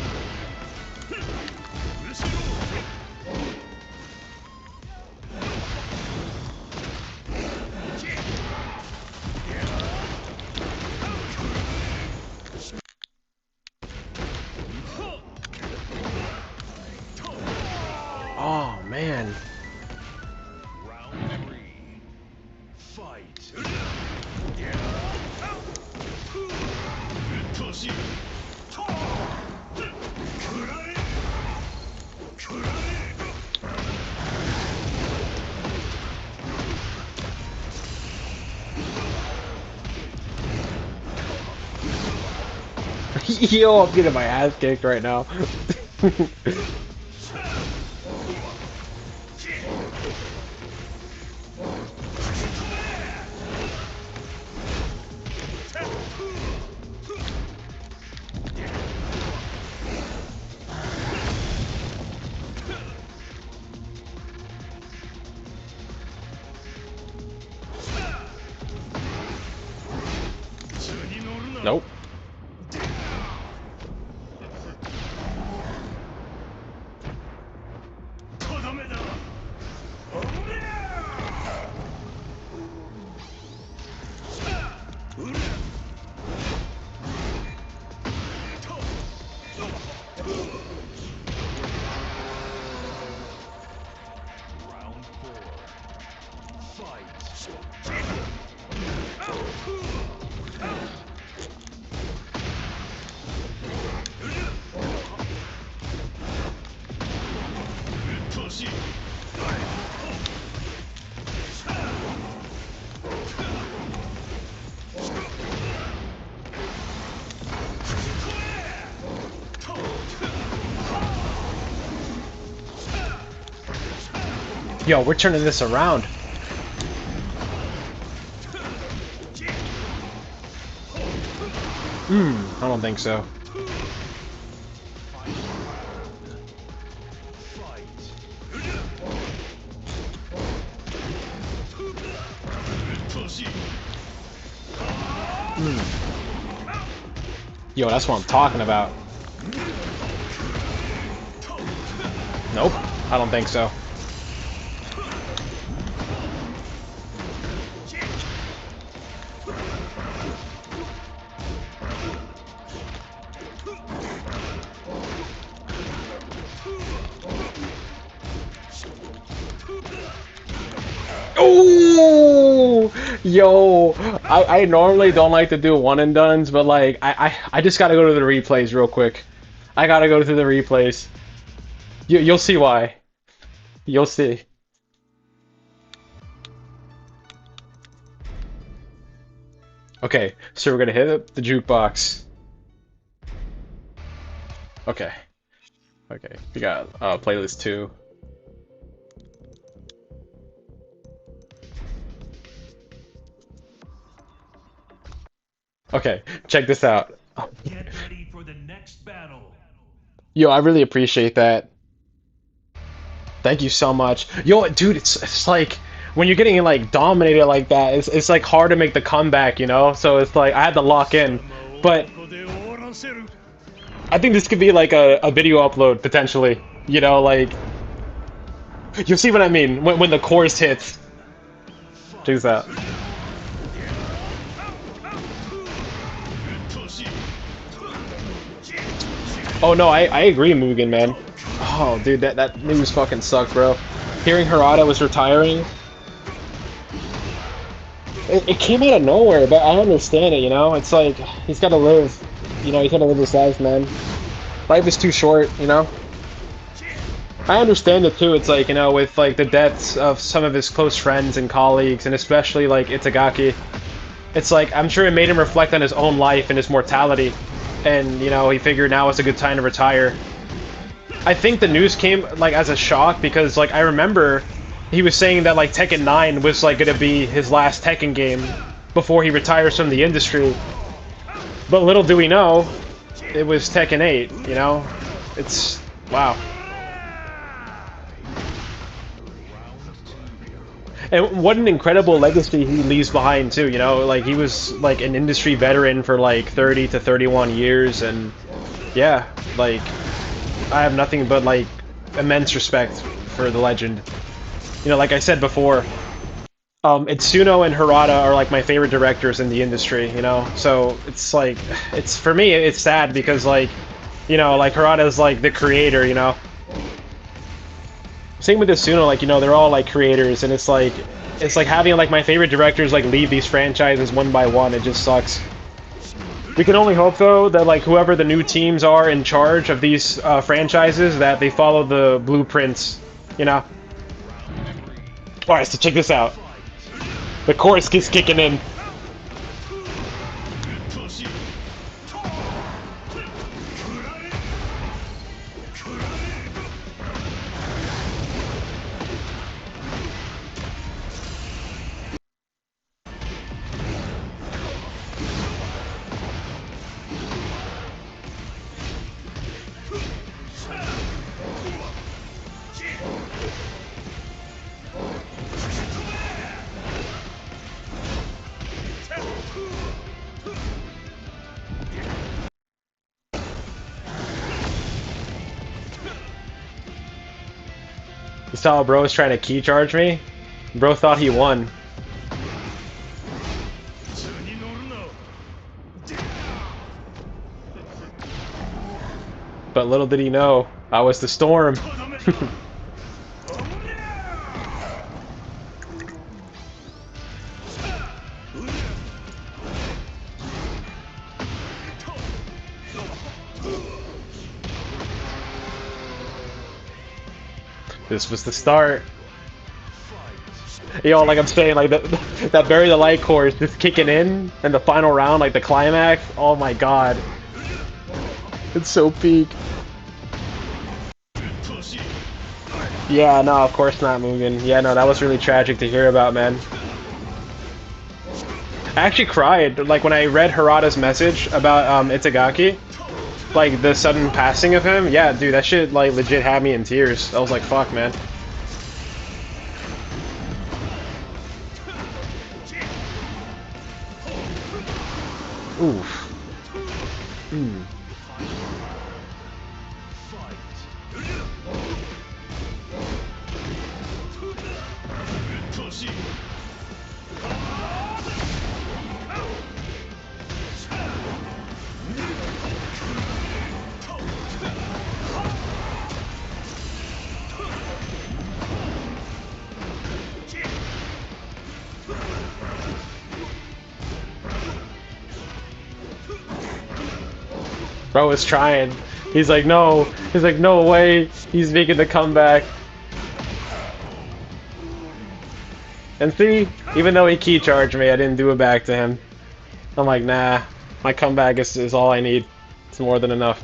Oh man. Round 3. Fight. Yo, I'm getting my ass kicked right now. Nope. Round 4. Fight. Yo, we're turning this around. I don't think so. Yo, that's what I'm talking about. Nope, I don't think so. Oh, yo, I normally don't like to do one and dones, but like I just gotta go to the replays real quick. I gotta go to the replays. You'll see why. You'll see. Okay, so we're gonna hit up the jukebox. Okay. Okay, we got playlist 2. Okay, check this out. Get ready for the next battle. Yo, I really appreciate that. Thank you so much. Yo, dude, it's like when you're getting like dominated like that, it's like hard to make the comeback, you know? So it's like I had to lock in. But I think this could be like a video upload potentially. You know, like you'll see what I mean when the chorus hits. Check this out. Oh no, I agree, Mugen, man. Oh, dude, that news fucking sucked, bro. Hearing Harada was retiring, it came out of nowhere, but I understand it, you know? It's like, he's gotta live. You know, he's gotta live his life, man. Life is too short, you know? I understand it too, it's like, you know, with like the deaths of some of his close friends and colleagues, and especially like Itagaki. It's like, I'm sure it made him reflect on his own life and his mortality. And, you know, he figured now is a good time to retire. I think the news came like as a shock because like I remember he was saying that like Tekken 9 was like gonna be his last Tekken game before he retires from the industry. But little do we know, it was Tekken 8, you know? It's wow. And what an incredible legacy he leaves behind too, you know? Like he was like an industry veteran for like 30 to 31 years, and yeah, like I have nothing but like immense respect for the legend. You know, like I said before, Itsuno and Harada are like my favorite directors in the industry, you know? So it's like, it's for me, it's sad because like, you know, like Harada's like the creator, you know? Same with Itsuno, like, you know, they're all like creators, and it's like having like my favorite directors like leave these franchises one by one. It just sucks. We can only hope though that like whoever the new teams are in charge of these franchises, that they follow the blueprints, you know? Alright, so check this out. The chorus keeps kicking in. You saw how bro was trying to key charge me? Bro thought he won. But little did he know, I was the storm. This was the start. Yo, like I'm saying, like that Bury the Light chorus just kicking in, and the final round, like the climax. Oh my god, it's so peak. Yeah, no, of course not, Mugen. Yeah, no, that was really tragic to hear about, man. I actually cried, like when I read Harada's message about Itagaki, like the sudden passing of him. Yeah, dude, that shit like legit had me in tears. I was like, fuck, man. Oof. Hmm. Bro was trying. He's like, no. He's like, no way. He's making the comeback. And see, even though he key charged me, I didn't do it back to him. I'm like, nah. My comeback is all I need. It's more than enough.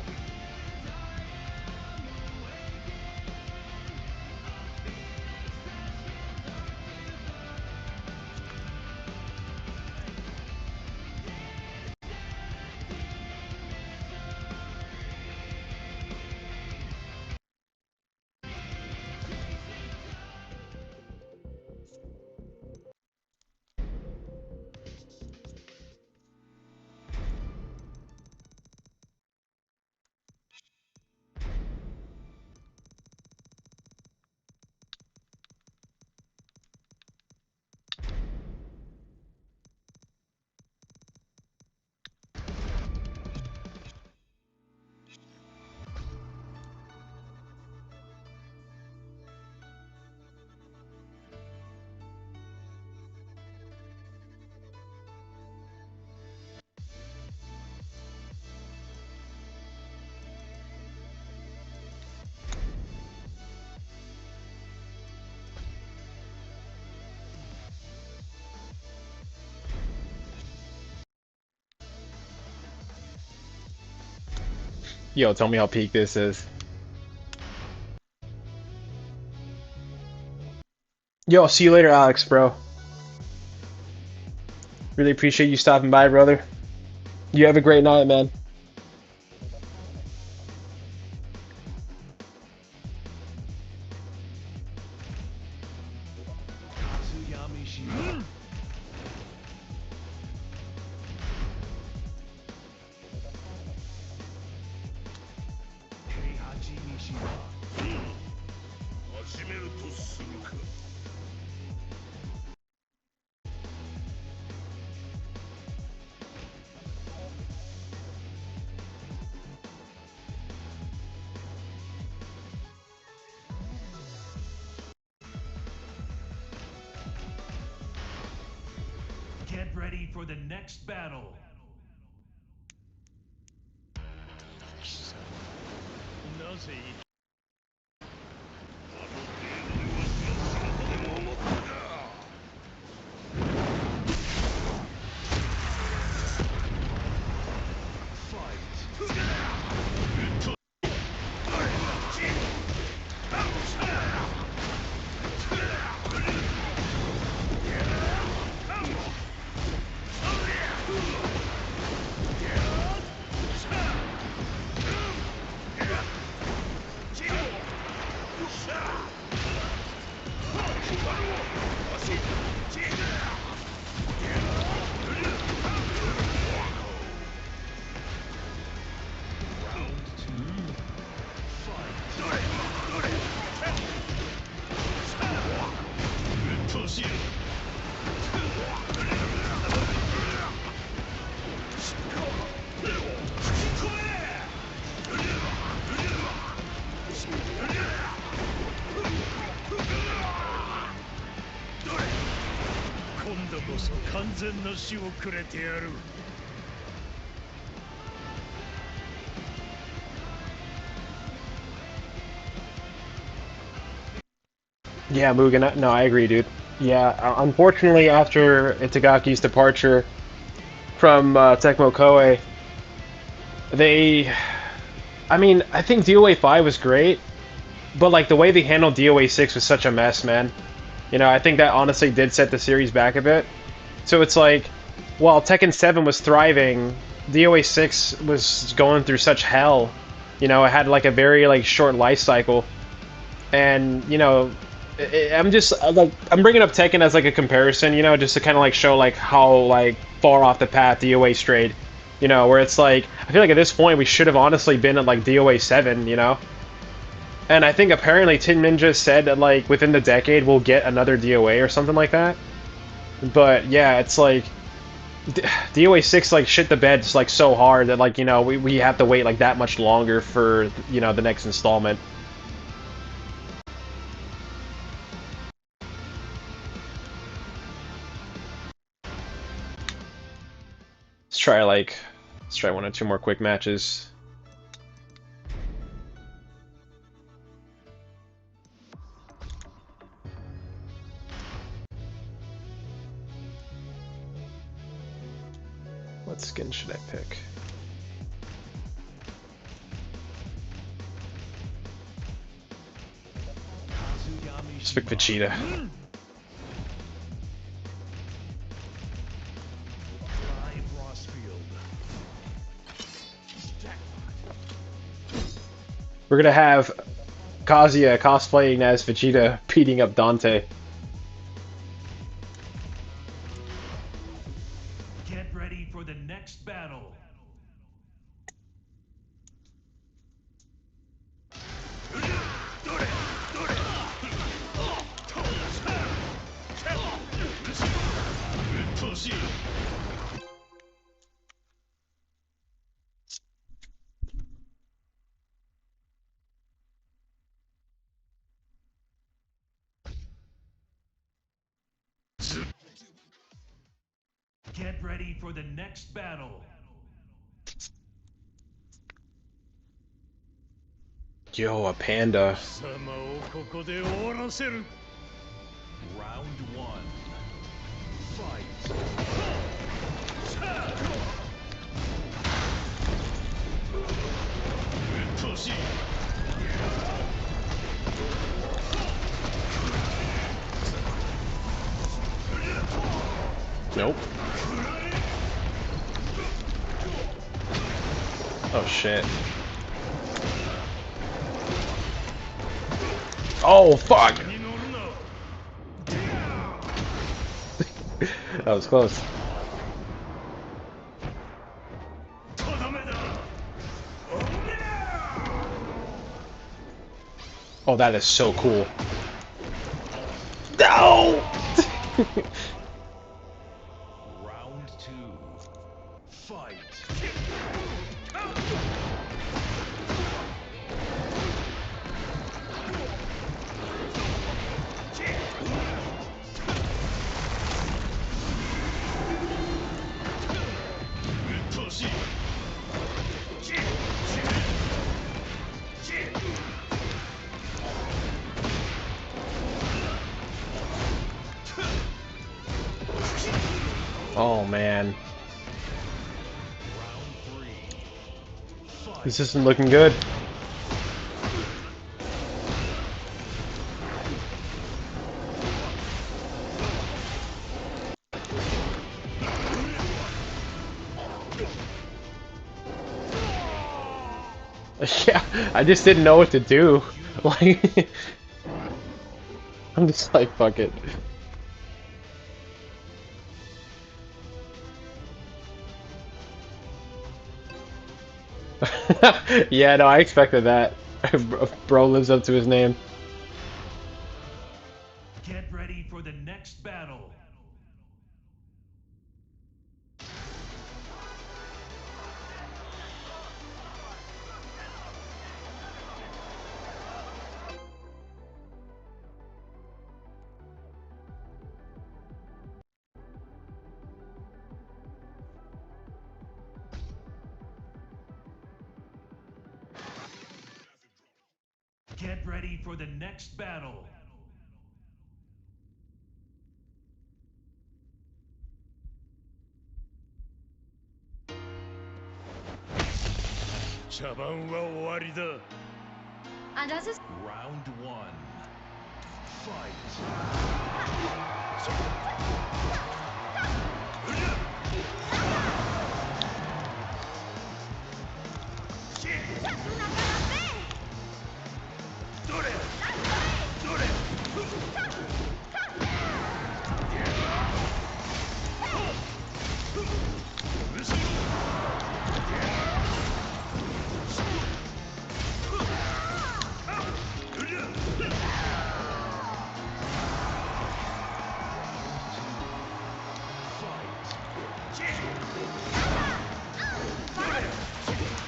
Yo, tell me how peak this is. Yo, see you later, Alex, bro. Really appreciate you stopping by, brother. You have a great night, man. Get ready for the next battle. Yeah, Mugen, no, I agree, dude. Yeah, unfortunately, after Itagaki's departure from Tecmo Koei, they... I mean, I think DOA 5 was great, but like the way they handled DOA 6 was such a mess, man. You know, I think that honestly did set the series back a bit. So it's like, while Tekken 7 was thriving, DOA 6 was going through such hell. You know, it had like a very like short life cycle. And, you know, I'm just like, I'm bringing up Tekken as like a comparison, you know, just to kind of like show like how like far off the path DOA strayed. You know, where it's like, I feel like at this point we should have honestly been at like DOA 7, you know? And I think apparently Tin Ninja said that like within the decade we'll get another DOA or something like that. But yeah, it's like DOA 6 like shit the bed like so hard that like, you know, we have to wait like that much longer for, you know, the next installment. Let's try one or two more quick matches. What skin should I pick? Let's pick Vegeta. We're gonna have Kazuya cosplaying as Vegeta beating up Dante. Get ready for the next battle. Get ready for the next battle. Yo, a panda. Round one. Fight. Nope. Oh shit. Oh fuck! That was close. Oh, that is so cool. No! Round 2. Fight. Oh man. This isn't looking good. Yeah, I just didn't know what to do. Like, I'm just like, fuck it. Yeah, no, I expected that. Bro lives up to his name. Get ready for the next battle. Get ready for the next battle. Round 1.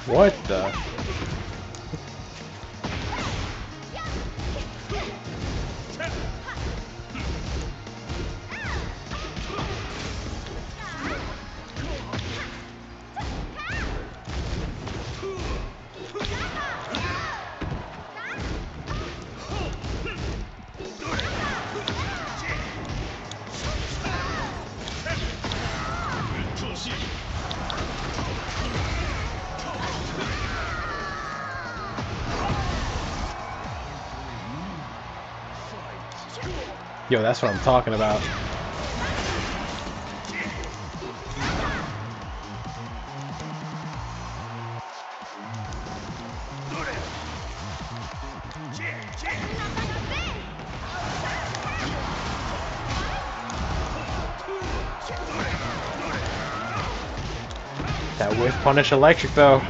What the? Yo, that's what I'm talking about. That whiff punish electric though.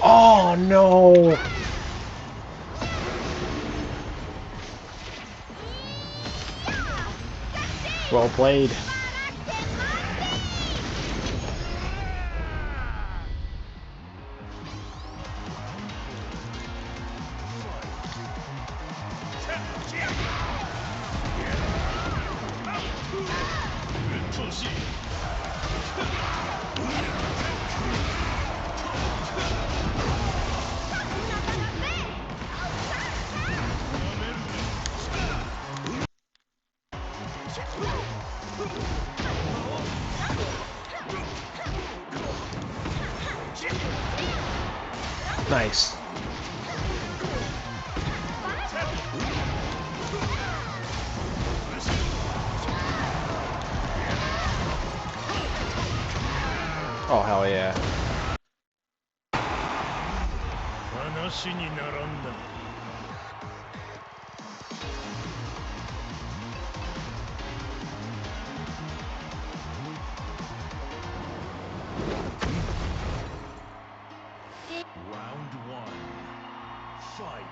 Oh no! Well played. Nice. Oh, hell yeah. Round one. Fight.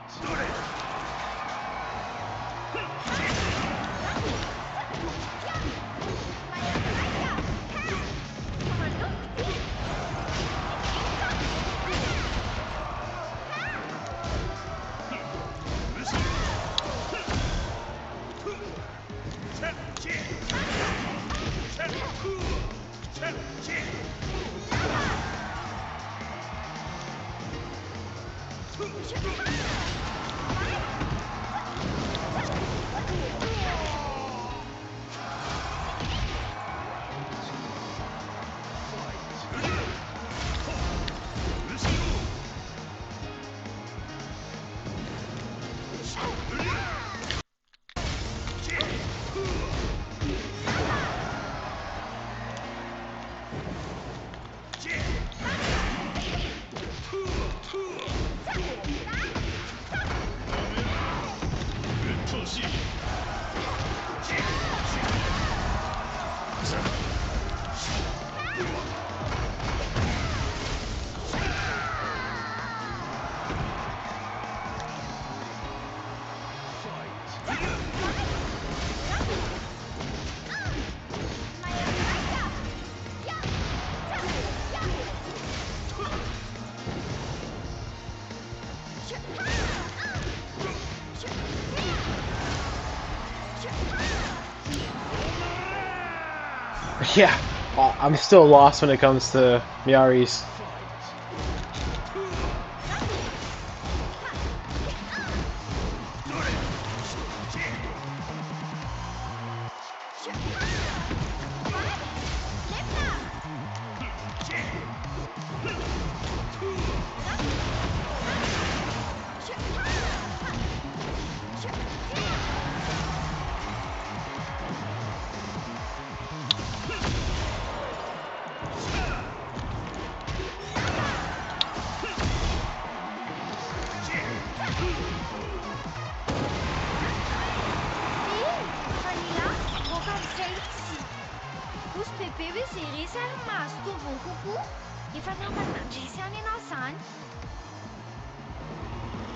Yeah, I'm still lost when it comes to Miyari's.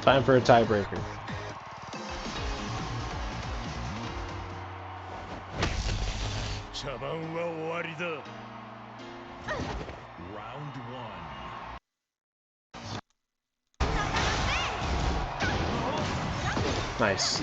Time for a tiebreaker. Round one. Nice.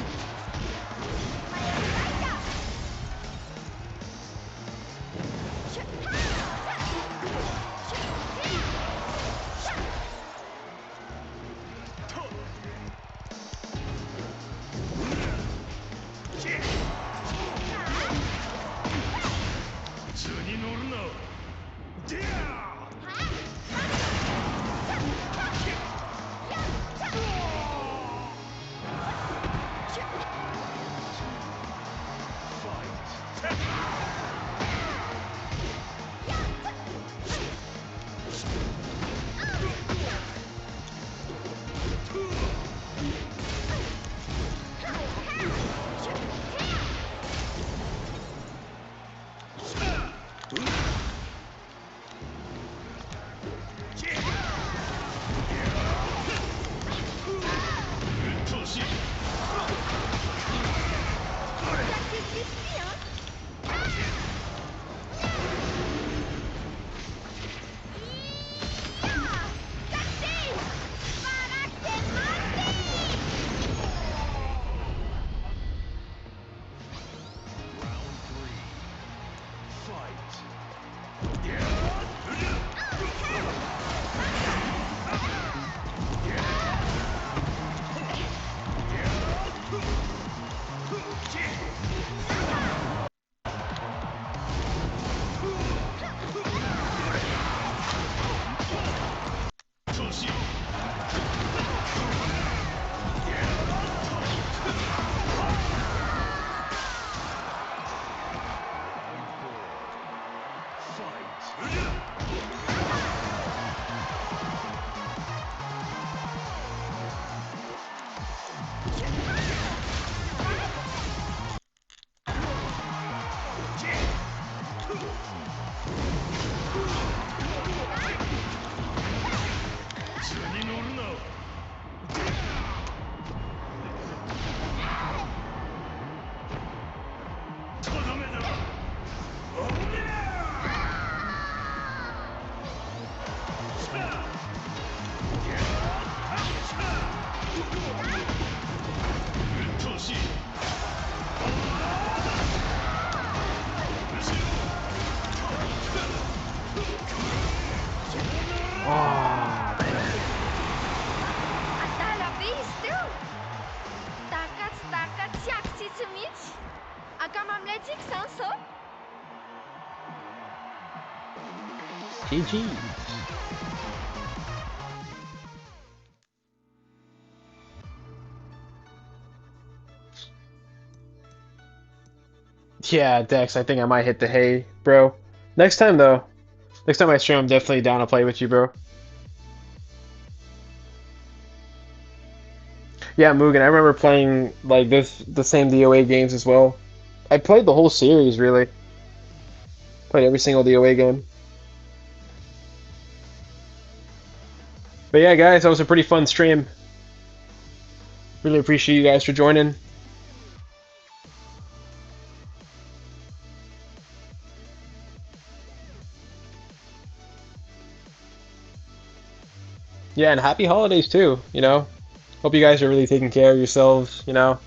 Adalabe izy teo! Takatsy mihitsy! Ankamaminay tsika izany zao! GG. Yeah, Dex, I think I might hit the hay, bro. Next time, though. Next time I stream, I'm definitely down to play with you, bro. Yeah, Mugen, I remember playing like the same DOA games as well. I played the whole series, really. Played every single DOA game. But yeah, guys, that was a pretty fun stream. Really appreciate you guys for joining. Yeah, and happy holidays too, you know? Hope you guys are really taking care of yourselves, you know?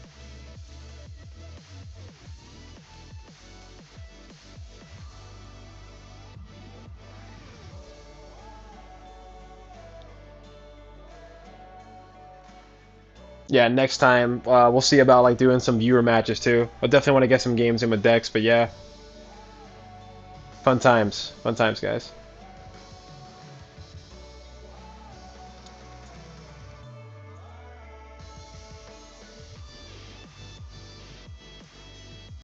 Yeah, next time we'll see about like doing some viewer matches too. I definitely want to get some games in with Dex, but yeah. Fun times, guys.